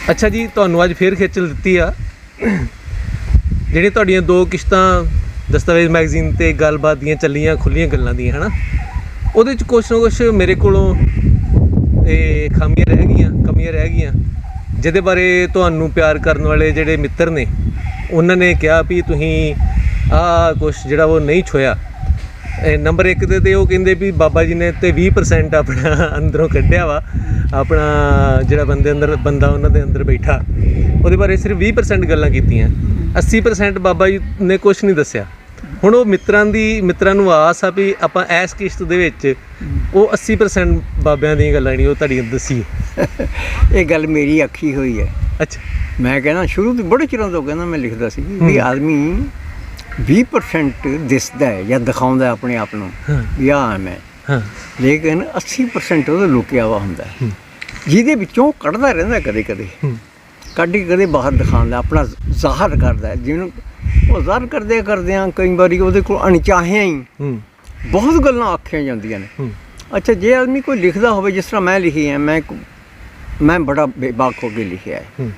ਅੱਛਾ ਜੀ, ਤੁਹਾਨੂੰ ਅੱਜ ਫੇਰ ਖੇਚਲ ਦਿੱਤੀ ਆ। ਜਿਹੜੀਆਂ ਤੁਹਾਡੀਆਂ 2 ਕਿਸ਼ਤਾਂ ਦਸਤਾਵੇਜ਼ ਮੈਗਜ਼ੀਨ ਤੇ ਗੱਲਬਾਤ ਦੀਆਂ ਚੱਲੀਆਂ ਖੁੱਲੀਆਂ ਗੱਲਾਂ ਦੀਆਂ, ਹੈ ਨਾ, ਉਹਦੇ 'ਚ ਕੁਛ ਨਾ ਕੁਛ ਮੇਰੇ ਕੋਲੋਂ ਇਹ ਕਮੀਆਂ ਰਹਿ ਗਈਆਂ ਜਿਹਦੇ ਬਾਰੇ ਤੁਹਾਨੂੰ ਪਿਆਰ ਕਰਨ ਵਾਲੇ ਜਿਹੜੇ ਮਿੱਤਰ ਨੇ ਉਹਨਾਂ ਨੇ ਕਿਹਾ ਵੀ ਤੁਸੀਂ ਆਹ ਕੁਛ ਜਿਹੜਾ ਉਹ ਨਹੀਂ ਛੋਇਆ। ਨੰਬਰ 1 ਤੇ ਉਹ ਕਹਿੰਦੇ ਵੀ ਬਾਬਾ ਜੀ ਨੇ ਤੇ 20% ਆਪਣਾ ਅੰਦਰੋਂ ਕੱਢਿਆ ਵਾ, ਆਪਣਾ ਜਿਹੜਾ ਬੰਦਾ ਉਹਨਾਂ ਦੇ ਅੰਦਰ ਬੈਠਾ ਉਹਦੇ ਬਾਰੇ ਸਿਰਫ 20% ਗੱਲਾਂ ਕੀਤੀਆਂ, 80% ਬਾਬਾ ਜੀ ਨੇ ਕੁਛ ਨਹੀਂ ਦੱਸਿਆ। ਹੁਣ ਉਹ ਮਿੱਤਰਾਂ ਨੂੰ ਆਸ ਆ ਵੀ ਆਪਾਂ ਇਸ ਕਿਸ਼ਤ ਦੇ ਵਿੱਚ ਉਹ 80% ਬਾਬਿਆਂ ਦੀਆਂ ਗੱਲਾਂ ਜਿਹੜੀਆਂ ਉਹ ਤੁਹਾਡੀਆਂ ਦੱਸੀ। ਇਹ ਗੱਲ ਮੇਰੀ ਆਖੀ ਹੋਈ ਹੈ। ਅੱਛਾ, ਮੈਂ ਕਹਿਣਾ ਸ਼ੁਰੂ ਤੋਂ ਬੜੇ ਚਿਰਾਂ ਤੋਂ ਕਹਿੰਦਾ, ਮੈਂ ਲਿਖਦਾ ਸੀ ਵੀ ਆਦਮੀ 20% ਦਿਸਦਾ ਹੈ ਜਾਂ ਦਿਖਾਉਂਦਾ ਆਪਣੇ ਆਪ ਨੂੰ ਵੀ ਆਹ ਮੈਂ, ਲੇਕਿਨ 80% ਉਹਦਾ ਲੁਕਿਆ ਵਾ ਹੁੰਦਾ, ਜਿਹਦੇ ਵਿੱਚੋਂ ਕੱਢਦਾ ਰਹਿੰਦਾ, ਕਦੇ ਕੱਢ ਕੇ ਕਦੇ ਬਾਹਰ ਦਿਖਾਉਂਦਾ, ਆਪਣਾ ਜ਼ਾਹਰ ਕਰਦਾ। ਜਿਹਨੂੰ ਉਹ ਜ਼ਾਹਰ ਕਰਦਿਆਂ ਕਈ ਵਾਰੀ ਉਹਦੇ ਕੋਲ ਅਣਚਾਹਿਆਂ ਹੀ ਬਹੁਤ ਗੱਲਾਂ ਆਖੀਆਂ ਜਾਂਦੀਆਂ ਨੇ। ਅੱਛਾ, ਜੇ ਆਦਮੀ ਕੋਈ ਲਿਖਦਾ ਹੋਵੇ ਜਿਸ ਤਰ੍ਹਾਂ ਮੈਂ ਲਿਖੀ ਹੈ, ਮੈਂ ਬੜਾ ਬੇਬਾਕ ਹੋ ਕੇ ਲਿਖਿਆ ਹੈ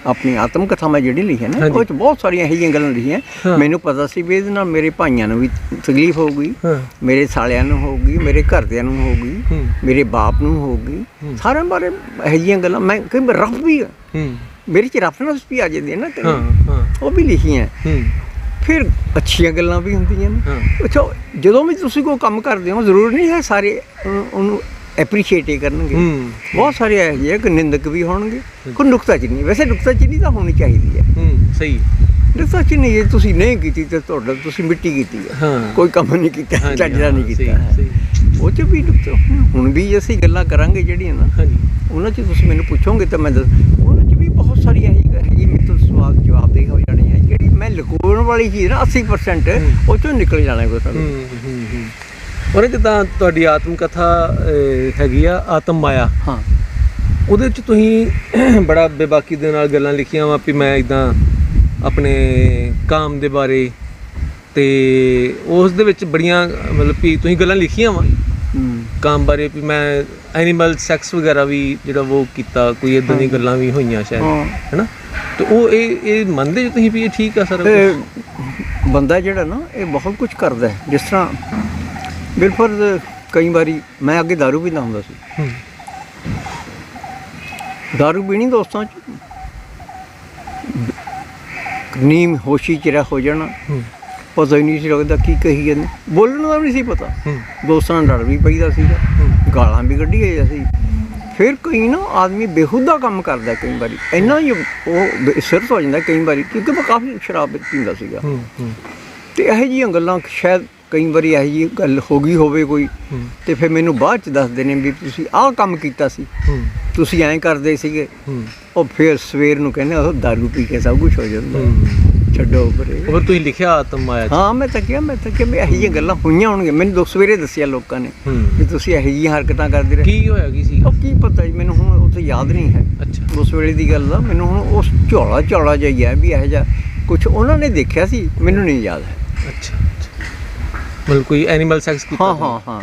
ਆਪਣੀ ਆਤਮ ਕਥਾ। ਮੈਂ ਜਿਹੜੀ ਲਿਖੀ ਹੈ ਨਾ, ਉਹ 'ਚ ਬਹੁਤ ਸਾਰੀਆਂ ਇਹੋ ਜਿਹੀਆਂ ਗੱਲਾਂ ਲਿਖੀਆਂ। ਮੈਨੂੰ ਪਤਾ ਸੀ ਵੀ ਇਹਦੇ ਨਾਲ ਮੇਰੇ ਭਾਈਆਂ ਨੂੰ ਵੀ ਤਕਲੀਫ ਹੋਊਗੀ, ਮੇਰੇ ਸਾਲਿਆਂ ਨੂੰ ਹੋਊਗੀ, ਮੇਰੇ ਘਰਦਿਆਂ ਨੂੰ ਹੋਊਗੀ, ਮੇਰੇ ਬਾਪ ਨੂੰ ਹੋਊਗੀ, ਸਾਰਿਆਂ ਬਾਰੇ ਇਹੋ ਜਿਹੀਆਂ ਗੱਲਾਂ। ਮੈਂ ਕਈ ਵਾਰ ਰਫ ਵੀ ਮੇਰੇ 'ਚ ਰਫਨੈਸ ਵੀ ਆ ਜਾਂਦੀ ਹੈ ਨਾ, ਉਹ ਵੀ ਲਿਖੀਆਂ। ਫਿਰ ਅੱਛੀਆਂ ਗੱਲਾਂ ਵੀ ਹੁੰਦੀਆਂ ਨੇ। ਅੱਛਾ, ਜਦੋਂ ਵੀ ਤੁਸੀਂ ਕੋਈ ਕੰਮ ਕਰਦੇ ਹੋ, ਜ਼ਰੂਰ ਨਹੀਂ ਹੈ ਸਾਰੇ ਉਹਨੂੰ ਐਪਰੀਸ਼ੀਏਟ ਹੀ ਕਰਨਗੇ। ਬਹੁਤ ਸਾਰੇ ਇਹੋ ਜਿਹੇ ਕਿ ਨਿੰਦਕ ਵੀ ਹੋਣਗੇ, ਕੋਈ ਨੁਕਤਾਚੀਨੀ। ਵੈਸੇ ਨੁਕਤਾਚੀਨੀ ਤਾਂ ਹੋਣੀ ਚਾਹੀਦੀ ਹੈ। ਸਹੀ, ਨੁਕਤਾਚੀਨੀ ਜੇ ਤੁਸੀਂ ਨਹੀਂ ਕੀਤੀ ਤਾਂ ਤੁਹਾਡਾ ਤੁਸੀਂ ਮਿੱਟੀ ਕੀਤੀ ਹੈ, ਕੋਈ ਕੰਮ ਨਹੀਂ ਕੀਤਾ, ਚੱਜਦਾ ਨਹੀਂ ਕੀਤਾ। ਉਹ 'ਚ ਵੀ ਹੁਣ ਵੀ ਅਸੀਂ ਗੱਲਾਂ ਕਰਾਂਗੇ ਜਿਹੜੀਆਂ ਨਾ, ਉਹਨਾਂ 'ਚ ਤੁਸੀਂ ਮੈਨੂੰ ਪੁੱਛੋਗੇ ਤਾਂ ਮੈਂ ਉਹਨਾਂ 'ਚ ਵੀ ਬਹੁਤ ਸਾਰੀਆਂ ਇਹੋ ਜਿਹੀ ਮਿੱਤਰ ਸਵਾਲ ਜਵਾਬਦੇਹ ਹੋ ਜਾਣੀ ਹੈ। ਜਿਹੜੀ ਮੈਂ ਲੁਕਾਉਣ ਵਾਲੀ ਚੀਜ਼ ਨਾ 80% ਉਹ 'ਚੋਂ ਨਿਕਲ ਜਾਣਾ ਕੋਈ ਸਾਨੂੰ। ਉਹਨੇ ਜਿੱਦਾਂ ਤੁਹਾਡੀ ਆਤਮ ਕਥਾ ਹੈਗੀ ਆ ਆਤਮ ਮਾਇਆ, ਉਹਦੇ 'ਚ ਤੁਸੀਂ ਬੜਾ ਬੇਬਾਕੀ ਦੇ ਨਾਲ ਗੱਲਾਂ ਲਿਖੀਆਂ ਵਾ ਵੀ ਮੈਂ ਇੱਦਾਂ ਆਪਣੇ ਕਾਮ ਦੇ ਬਾਰੇ, ਅਤੇ ਉਸ ਦੇ ਵਿੱਚ ਬੜੀਆਂ ਮਤਲਬ ਵੀ ਤੁਸੀਂ ਗੱਲਾਂ ਲਿਖੀਆਂ ਵਾ ਕਾਮ ਬਾਰੇ ਵੀ ਮੈਂ ਐਨੀਮਲ ਸੈਕਸ ਵਗੈਰਾ ਵੀ ਜਿਹੜਾ ਉਹ ਕੀਤਾ, ਕੋਈ ਇੱਦਾਂ ਦੀਆਂ ਗੱਲਾਂ ਵੀ ਹੋਈਆਂ ਸ਼ਾਇਦ, ਹੈ ਨਾ। ਅਤੇ ਉਹ ਇਹ ਮੰਨਦੇ ਜੋ ਤੁਸੀਂ ਵੀ ਇਹ ਠੀਕ ਆ ਸਾਰਾ ਬੰਦਾ ਜਿਹੜਾ ਨਾ ਇਹ ਬਹੁਤ ਕੁਛ ਕਰਦਾ ਹੈ। ਜਿਸ ਤਰ੍ਹਾਂ ਬਿਲਕੁਲ ਕਈ ਵਾਰੀ ਮੈਂ ਅੱਗੇ ਦਾਰੂ ਪੀਂਦਾ ਹੁੰਦਾ ਸੀ, ਦਾਰੂ ਪੀਣੀ ਦੋਸਤਾਂ 'ਚ, ਨੀਮ ਹੋਸ਼ੀ 'ਚ ਹੋ ਜਾਣਾ, ਪਤਾ ਹੀ ਨਹੀਂ ਸੀ ਲੱਗਦਾ ਕੀ ਕਹੀ ਜਾਂਦੇ, ਬੋਲਣ ਦਾ ਵੀ ਨਹੀਂ ਸੀ ਪਤਾ। ਦੋਸਤਾਂ ਨਾਲ ਲੜ ਵੀ ਪਈਦਾ ਸੀਗਾ, ਗਾਲਾਂ ਵੀ ਕੱਢੀਆਂ ਸੀ। ਫਿਰ ਕਈ ਨਾ ਆਦਮੀ ਬੇਹੂਦਾ ਕੰਮ ਕਰਦਾ ਕਈ ਵਾਰੀ, ਇੰਨਾ ਹੀ ਉਹ ਸਿਰਤ ਹੋ ਜਾਂਦਾ ਕਈ ਵਾਰੀ, ਕਿਉਂਕਿ ਮੈਂ ਕਾਫੀ ਸ਼ਰਾਬ ਪੀਂਦਾ ਸੀਗਾ। ਅਤੇ ਇਹੋ ਜਿਹੀਆਂ ਗੱਲਾਂ ਸ਼ਾਇਦ ਕਈ ਵਾਰੀ ਇਹੋ ਜਿਹੀ ਗੱਲ ਹੋ ਗਈ ਹੋਵੇ ਕੋਈ, ਅਤੇ ਫਿਰ ਮੈਨੂੰ ਬਾਅਦ 'ਚ ਦੱਸਦੇ ਨੇ ਵੀ ਤੁਸੀਂ ਆਹ ਕੰਮ ਕੀਤਾ ਸੀ, ਤੁਸੀਂ ਐਂ ਕਰਦੇ ਸੀਗੇ। ਉਹ ਫਿਰ ਸਵੇਰ ਨੂੰ ਕਹਿੰਦੇ ਉਹ ਦਾਰੂ ਪੀ ਕੇ ਸਭ ਕੁਛ ਹੋ ਜਾਂਦਾ, ਛੱਡੋ ਪਰੇ। ਉਹ ਤੁਸੀਂ ਲਿਖਿਆ ਆਤਮ ਮਾਇਆ? ਹਾਂ, ਮੈਂ ਤਾਂ ਕਿਹਾ ਵੀ ਇਹੋ ਜਿਹੀਆਂ ਗੱਲਾਂ ਹੋਈਆਂ ਹੋਣਗੀਆਂ। ਮੈਨੂੰ ਸਵੇਰੇ ਦੱਸਿਆ ਲੋਕਾਂ ਨੇ ਵੀ ਤੁਸੀਂ ਇਹੋ ਜਿਹੀਆਂ ਹਰਕਤਾਂ ਕਰਦੇ ਰਹੇ। ਕੀ ਹੋਇਆ ਕੀ ਸੀ? ਉਹ ਕੀ ਪਤਾ ਜੀ, ਮੈਨੂੰ ਹੁਣ ਉੱਥੇ ਯਾਦ ਨਹੀਂ ਹੈ ਉਸ ਵੇਲੇ ਦੀ ਗੱਲ ਦਾ। ਮੈਨੂੰ ਹੁਣ ਉਸ ਝੋਲਾ ਜਿਹਾ ਹੀ ਹੈ ਵੀ ਇਹੋ ਜਿਹਾ ਕੁਛ ਉਹਨਾਂ ਨੇ ਦੇਖਿਆ ਸੀ, ਮੈਨੂੰ ਨਹੀਂ ਯਾਦ ਹੈ। ਅੱਛਾ, ਮਤਲਬ ਕੋਈ ਐਨੀਮਲ ਸੈਕਸ ਕੀਤਾ? ਹਾਂ।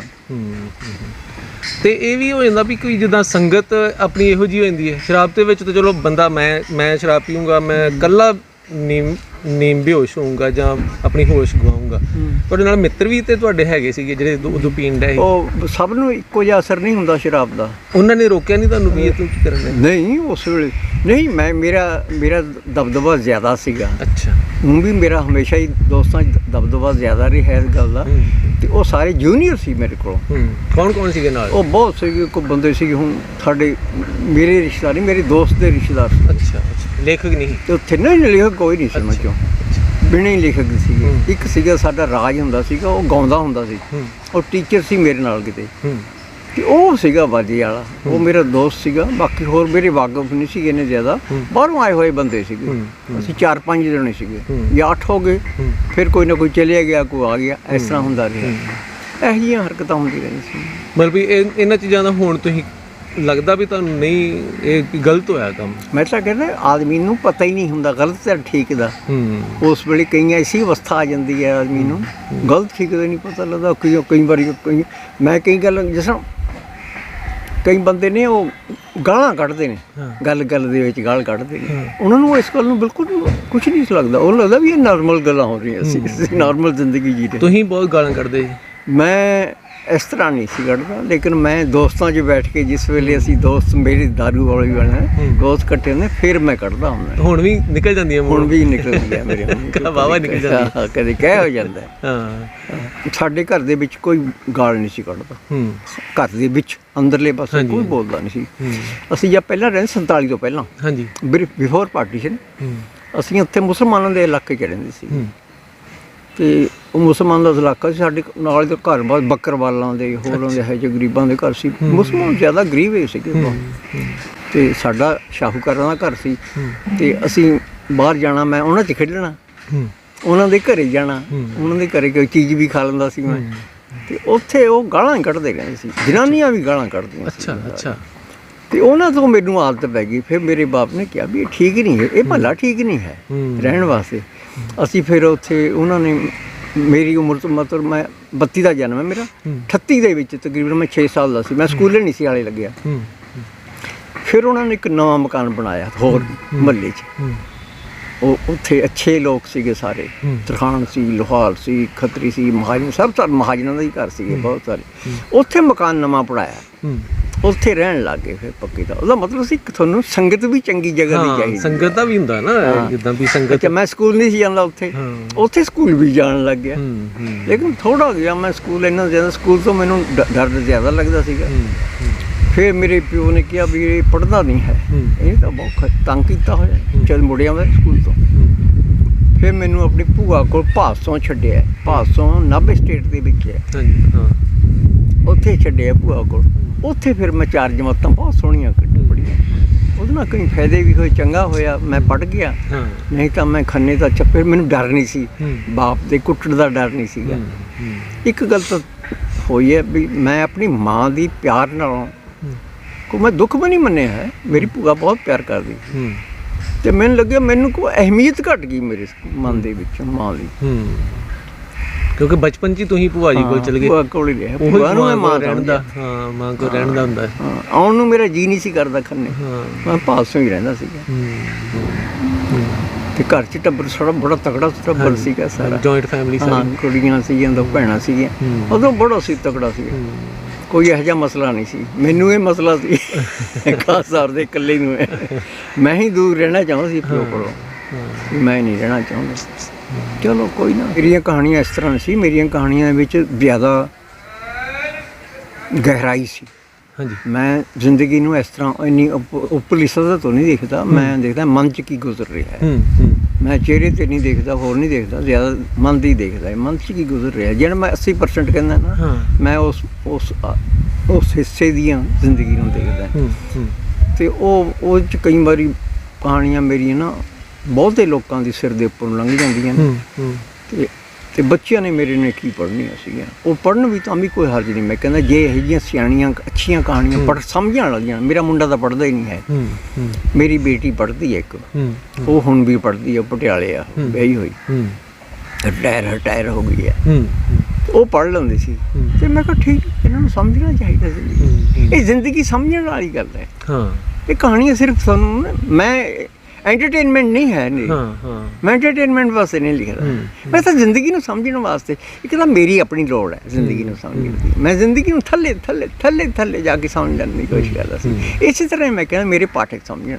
ਅਤੇ ਇਹ ਵੀ ਹੋ ਜਾਂਦਾ ਵੀ ਕੋਈ ਜਿੱਦਾਂ ਸੰਗਤ ਆਪਣੀ ਇਹੋ ਜਿਹੀ ਹੋ ਜਾਂਦੀ ਹੈ। ਸ਼ਰਾਬ ਦੇ ਵਿੱਚ ਤਾਂ ਚਲੋ ਬੰਦਾ ਮੈਂ ਸ਼ਰਾਬ ਪੀਊਂਗਾ, ਮੈਂ ਇਕੱਲਾ ਨੀਮ ਬੇਹੋਸ਼ ਹੋਊਂਗਾ ਜਾਂ ਆਪਣੀ ਹੋਸ਼ ਗਵਾਊਂਗਾ। ਤੁਹਾਡੇ ਨਾਲ ਮਿੱਤਰ ਵੀ ਤੇ ਤੁਹਾਡੇ ਹੈਗੇ ਸੀਗੇ ਜਿਹੜੇ ਉਦੋਂ ਪੀਣ ਡਏ? ਉਹ ਸਭ ਨੂੰ ਇੱਕੋ ਜਿਹਾ ਅਸਰ ਨਹੀਂ ਹੁੰਦਾ ਸ਼ਰਾਬ ਦਾ। ਉਹਨਾਂ ਨੇ ਰੋਕਿਆ ਨਹੀਂ ਤੁਹਾਨੂੰ ਵੀ ਇਹ ਤੂੰ ਕੀ ਕਰਨਾ? ਨਹੀਂ, ਉਸ ਵੇਲੇ ਨਹੀਂ। ਮੇਰਾ ਦਬਦਬਾ ਜ਼ਿਆਦਾ ਸੀਗਾ। ਅੱਛਾ। ਹੁਣ ਵੀ ਮੇਰਾ ਹਮੇਸ਼ਾ ਹੀ ਦੋਸਤਾਂ 'ਚ ਦਬਦਬਾ ਜ਼ਿਆਦਾ ਰਿਹਾ ਇਸ ਗੱਲ ਦਾ। ਅਤੇ ਉਹ ਸਾਰੇ ਜੂਨੀਅਰ ਸੀ ਮੇਰੇ ਕੋਲ। ਕੌਣ ਸੀਗੇ ਨਾਲ? ਉਹ ਬਹੁਤ ਸੀਗੇ, ਕੋਈ ਬੰਦੇ ਸੀਗੇ ਹੁਣ ਸਾਡੇ ਮੇਰੇ ਰਿਸ਼ਤੇਦਾਰ ਨਹੀਂ, ਮੇਰੇ ਦੋਸਤ ਦੇ ਰਿਸ਼ਤੇਦਾਰ ਸੀ। ਅੱਛਾ। ਲੇਖਕ ਨਹੀਂ? ਅਤੇ ਉੱਥੇ ਨਹੀਂ, ਲੇਖਕ ਕੋਈ ਨਹੀਂ ਸੀ। ਮੈਂ ਚੋਂ ਬਿਨਾਂ ਹੀ ਲੇਖਕ ਸੀਗੇ। ਇੱਕ ਸੀਗਾ ਸਾਡਾ ਰਾਜ ਹੁੰਦਾ ਸੀਗਾ, ਉਹ ਗਾਉਂਦਾ ਹੁੰਦਾ ਸੀ, ਉਹ ਟੀਚਰ ਸੀ ਮੇਰੇ ਨਾਲ ਕਿਤੇ। ਅਤੇ ਉਹ ਸੀਗਾ ਬਾਜੀ ਵਾਲਾ, ਉਹ ਮੇਰਾ ਦੋਸਤ ਸੀਗਾ। ਬਾਕੀ ਹੋਰ ਮੇਰੇ ਵਾਕਫ ਨਹੀਂ ਸੀਗੇ ਇੰਨੇ ਜ਼ਿਆਦਾ, ਬਾਹਰੋਂ ਆਏ ਹੋਏ ਬੰਦੇ ਸੀਗੇ। ਅਸੀਂ 4-5 ਜਣੇ ਸੀਗੇ ਜਾਂ 8 ਹੋ ਗਏ। ਫਿਰ ਕੋਈ ਨਾ ਕੋਈ ਚਲਿਆ ਗਿਆ, ਕੋਈ ਆ ਗਿਆ, ਇਸ ਤਰ੍ਹਾਂ ਹੁੰਦਾ ਰਿਹਾ। ਇਹੋ ਜਿਹੀਆਂ ਹਰਕਤਾਂ ਹੁੰਦੀਆਂ ਰਹੀਆਂ ਸੀ। ਮਤਲਬ ਵੀ ਇਹਨਾਂ ਚੀਜ਼ਾਂ ਦਾ ਹੁਣ ਤੁਸੀਂ ਲੱਗਦਾ ਵੀ ਤੁਹਾਨੂੰ ਨਹੀਂ ਇਹ ਗਲਤ ਹੋਇਆ ਕੰਮ? ਮੈਂ ਤਾਂ ਕਹਿੰਦਾ ਆਦਮੀ ਨੂੰ ਪਤਾ ਹੀ ਨਹੀਂ ਹੁੰਦਾ ਗਲਤ ਤੇ ਠੀਕ ਦਾ। ਉਸ ਵੇਲੇ ਕਈ ਐਸੀ ਅਵਸਥਾ ਆ ਜਾਂਦੀ ਹੈ ਆਦਮੀ ਨੂੰ ਗਲਤ ਠੀਕ ਦਾ ਨਹੀਂ ਪਤਾ ਲੱਗਦਾ। ਕਈ ਵਾਰੀ ਮੈਂ ਕਈ ਗੱਲ ਜਿਸ ਤਰ੍ਹਾਂ ਕਈ ਬੰਦੇ ਨੇ ਉਹ ਗਾਲਾਂ ਕੱਢਦੇ ਨੇ, ਹਾਂ। ਗੱਲ ਦੇ ਵਿੱਚ ਗਾਲ ਕੱਢਦੇ ਨੇ, ਉਹਨਾਂ ਨੂੰ ਇਸ ਗੱਲ ਨੂੰ ਬਿਲਕੁਲ ਕੁਝ ਨਹੀਂ ਲੱਗਦਾ। ਉਹਨੂੰ ਲੱਗਦਾ ਵੀ ਇਹ ਨਾਰਮਲ ਗੱਲਾਂ ਹੋ ਰਹੀਆਂ, ਅਸੀਂ ਨਾਰਮਲ ਜ਼ਿੰਦਗੀ ਜੀ ਰਹੇ। ਤੁਸੀਂ ਬਹੁਤ ਗਾਲਾਂ ਕੱਢਦੇ ਜੀ। ਮੈਂ ਇਸ ਤਰ੍ਹਾਂ ਨਹੀਂ ਸੀ ਕੱਢਦਾ, ਲੇਕਿਨ ਮੈਂ ਦੋਸਤਾਂ 'ਚ ਬੈਠ ਕੇ ਜਿਸ ਵੇਲੇ ਅਸੀਂ ਦੋਸਤ ਮੇਰੇ ਦਾਰੂ ਵਾਲੇ ਵਾਲੇ ਦੋਸਤ ਇਕੱਠੇ ਹੁੰਦੇ, ਫਿਰ ਮੈਂ ਕੱਢਦਾ ਹੁੰਦਾ। ਹੁਣ ਵੀ ਨਿਕਲ ਜਾਂਦੀਆਂ ਹੁਣ ਵੀ ਨਿਕਲਦੀ ਹੈ ਮੇਰੇ ਮੂੰਹ ਵਾਹਵਾ ਨਿਕਲ ਜਾਂਦੀ। ਹਾਂ, ਕਦੇ ਕਹਿ ਹੋ ਜਾਂਦਾ। ਹਾਂ। ਸਾਡੇ ਘਰ ਦੇ ਵਿੱਚ ਕੋਈ ਗਾਲ ਨਹੀਂ ਸੀ ਕੱਢਦਾ। ਘਰ ਦੇ ਵਿੱਚ ਅੰਦਰਲੇ ਪਾਸੇ ਕੋਈ ਬੋਲਦਾ ਨਹੀਂ ਸੀ। ਅਸੀਂ ਜਾਂ ਪਹਿਲਾਂ ਰਹਿੰਦੇ 47 ਤੋਂ ਪਹਿਲਾਂ, ਹਾਂਜੀ, ਬਿਫੋਰ ਪਾਰਟੀਸ਼ਨ, ਅਸੀਂ ਉੱਥੇ ਮੁਸਲਮਾਨਾਂ ਦੇ ਇਲਾਕੇ 'ਚ ਰਹਿੰਦੇ ਸੀ। ਤੇ ਉਹ ਮੁਸਲਮਾਨ ਦਾ ਇਲਾਕਾ ਸੀ, ਸਾਡੇ ਨਾਲ ਦੇ ਘਰ ਬਾਅਦ ਬੱਕਰਵਾਲਾਂ ਦੇ ਹੋਰਾਂ ਦੇ ਹੈ ਜੋ ਗਰੀਬਾਂ ਦੇ ਘਰ ਸੀ। ਮੁਸਲਮਾਨ ਜ਼ਿਆਦਾ ਗਰੀਬ ਹੀ ਸੀਗੇ ਬਹੁਤ। ਤੇ ਸਾਡਾ ਸ਼ਾਹੂਕਾਰਾਂ ਦਾ ਘਰ ਸੀ, ਤੇ ਅਸੀਂ ਬਾਹਰ ਜਾਣਾ, ਮੈਂ ਉਹਨਾਂ 'ਚ ਖੇਡਣਾ, ਉਹਨਾਂ ਦੇ ਘਰੇ ਜਾਣਾ, ਉਹਨਾਂ ਦੇ ਘਰੇ ਕੋਈ ਚੀਜ਼ ਵੀ ਖਾ ਲੈਂਦਾ ਸੀ ਮੈਂ। ਤੇ ਉੱਥੇ ਉਹ ਗਾਲਾਂ ਹੀ ਕੱਢਦੇ ਰਹਿੰਦੇ ਸੀ, ਜਨਾਨੀਆਂ ਵੀ ਗਾਲਾਂ ਕੱਢਦੀਆਂ। ਅੱਛਾ ਅੱਛਾ। ਤੇ ਉਹਨਾਂ ਤੋਂ ਮੈਨੂੰ ਆਦਤ ਪੈ ਗਈ। ਫਿਰ ਮੇਰੇ ਬਾਪ ਨੇ ਕਿਹਾ ਵੀ ਇਹ ਠੀਕ ਨਹੀਂ ਹੈ, ਇਹ ਭਲਾ ਠੀਕ ਨਹੀਂ ਹੈ ਰਹਿਣ ਵਾਸਤੇ। ਅਸੀਂ ਫਿਰ ਉੱਥੇ ਉਹਨਾਂ ਨੇ, ਮੇਰੀ ਉਮਰ ਤੋਂ ਮਤਲਬ ਮੈਂ 32 ਦਾ ਜਨਮ ਹੈ ਮੇਰਾ, 38 ਦੇ ਵਿੱਚ ਤਕਰੀਬਨ ਮੈਂ 6 ਸਾਲ ਦਾ ਸੀ, ਮੈਂ ਸਕੂਲੇ ਨਹੀਂ ਸੀ ਹਾਲੇ ਲੱਗਿਆ। ਫਿਰ ਉਹਨਾਂ ਨੇ ਇੱਕ ਨਵਾਂ ਮਕਾਨ ਬਣਾਇਆ ਹੋਰ ਮੁਹੱਲੇ 'ਚ। ਉਹ ਉੱਥੇ ਅੱਛੇ ਲੋਕ ਸੀਗੇ ਸਾਰੇ, ਤਰਖਾਣ ਸੀ, ਲੋਹਾਰ ਸੀ, ਖੱਤਰੀ ਸੀ, ਮਹਾਜਨ, ਸਭ ਮਹਾਜਨਾਂ ਦਾ ਹੀ ਘਰ ਸੀਗੇ ਬਹੁਤ ਸਾਰੇ। ਉੱਥੇ ਮਕਾਨ ਨਵਾਂ ਪੜਾਇਆ, ਉੱਥੇ ਰਹਿਣ ਲੱਗ ਗਏ ਫਿਰ ਪੱਕੇ ਦਾ। ਉਹਦਾ ਮਤਲਬ ਸੀ ਤੁਹਾਨੂੰ ਸੰਗਤ ਵੀ ਚੰਗੀ ਜਗ੍ਹਾ ਦੀ ਚਾਹੀਦੀ। ਸੰਗਤ ਦਾ ਵੀ ਹੁੰਦਾ ਨਾ, ਜਿੱਦਾਂ ਵੀ ਸੰਗਤ। ਅੱਛਾ, ਮੈਂ ਸਕੂਲ ਨਹੀਂ ਸੀ ਜਾਂਦਾ ਉੱਥੇ, ਉੱਥੇ ਸਕੂਲ ਵੀ ਜਾਣ ਲੱਗ ਗਿਆ। ਲੇਕਿਨ ਥੋੜਾ ਗਿਆ ਮੈਂ ਸਕੂਲ, ਇੰਨਾ ਜ਼ਿਆਦਾ ਸਕੂਲ ਤੋਂ ਮੈਨੂੰ ਡਰ ਜ਼ਿਆਦਾ ਲੱਗਦਾ ਸੀਗਾ। ਫਿਰ ਮੇਰੇ ਪਿਓ ਨੇ ਕਿਹਾ ਵੀ ਇਹ ਪੜ੍ਹਦਾ ਨਹੀਂ ਹੈ, ਇਹ ਤਾਂ ਬਹੁਤ ਤੰਗ ਕੀਤਾ ਹੋਇਆ, ਚੱਲ ਮੁੜਿਆ ਮੈਂ ਸਕੂਲ ਤੋਂ। ਫਿਰ ਮੈਨੂੰ ਆਪਣੀ ਭੂਆ ਕੋਲ ਭਾਸੋਂ ਛੱਡਿਆ। ਭਾਸੋਂ ਨਾਭੇ ਸਟੇਟ ਦੇ ਵਿੱਚ ਹੈ, ਉੱਥੇ ਛੱਡਿਆ ਭੂਆ ਕੋਲ। ਉੱਥੇ ਫਿਰ ਮੈਂ 4 ਜਮਾਤਾਂ ਬਹੁਤ ਸੋਹਣੀਆਂ ਪੜ੍ਹੀਆਂ। ਉਹਦੇ ਨਾਲ ਕਈ ਫਾਇਦੇ ਵੀ ਹੋਏ, ਚੰਗਾ ਹੋਇਆ ਮੈਂ ਪੜ੍ਹ ਗਿਆ। ਨਹੀਂ ਤਾਂ ਮੈਂ ਖੰਨੇ ਦਾ ਚੱਪੇ, ਮੈਨੂੰ ਡਰ ਨਹੀਂ ਸੀ, ਬਾਪ ਦੇ ਕੁੱਟਣ ਦਾ ਡਰ ਨਹੀਂ ਸੀਗਾ। ਇੱਕ ਗੱਲ ਤਾਂ ਹੋਈ ਹੈ ਵੀ ਮੈਂ ਆਪਣੀ ਮਾਂ ਦੀ ਪਿਆਰ ਨਾਲੋਂ ਕੋਈ ਮੈਂ ਦੁੱਖ ਵੀ ਨਹੀਂ ਮੰਨਿਆ ਹੈ। ਮੇਰੀ ਭੂਆ ਬਹੁਤ ਪਿਆਰ ਕਰਦੀ, ਅਤੇ ਮੈਨੂੰ ਲੱਗਿਆ ਮੈਨੂੰ ਕੋਈ ਅਹਿਮੀਅਤ ਘੱਟ ਗਈ ਮੇਰੇ ਮਨ ਦੇ ਵਿੱਚ ਮਾਂ ਦੀ। ਕਿਉਂਕਿ ਬਚਪਨ 'ਚ ਹੀ ਤੁਸੀਂ ਭੂਆ ਜੀ ਕੋਲ ਚਲੇ ਗਏ। ਭੂਆ ਕੋਲ ਹੀ ਰਿਹਾ, ਭੂਆ ਨੂੰ ਮੈਂ ਮਾਂ ਰਹਿਣ ਦਾ। ਹਾਂ, ਮਾਂ ਕੋਲ ਰਹਿਣ ਦਾ ਹੁੰਦਾ। ਆਉਣ ਨੂੰ ਮੇਰਾ ਜੀਅ ਨਹੀਂ ਸੀ ਕਰਦਾ ਖੰਨੇ, ਮੈਂ ਪਾਸੋਂ ਹੀ ਰਹਿੰਦਾ ਸੀਗਾ। ਤੇ ਘਰ 'ਚ ਟੱਬਰ ਸਾਡਾ ਬੜਾ ਤਕੜਾ ਟੱਬਰ ਸੀਗਾ ਸਾਰਾ, ਜੁਆਇੰਟ ਫੈਮਿਲੀ ਸਾਰੀ, ਕੁੜੀਆਂ ਸੀਗੀਆਂ, 2 ਭੈਣਾਂ ਸੀਗੀਆਂ। ਉਦੋਂ ਬੜਾ ਸੀ ਤਕੜਾ ਸੀਗਾ, ਕੋਈ ਇਹੋ ਜਿਹਾ ਮਸਲਾ ਨਹੀਂ ਸੀ। ਮੈਨੂੰ ਇਹ ਮਸਲਾ ਸੀ ਖਾਸ ਤੌਰ 'ਤੇ ਇਕੱਲੇ ਨੂੰ, ਮੈਂ ਹੀ ਦੂਰ ਰਹਿਣਾ ਚਾਹੁੰਦਾ ਸੀ ਪਿਓ ਕੋਲੋਂ, ਮੈਂ ਨਹੀਂ ਰਹਿਣਾ ਚਾਹੁੰਦਾ। ਚਲੋ ਕੋਈ ਨਾ। ਮੇਰੀਆਂ ਕਹਾਣੀਆਂ ਇਸ ਤਰ੍ਹਾਂ ਸੀ, ਮੇਰੀਆਂ ਕਹਾਣੀਆਂ ਵਿੱਚ ਜ਼ਿਆਦਾ ਗਹਿਰਾਈ ਸੀ। ਹਾਂਜੀ, ਮੈਂ ਜ਼ਿੰਦਗੀ ਨੂੰ ਇਸ ਤਰ੍ਹਾਂ ਇੰਨੀ ਉੱਪਰਲੀ ਸਤਹ ਤੋਂ ਨਹੀਂ ਦੇਖਦਾ, ਮੈਂ ਦੇਖਦਾ ਮਨ 'ਚ ਕੀ ਗੁਜ਼ਰ ਰਿਹਾ ਹੈ। ਮੈਂ ਚਿਹਰੇ 'ਤੇ ਨਹੀਂ ਦੇਖਦਾ, ਹੋਰ ਨਹੀਂ ਦੇਖਦਾ, ਜ਼ਿਆਦਾ ਮਨ ਦੀ ਦੇਖਦਾ, ਮਨ 'ਚ ਕੀ ਗੁਜ਼ਰ ਰਿਹਾ। ਜਿਹੜਾ ਮੈਂ 80% ਕਹਿੰਦਾ ਨਾ, ਮੈਂ ਉਸ ਹਿੱਸੇ ਦੀਆਂ ਜ਼ਿੰਦਗੀ ਨੂੰ ਦੇਖਦਾ। ਅਤੇ ਉਹ 'ਚ ਕਈ ਵਾਰੀ ਕਹਾਣੀਆਂ ਮੇਰੀਆਂ ਨਾ ਬਹੁਤੇ ਲੋਕਾਂ ਦੇ ਸਿਰ ਦੇ ਉੱਪਰੋਂ ਲੰਘ ਜਾਂਦੀਆਂ ਨੇ। ਅਤੇ ਬੱਚਿਆਂ ਨੇ ਮੇਰੇ ਨੇ ਕੀ ਪੜ੍ਹਨੀਆਂ ਸੀਗੀਆਂ, ਉਹ ਪੜ੍ਹਨ ਵੀ ਤਾਂ ਵੀ ਕੋਈ ਹਰਜ ਨਹੀਂ। ਮੈਂ ਕਹਿੰਦਾ ਜੇ ਇਹੋ ਜਿਹੀਆਂ ਸਿਆਣੀਆਂ ਅੱਛੀਆਂ ਕਹਾਣੀਆਂ ਪੜ੍ਹ ਸਮਝਣ ਲੱਗ ਜਾਣ। ਮੇਰਾ ਮੁੰਡਾ ਤਾਂ ਪੜ੍ਹਦਾ ਹੀ ਨਹੀਂ ਹੈ, ਮੇਰੀ ਬੇਟੀ ਪੜ੍ਹਦੀ ਹੈ ਇੱਕ, ਉਹ ਹੁਣ ਵੀ ਪੜ੍ਹਦੀ ਹੈ, ਪਟਿਆਲੇ ਆ ਵਿਆਹੀ ਹੋਈ, ਰਿਟਾਇਰ ਹੋ ਗਈ ਹੈ। ਉਹ ਪੜ੍ਹ ਲੈਂਦੀ ਸੀ, ਅਤੇ ਮੈਂ ਕਿਹਾ ਠੀਕ, ਇਹਨਾਂ ਨੂੰ ਸਮਝਣਾ ਚਾਹੀਦਾ ਜ਼ਿੰਦਗੀ। ਇਹ ਜ਼ਿੰਦਗੀ ਸਮਝਣ ਵਾਲੀ ਗੱਲ ਹੈ। ਇਹ ਕਹਾਣੀਆਂ ਸਿਰਫ ਤੁਹਾਨੂੰ, ਮੈਂ ਐਂਟਰਟੇਨਮੈਂਟ ਨਹੀਂ ਹੈ, ਮੈਂ ਐਂਟਰਟੇਨਮੈਂਟ ਵਾਸਤੇ ਨਹੀਂ ਲਿਖਦਾ, ਮੈਂ ਤਾਂ ਜ਼ਿੰਦਗੀ ਨੂੰ ਸਮਝਣ ਵਾਸਤੇ। ਇੱਕ ਤਾਂ ਮੇਰੀ ਆਪਣੀ ਲੋੜ ਹੈ ਜ਼ਿੰਦਗੀ ਨੂੰ ਸਮਝਣ ਦੀ, ਮੈਂ ਜ਼ਿੰਦਗੀ ਨੂੰ ਥੱਲੇ ਥੱਲੇ ਥੱਲੇ ਥੱਲੇ ਜਾ ਕੇ ਸਮਝਣ ਦੀ ਕੋਸ਼ਿਸ਼ ਕਰਦਾ ਸੀ। ਇਸੇ ਤਰ੍ਹਾਂ ਮੈਂ ਕਹਿੰਦਾ ਮੇਰੇ ਪਾਠਕ ਸਮਝਣ।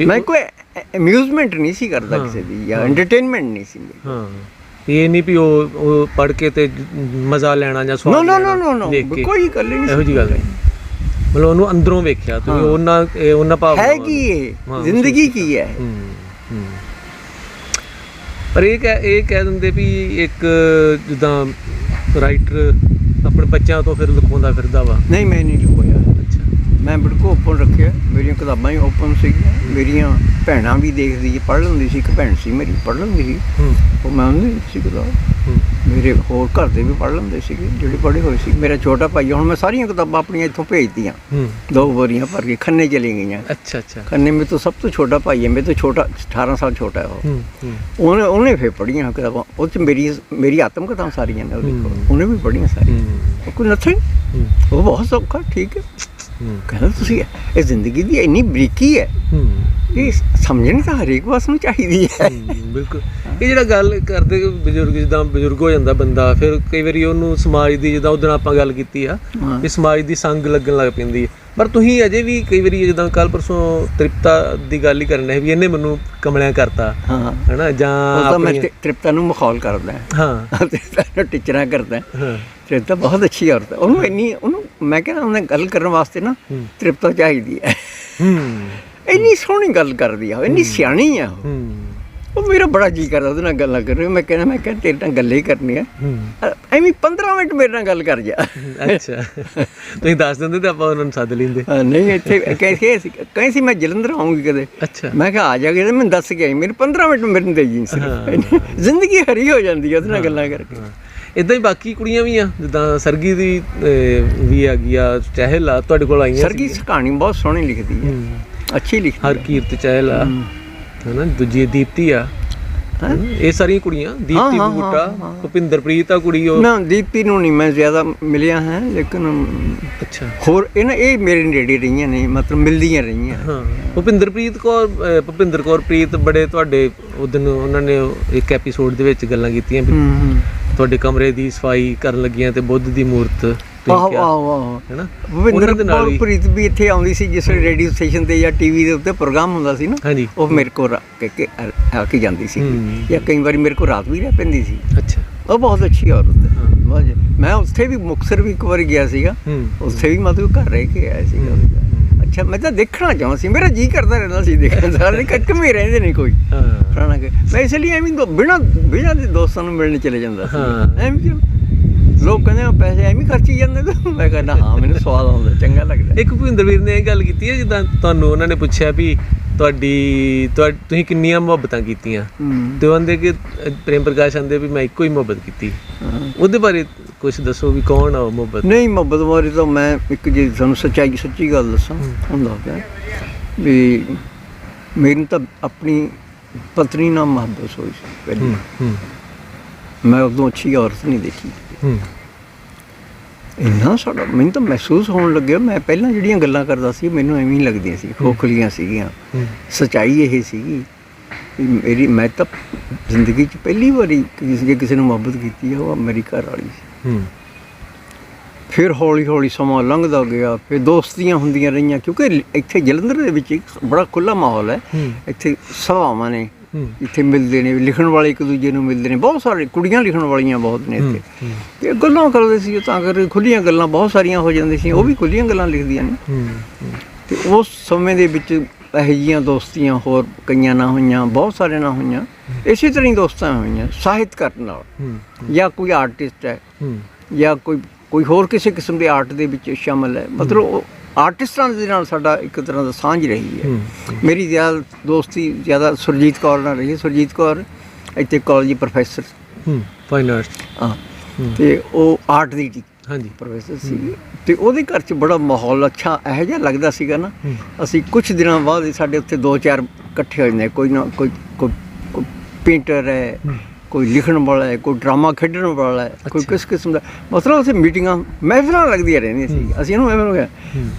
ਮੈਂ ਕੋਈ ਅਮਿਊਜ਼ਮੈਂਟ ਨਹੀਂ ਸੀ ਕਰਦਾ ਕਿਸੇ ਦੀ, ਜਾਂ ਐਂਟਰਟੇਨਮੈਂਟ ਨਹੀਂ ਸੀ। ਇਹ ਨਹੀਂ ਵੀ ਉਹ ਪੜ੍ਹ ਕੇ ਤੇ ਮਜ਼ਾ ਲੈਣਾ ਜਾਂ ਸਵਾਦ ਨੋ ਕੋਈ ਗੱਲ ਨਹੀਂ, ਇਹੋ ਜਿਹੀ ਗੱਲ ਨਹੀਂ। ਮਤਲਬ ਉਹਨੂੰ ਅੰਦਰੋਂ ਵੇਖਿਆ ਤੁਸੀਂ, ਉਹਨਾਂ ਭਾਵ ਹੈ ਕੀ ਇਹ ਜ਼ਿੰਦਗੀ ਕੀ ਹੈ। ਪਰ ਇਹ ਕਹਿ ਦਿੰਦੇ ਵੀ ਇੱਕ ਜਿੱਦਾਂ ਰਾਈਟਰ ਆਪਣੇ ਬੱਚਿਆਂ ਤੋਂ ਫਿਰ ਲੁਕਾਉਂਦਾ ਫਿਰਦਾ ਵਾ। ਨਹੀਂ, ਮੈਂ ਨਹੀਂ ਲੁਕਾਇਆ। ਅੱਛਾ, ਮੈਂ ਬਿਲਕੁਲ ਓਪਨ ਰੱਖਿਆ, ਮੇਰੀਆਂ ਕਿਤਾਬਾਂ ਹੀ ਓਪਨ ਸੀਗੀਆਂ, ਮੇਰੀਆਂ ਭੈਣਾਂ ਵੀ ਦੇਖਦੀ ਪੜ੍ਹ ਲੈਂਦੀ ਸੀ, ਇੱਕ ਭੈਣ ਸੀ ਮੇਰੀ ਪੜ੍ਹ ਲੈਂਦੀ ਸੀ, ਉਹ ਮੈਂ ਉਹਨੂੰ ਦਿੱਤੀ ਸੀ ਕਿਤਾਬ। ਮੇਰੇ ਹੋਰ ਘਰ ਦੇ ਵੀ ਪੜ੍ਹ ਲੈਂਦੇ ਸੀਗੇ ਜਿਹੜੇ ਪੜ੍ਹੇ ਹੋਏ ਸੀ। ਮੇਰਾ ਛੋਟਾ ਭਾਈ, ਹੁਣ ਮੈਂ ਸਾਰੀਆਂ ਕਿਤਾਬਾਂ ਆਪਣੀਆਂ ਇੱਥੋਂ ਭੇਜਤੀਆਂ, 2 ਬੋਰੀਆਂ ਭਰ ਕੇ ਖੰਨੇ ਚਲੀ ਗਈਆਂ। ਅੱਛਾ ਅੱਛਾ। ਖੰਨੇ ਮੇਰੇ ਤੋਂ ਸਭ ਤੋਂ ਛੋਟਾ ਭਾਈ ਹੈ, ਮੇਰੇ ਤੋਂ ਛੋਟਾ 18 ਸਾਲ ਛੋਟਾ ਹੈ ਉਹ। ਉਹਨੇ ਫਿਰ ਪੜ੍ਹੀਆਂ ਕਿਤਾਬਾਂ, ਉਹ 'ਚ ਮੇਰੀ ਆਤਮ ਕਥਾਵਾਂ ਸਾਰੀਆਂ ਨੇ ਉਹਦੇ ਕੋਲ, ਉਹਨੇ ਵੀ ਪੜ੍ਹੀਆਂ ਸਾਰੀਆਂ। ਕੋਈ ਨਥਿੰਗ, ਉਹ ਬਹੁਤ ਸੌਖਾ, ਠੀਕ ਹੈ। ਕਹਿੰਦਾ ਤੁਸੀਂ ਇਹ ਜ਼ਿੰਦਗੀ ਦੀ ਇੰਨੀ ਬਰੀਕੀ ਹੈ, ਇਹ ਸਮਝਣੀ ਤਾਂ ਹਰੇਕ ਵਾਸ ਨੂੰ ਚਾਹੀਦੀ ਹੈ। ਬਿਲਕੁਲ। ਇਹ ਜਿਹੜਾ ਗੱਲ ਕਰਦੇ ਬਜ਼ੁਰਗ, ਜਿੱਦਾਂ ਬਜ਼ੁਰਗ ਹੋ ਜਾਂਦਾ ਬੰਦਾ, ਫਿਰ ਕਈ ਵਾਰੀ ਉਹਨੂੰ ਸਮਾਜ ਦੀ, ਜਿੱਦਾਂ ਉਹਦੇ ਨਾਲ ਆਪਾਂ ਗੱਲ ਕੀਤੀ ਆ ਵੀ ਸਮਾਜ ਦੀ ਸੰਗ ਲੱਗਣ ਲੱਗ ਪੈਂਦੀ ਹੈ। ਪਰ ਤੁਸੀਂ ਅਜੇ ਵੀ ਕਈ ਵਾਰੀ, ਜਿੱਦਾਂ ਕੱਲ੍ਹ ਪਰਸੋਂ ਤ੍ਰਿਪਤਾ ਦੀ ਗੱਲ ਹੀ ਕਰਨ ਡਏ ਵੀ ਇਹਨੇ ਮੈਨੂੰ ਕਮਲਿਆਂ ਕਰਤਾ, ਹੈ ਨਾ, ਜਾਂ ਮੈਂ ਤ੍ਰਿਪਤਾ ਨੂੰ ਮਖੌਲ ਕਰਦਾ, ਹਾਂ ਟੀਚਰਾਂ ਕਰਦਾ। ਤ੍ਰਿਪਤਾ ਬਹੁਤ ਅੱਛੀ ਔਰਤ ਹੈ, ਉਹਨੂੰ ਮੈਂ ਕਹਿੰਦਾ ਉਹਨੇ ਗੱਲ ਕਰਨ ਵਾਸਤੇ ਨਾ ਤ੍ਰਿਪਤਾ ਚਾਹੀਦੀ ਹੈ। ਇੰਨੀ ਸੋਹਣੀ ਗੱਲ ਕਰਦੀ ਆ, ਇੰਨੀ ਸਿਆਣੀ ਆ ਉਹ। ਮੇਰਾ ਬੜਾ ਜੀ ਕਰਦਾ ਉਹਦੇ ਨਾਲ ਗੱਲਾਂ ਕਰ। ਮੈਂ ਕਹਿੰਦਾ ਤੇਰੇ ਨਾਲ ਗੱਲਾਂ ਹੀ ਕਰਨੀਆਂ, ਐਵੇਂ 15 ਮਿੰਟ ਮੇਰੇ ਨਾਲ ਗੱਲ ਕਰ ਜਾ। ਅੱਛਾ, ਤੁਸੀਂ ਦੱਸ ਦਿੰਦੇ ਤਾਂ ਆਪਾਂ ਉਹਨਾਂ ਨੂੰ ਸੱਦ ਲੈਂਦੇ। ਨਹੀਂ, ਇੱਥੇ ਕਹੇ ਸੀ ਮੈਂ ਜਲੰਧਰ ਆਉਂਗੀ ਕਦੇ। ਅੱਛਾ, ਮੈਂ ਕਿਹਾ ਆ ਜਾ ਕੇ, ਮੈਨੂੰ ਦੱਸ ਕੇ ਆਈ, ਮੈਨੂੰ 15 ਮਿੰਟ ਮੇਰੇ ਨੂੰ ਦੇ ਜੀ। ਜ਼ਿੰਦਗੀ ਹਰੀ ਹੋ ਜਾਂਦੀ ਹੈ ਉਹਦੇ ਨਾਲ ਗੱਲਾਂ ਕਰਕੇ। ਇੱਦਾਂ ਹੀ ਬਾਕੀ ਕੁੜੀਆਂ ਵੀ ਆ, ਜਿੱਦਾਂ ਸਰਗੀ ਦੀ ਵੀ ਹੈਗੀ ਆ, ਚਹਿਲ ਆ, ਤੁਹਾਡੇ ਕੋਲ ਆਈਆਂ। ਸਰਗੀ ਕਹਾਣੀ ਬਹੁਤ ਸੋਹਣੀ ਲਿਖਦੀ ਹੈ, ਅੱਛੀ ਲਿਖਦੀ। ਹਰਕੀਰਤ ਚਹਿਲ ਆ, ਹੈ ਨਾ, ਦੂਜੀ ਦੀਪਤੀ ਆ, ਇਹ ਸਾਰੀਆਂ ਕੁੜੀਆਂ। ਦੀਪਤੀ ਬੂਟਾ, ਭੁਪਿੰਦਰਪ੍ਰੀਤ ਆ ਕੁੜੀ ਉਹ। ਨਾ, ਦੀਪਤੀ ਨੂੰ ਨਹੀਂ ਮੈਂ ਜ਼ਿਆਦਾ ਮਿਲਿਆ ਹੈ, ਲੇਕਿਨ ਅੱਛਾ ਹੋਰ ਇਹ ਮੇਰੇ ਨੇੜੇ ਰਹੀਆਂ ਨੇ, ਮਤਲਬ ਮਿਲਦੀਆਂ ਰਹੀਆਂ। ਹਾਂ, ਭੁਪਿੰਦਰ ਕੌਰ ਪ੍ਰੀਤ ਬੜੇ ਤੁਹਾਡੇ ਉਦਣ ਉਹਨਾਂ ਨੇ ਇੱਕ ਐਪੀਸੋਡ ਦੇ ਵਿੱਚ ਗੱਲਾਂ ਕੀਤੀਆਂ ਵੀ ਤੁਹਾਡੇ ਕਮਰੇ ਦੀ ਸਫਾਈ ਕਰਨ ਲੱਗੀਆਂ ਤੇ ਬੁੱਧ ਦੀ ਮੂਰਤ। ਆਹੋ, ਹੈ ਨਾ। ਭੁਪਿੰਦਰ ਕੌਰ ਪ੍ਰੀਤ ਵੀ ਇੱਥੇ ਆਉਂਦੀ ਸੀ ਜਿਸ ਵੇਲੇ ਰੇਡੀਓ ਸਟੇਸ਼ਨ ਤੇ ਜਾਂ ਟੀਵੀ ਦੇ ਉੱਤੇ ਪ੍ਰੋਗਰਾਮ ਹੁੰਦਾ ਸੀ ਨਾ, ਉਹ ਮੇਰੇ ਕੋਲ ਆ ਕੇ ਜਾਂਦੀ ਸੀ, ਜਾਂ ਕਈ ਵਾਰੀ ਮੇਰੇ ਕੋਲ ਰਾਤ ਵੀ ਰਹਿ ਪੈਂਦੀ ਸੀ। ਅੱਛਾ, ਉਹ ਬਹੁਤ ਅੱਛੀ ਔਰਤ ਹੈ। ਮੈਂ ਉੱਥੇ ਵੀ ਮੁਕਤਸਰ ਵੀ ਇੱਕ ਵਾਰੀ ਗਿਆ ਸੀਗਾ, ਉੱਥੇ ਵੀ ਮਤਲਬ ਘਰ ਰਹਿ ਕੇ ਆਇਆ ਸੀਗਾ। ਅੱਛਾ, ਮੈਂ ਤਾਂ ਦੇਖਣਾ ਚਾਹੁੰਦਾ ਸੀ, ਮੇਰਾ ਜੀਅ ਕਰਦਾ ਰਹਿੰਦਾ ਸੀ ਦੇਖਣ ਦਾ, ਕਿਵੇਂ ਰਹਿੰਦੇ ਨੇ ਕੋਈ ਪੁਰਾਣਾ। ਮੈਂ ਇਸ ਲਈ ਐਵੇਂ ਬਿਨਾਂ ਦੇ ਦੋਸਤਾਂ ਨੂੰ ਮਿਲਣ ਚਲੇ ਜਾਂਦਾ ਸੀ। ਐਵੇਂ ਕਿਉਂ? ਲੋਕ ਕਹਿੰਦੇ ਪੈਸੇ ਐਵੇਂ ਖਰਚੀ ਜਾਂਦੇ ਤੇ ਮੈਂ ਕਹਿੰਦਾ ਹਾਂ, ਮੈਨੂੰ ਸਵਾਦ ਆਉਂਦਾ, ਚੰਗਾ ਲੱਗਦਾ। ਇੱਕ ਭੁਪਿੰਦਰ ਵੀਰ ਨੇ ਇਹ ਗੱਲ ਕੀਤੀ ਹੈ, ਜਿੱਦਾਂ ਤੁਹਾਨੂੰ ਉਹਨਾਂ ਨੇ ਪੁੱਛਿਆ ਵੀ ਤੁਸੀਂ ਕਿੰਨੀਆਂ ਮੁਹੱਬਤਾਂ ਕੀਤੀਆਂ, ਤੇ ਉਹ ਕਹਿੰਦੇ ਕਿ ਪ੍ਰੇਮ ਪ੍ਰਕਾਸ਼ ਆਂਦੇ ਵੀ ਮੈਂ ਇੱਕੋ ਹੀ ਮੁਹੱਬਤ ਕੀਤੀ। ਉਹਦੇ ਬਾਰੇ ਕੁਛ ਦੱਸੋ ਵੀ ਕੌਣ ਆ ਉਹ ਮੁਹੱਬਤ? ਨਹੀਂ, ਮੁਹੱਬਤ ਬਾਰੇ ਤਾਂ ਮੈਂ ਇੱਕ ਜੇ ਤੁਹਾਨੂੰ ਸੱਚੀ ਗੱਲ ਦੱਸਾਂ, ਹੁੰਦਾ ਪਿਆ ਵੀ ਮੈਨੂੰ ਤਾਂ ਆਪਣੀ ਪਤਨੀ ਨਾਲ ਮੁਹੱਬਤ ਹੋਈ ਸੀ ਪਹਿਲੀ। ਮੈਂ ਉਦੋਂ ਅੱਛੀ ਔਰਤ ਨਹੀਂ ਦੇਖੀ। ਇੰਨਾ ਸਾਡਾ ਮੈਨੂੰ ਤਾਂ ਮਹਿਸੂਸ ਹੋਣ ਲੱਗਿਆ, ਮੈਂ ਪਹਿਲਾਂ ਜਿਹੜੀਆਂ ਗੱਲਾਂ ਕਰਦਾ ਸੀ ਮੈਨੂੰ ਐਵੇਂ ਹੀ ਲੱਗਦੀਆਂ ਸੀ, ਖੋਖਲੀਆਂ ਸੀਗੀਆਂ। ਸੱਚਾਈ ਇਹ ਸੀਗੀ ਮੈਂ ਤਾਂ ਜ਼ਿੰਦਗੀ 'ਚ ਪਹਿਲੀ ਵਾਰੀ ਕਿਸੇ ਨੂੰ ਮੁਹੱਬਤ ਕੀਤੀ ਆ, ਉਹ ਮੇਰੀ ਘਰ ਵਾਲੀ ਸੀ। ਫਿਰ ਹੌਲੀ ਹੌਲੀ ਸਮਾਂ ਲੰਘਦਾ ਗਿਆ, ਫਿਰ ਦੋਸਤੀਆਂ ਹੁੰਦੀਆਂ ਰਹੀਆਂ, ਕਿਉਂਕਿ ਇੱਥੇ ਜਲੰਧਰ ਦੇ ਵਿੱਚ ਇੱਕ ਬੜਾ ਖੁੱਲ੍ਹਾ ਮਾਹੌਲ ਹੈ। ਇੱਥੇ ਸਭਾਵਾਂ ਨੇ, ਇੱਥੇ ਮਿਲਦੇ ਨੇ, ਲਿਖਣ ਵਾਲੇ ਇੱਕ ਦੂਜੇ ਨੂੰ ਮਿਲਦੇ ਨੇ, ਬਹੁਤ ਸਾਰੇ ਕੁੜੀਆਂ ਲਿਖਣ ਵਾਲੀਆਂ ਬਹੁਤ ਨੇ ਇੱਥੇ, ਅਤੇ ਗੱਲਾਂ ਕਰਦੇ ਸੀ ਤਾਂ ਕਰਕੇ ਖੁੱਲ੍ਹੀਆਂ ਗੱਲਾਂ ਬਹੁਤ ਸਾਰੀਆਂ ਹੋ ਜਾਂਦੀਆਂ ਸੀ। ਉਹ ਵੀ ਖੁੱਲ੍ਹੀਆਂ ਗੱਲਾਂ ਲਿਖਦੀਆਂ ਨੇ। ਅਤੇ ਉਸ ਸਮੇਂ ਦੇ ਵਿੱਚ ਇਹੋ ਜਿਹੀਆਂ ਦੋਸਤੀਆਂ ਹੋਰ ਕਈਆਂ ਨਾਲ ਹੋਈਆਂ, ਬਹੁਤ ਸਾਰਿਆਂ ਨਾਲ ਹੋਈਆਂ। ਇਸੇ ਤਰ੍ਹਾਂ ਹੀ ਦੋਸਤਾਂ ਹੋਈਆਂ ਸਾਹਿਤਕਾਰ ਨਾਲ, ਜਾਂ ਕੋਈ ਆਰਟਿਸਟ ਹੈ, ਜਾਂ ਕੋਈ ਹੋਰ ਕਿਸੇ ਕਿਸਮ ਦੇ ਆਰਟ ਦੇ ਵਿੱਚ ਸ਼ਾਮਿਲ ਹੈ। ਮਤਲਬ ਉਹ ਆਰਟਿਸਟਾਂ ਦੇ ਨਾਲ ਸਾਡਾ ਇੱਕ ਤਰ੍ਹਾਂ ਦਾ ਸਾਂਝ ਰਹੀ ਹੈ। ਮੇਰੀ ਦੋਸਤੀ ਜ਼ਿਆਦਾ ਸੁਰਜੀਤ ਕੌਰ ਨਾਲ ਰਹੀ ਹੈ। ਸੁਰਜੀਤ ਕੌਰ ਇੱਥੇ ਕਾਲਜ ਪ੍ਰੋਫੈਸਰ, ਫਾਈਨ ਆਰਟਸ, ਅਤੇ ਉਹ ਆਰਟ ਦੀ ਪ੍ਰੋਫੈਸਰ ਸੀ। ਅਤੇ ਉਹਦੇ ਘਰ 'ਚ ਬੜਾ ਮਾਹੌਲ ਅੱਛਾ ਇਹੋ ਜਿਹਾ ਲੱਗਦਾ ਸੀਗਾ ਨਾ। ਅਸੀਂ ਕੁਛ ਦਿਨਾਂ ਬਾਅਦ ਸਾਡੇ ਉੱਥੇ 2-4 ਇਕੱਠੇ ਹੋ ਜਾਂਦੇ, ਕੋਈ ਨਾ ਕੋਈ ਪੇਂਟਰ ਹੈ, ਕੋਈ ਲਿਖਣ ਵਾਲਾ ਹੈ, ਕੋਈ ਡਰਾਮਾ ਖੇਡਣ ਵਾਲਾ ਹੈ, ਕੋਈ ਕਿਸ ਕਿਸਮ ਦਾ, ਮਤਲਬ ਉੱਥੇ ਮੀਟਿੰਗਾਂ ਮਹਿਫਲਾਂ ਲੱਗਦੀਆਂ ਰਹਿੰਦੀਆਂ ਸੀ। ਅਸੀਂ ਇਹਨੂੰ ਐਵੇਂ ਹੋ ਗਿਆ,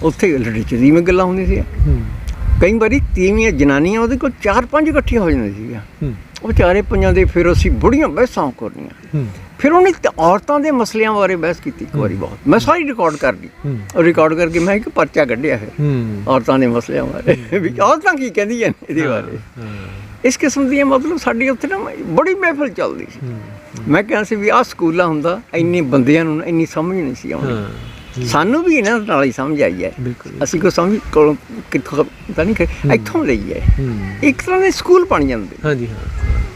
ਉੱਥੇ ਲਿਟਰੇਚਰ ਦੀਆਂ ਗੱਲਾਂ ਹੁੰਦੀਆਂ ਸੀ। ਕਈ ਵਾਰੀ ਤੀਵੀਆਂ ਜਨਾਨੀਆਂ ਉਹਦੇ ਕੋਲ 4-5 ਇਕੱਠੀਆਂ ਹੋ ਜਾਂਦੀਆਂ ਸੀਗੀਆਂ, ਉਹ 4-5 ਦੇ ਫਿਰ ਅਸੀਂ ਬੜੀਆਂ ਬਹਿਸਾਂ ਕਰਨੀਆਂ। ਫਿਰ ਉਹਨੇ ਔਰਤਾਂ ਦੇ ਮਸਲਿਆਂ ਬਾਰੇ ਬਹਿਸ ਕੀਤੀ ਇੱਕ ਵਾਰੀ ਬਹੁਤ, ਮੈਂ ਸਾਰੀ ਰਿਕਾਰਡ ਕਰ ਲਈ। ਰਿਕਾਰਡ ਕਰਕੇ ਮੈਂ ਇੱਕ ਪਰਚਾ ਕੱਢਿਆ ਫਿਰ ਔਰਤਾਂ ਦੇ ਮਸਲਿਆਂ ਬਾਰੇ, ਵੀ ਔਰਤਾਂ ਕੀ ਕਹਿੰਦੀਆਂ ਨੇ ਇਹਦੇ ਬਾਰੇ। ਇਸ ਕਿਸਮ ਦੀਆਂ ਮਤਲਬ ਸਾਡੀ ਉੱਥੇ ਨਾ ਬੜੀ ਮਹਿਫਲ ਚੱਲਦੀ ਸੀ। ਮੈਂ ਕਿਹਾ ਸੀ ਵੀ ਆਹ ਸਕੂਲਾਂ ਹੁੰਦਾ, ਇੰਨੇ ਬੰਦਿਆਂ ਨੂੰ ਇੰਨੀ ਸਮਝ ਨਹੀਂ ਸੀ ਆਉਂਦੀ। ਸਾਨੂੰ ਵੀ ਇਹਨਾਂ ਨਾਲ ਹੀ ਸਮਝ ਆਈ ਹੈ। ਅਸੀਂ ਕੋਈ ਸਮਝ ਕੋਲੋਂ ਕਿੱਥੋਂ ਪਤਾ ਨਹੀਂ, ਇੱਥੋਂ ਲਈ ਹੈ। ਇੱਕ ਤਰ੍ਹਾਂ ਦੇ ਸਕੂਲ ਬਣ ਜਾਂਦੇ।